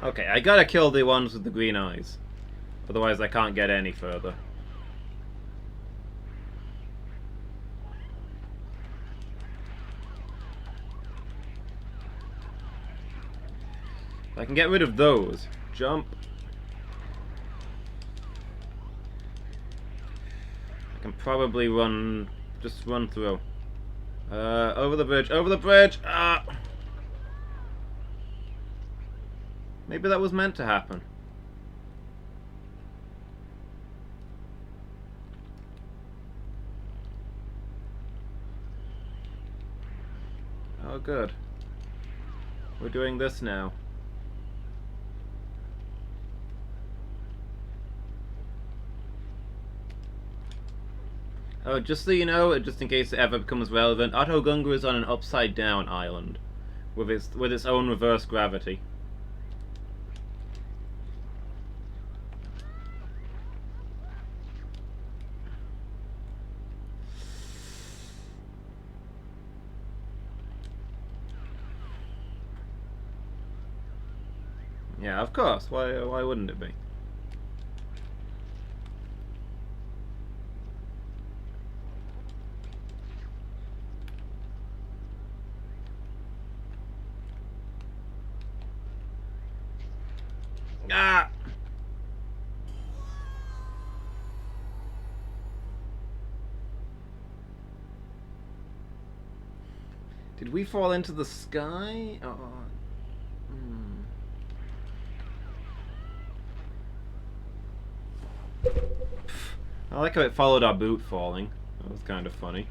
Okay, I gotta kill the ones with the green eyes. Otherwise I can't get any further. If I can get rid of those. Jump. I can probably just run through. Over the bridge, over the bridge! Ah! Maybe that was meant to happen. Oh, good. We're doing this now. Oh, just so you know, just in case it ever becomes relevant, Otto Gunga is on an upside-down island, with its own reverse gravity. Yeah, of course. Why wouldn't it be? Ah! Did we fall into the sky? Oh. Hmm. I like how it followed our boot falling. That was kind of funny.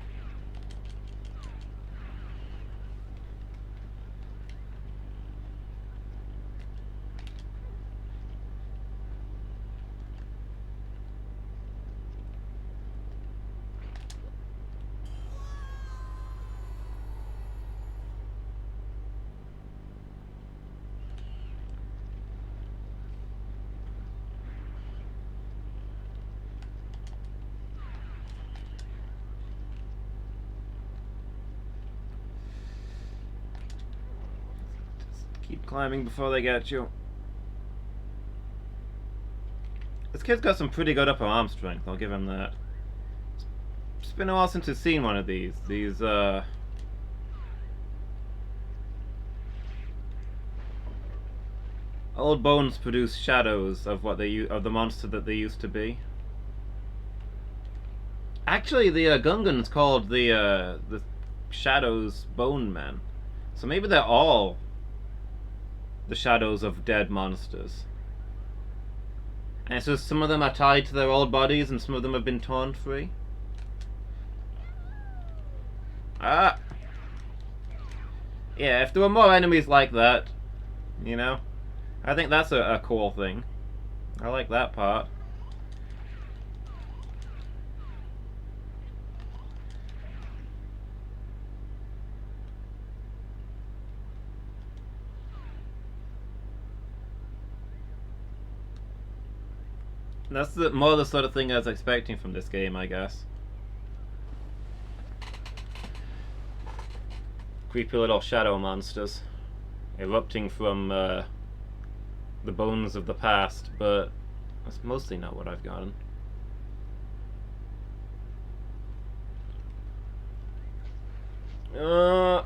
Keep climbing before they get you. This kid's got some pretty good upper arm strength, I'll give him that. It's been a while since we've seen one of these. Old bones produce shadows of what of the monster that they used to be. Actually, the Gungan's called the Shadows Bone Men. So maybe they're all the shadows of dead monsters. And so some of them are tied to their old bodies and some of them have been torn free. Ah! Yeah, if there were more enemies like that, you know, I think that's a cool thing. I like that part. That's more the sort of thing I was expecting from this game, I guess. Creepy little shadow monsters erupting from the bones of the past, but that's mostly not what I've gotten. Ow.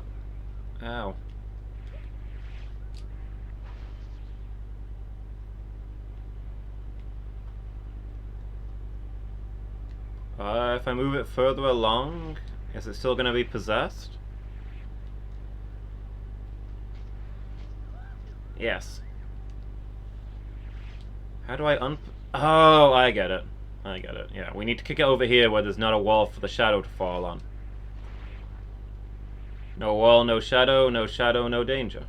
If I move it further along, is it still going to be possessed? Yes. How do I Oh, I get it. I get it. Yeah, we need to kick it over here where there's not a wall for the shadow to fall on. No wall, no shadow, no danger.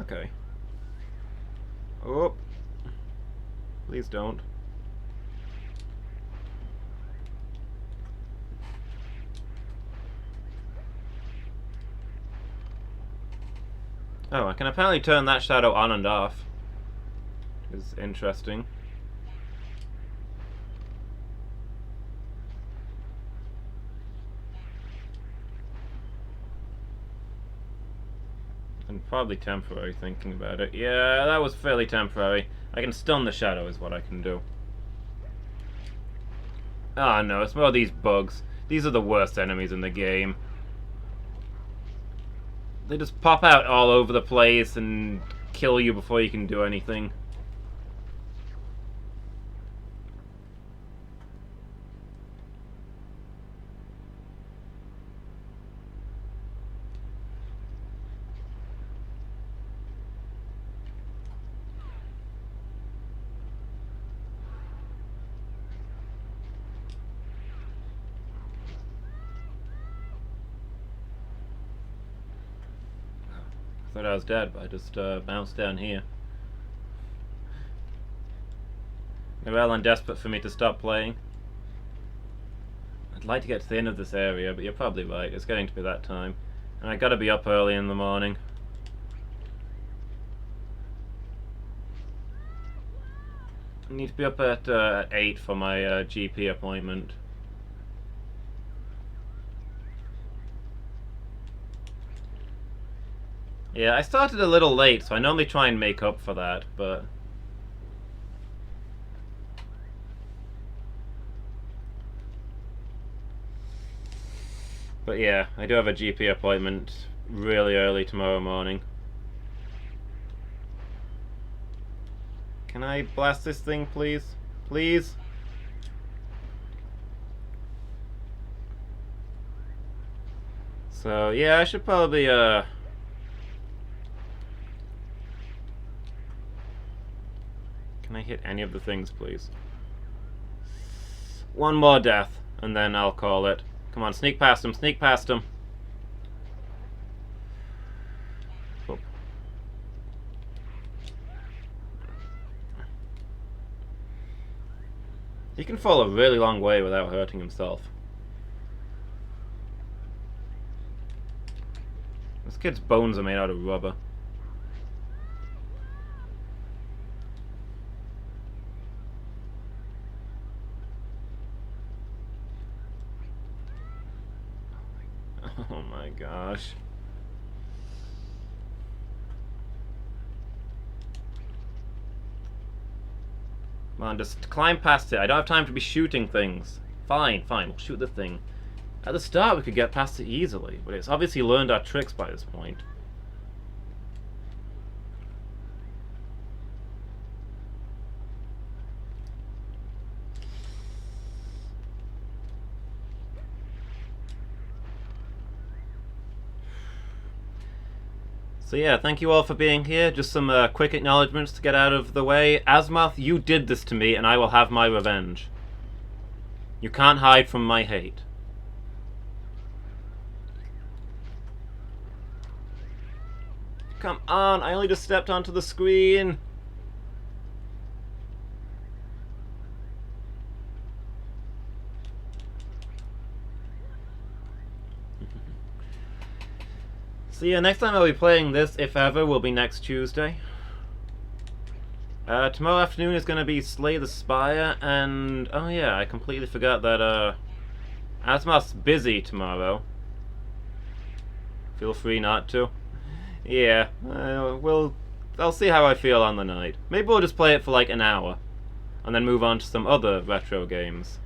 Okay. Oh. Please don't. Oh, I can apparently turn that shadow on and off. Is interesting. And probably temporary, thinking about it. Yeah, that was fairly temporary. I can stun the shadow is what I can do. Ah, no, it's more these bugs. These are the worst enemies in the game. They just pop out all over the place and kill you before you can do anything. I thought I was dead, but I just bounced down here. Maybe Alan desperate for me to stop playing. I'd like to get to the end of this area, but you're probably right. It's getting to be that time. And I gotta be up early in the morning. I need to be up at 8 for my GP appointment. Yeah, I started a little late, so I normally try and make up for that, but... But yeah, I do have a GP appointment really early tomorrow morning. Can I blast this thing, please? Please? So, yeah, I should probably, Can I hit any of the things, please? One more death, and then I'll call it. Come on, sneak past him, sneak past him. Oh. He can fall a really long way without hurting himself. This kid's bones are made out of rubber. Oh my gosh. Come on, just climb past it. I don't have time to be shooting things. Fine, fine, we'll shoot the thing. At the start we could get past it easily, but it's obviously learned our tricks by this point. So yeah, thank you all for being here. Just some quick acknowledgements to get out of the way. Asmoth, you did this to me, and I will have my revenge. You can't hide from my hate. Come on, I only just stepped onto the screen. So yeah, next time I'll be playing this, if ever, will be next Tuesday. Tomorrow afternoon is going to be Slay the Spire, and... oh yeah, I completely forgot that, Asmoth's busy tomorrow. Feel free not to. Yeah, I'll see how I feel on the night. Maybe we'll just play it for like an hour, and then move on to some other retro games.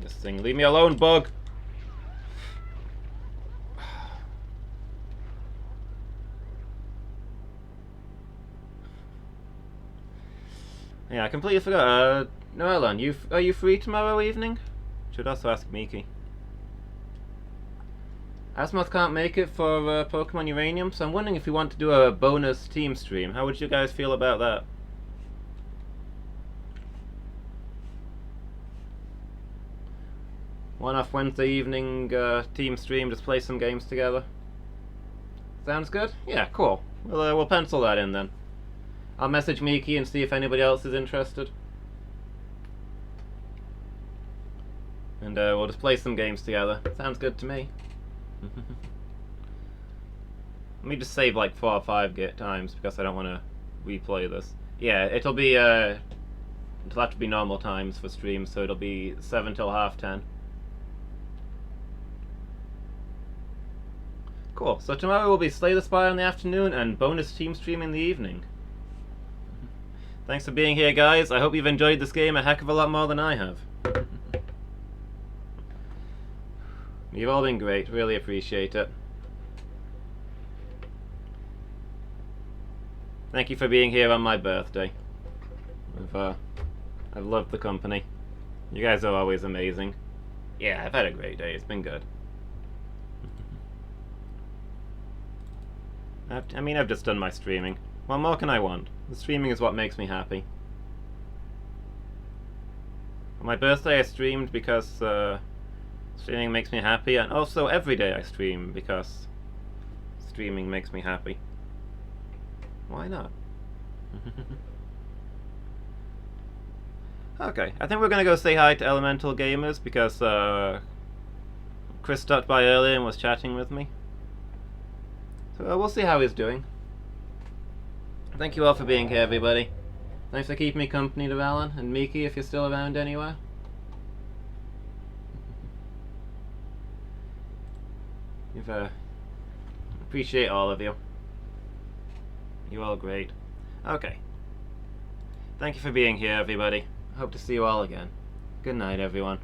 This thing. Leave me alone, bug! Yeah, I completely forgot. Noelan, are you free tomorrow evening? Should also ask Miki. Asmoth can't make it for Pokemon Uranium, so I'm wondering if you want to do a bonus team stream. How would you guys feel about that? One-off Wednesday evening team stream, just play some games together. Sounds good? Yeah, cool. We'll pencil that in then. I'll message Miki and see if anybody else is interested. And we'll just play some games together. Sounds good to me. Let me just save like 4 or 5 times because I don't want to replay this. Yeah, it'll have to be normal times for streams, so it'll be 7 till 10:30. Cool, so tomorrow will be Slay the Spire in the afternoon and bonus team stream in the evening. Thanks for being here, guys. I hope you've enjoyed this game a heck of a lot more than I have. You've all been great, really appreciate it. Thank you for being here on my birthday. I've loved the company. You guys are always amazing. Yeah, I've had a great day, it's been good. I've just done my streaming. What more can I want? The streaming is what makes me happy. On my birthday I streamed because streaming makes me happy, and also every day I stream because streaming makes me happy. Why not? Okay, I think we're gonna go say hi to Elemental Gamers because Chris stopped by earlier and was chatting with me. So we'll see how he's doing. Thank you all for being here, everybody. Thanks for keeping me company, Alan, and Miki if you're still around anywhere. appreciate all of you. You're all great. Okay. Thank you for being here, everybody. Hope to see you all again. Good night, everyone.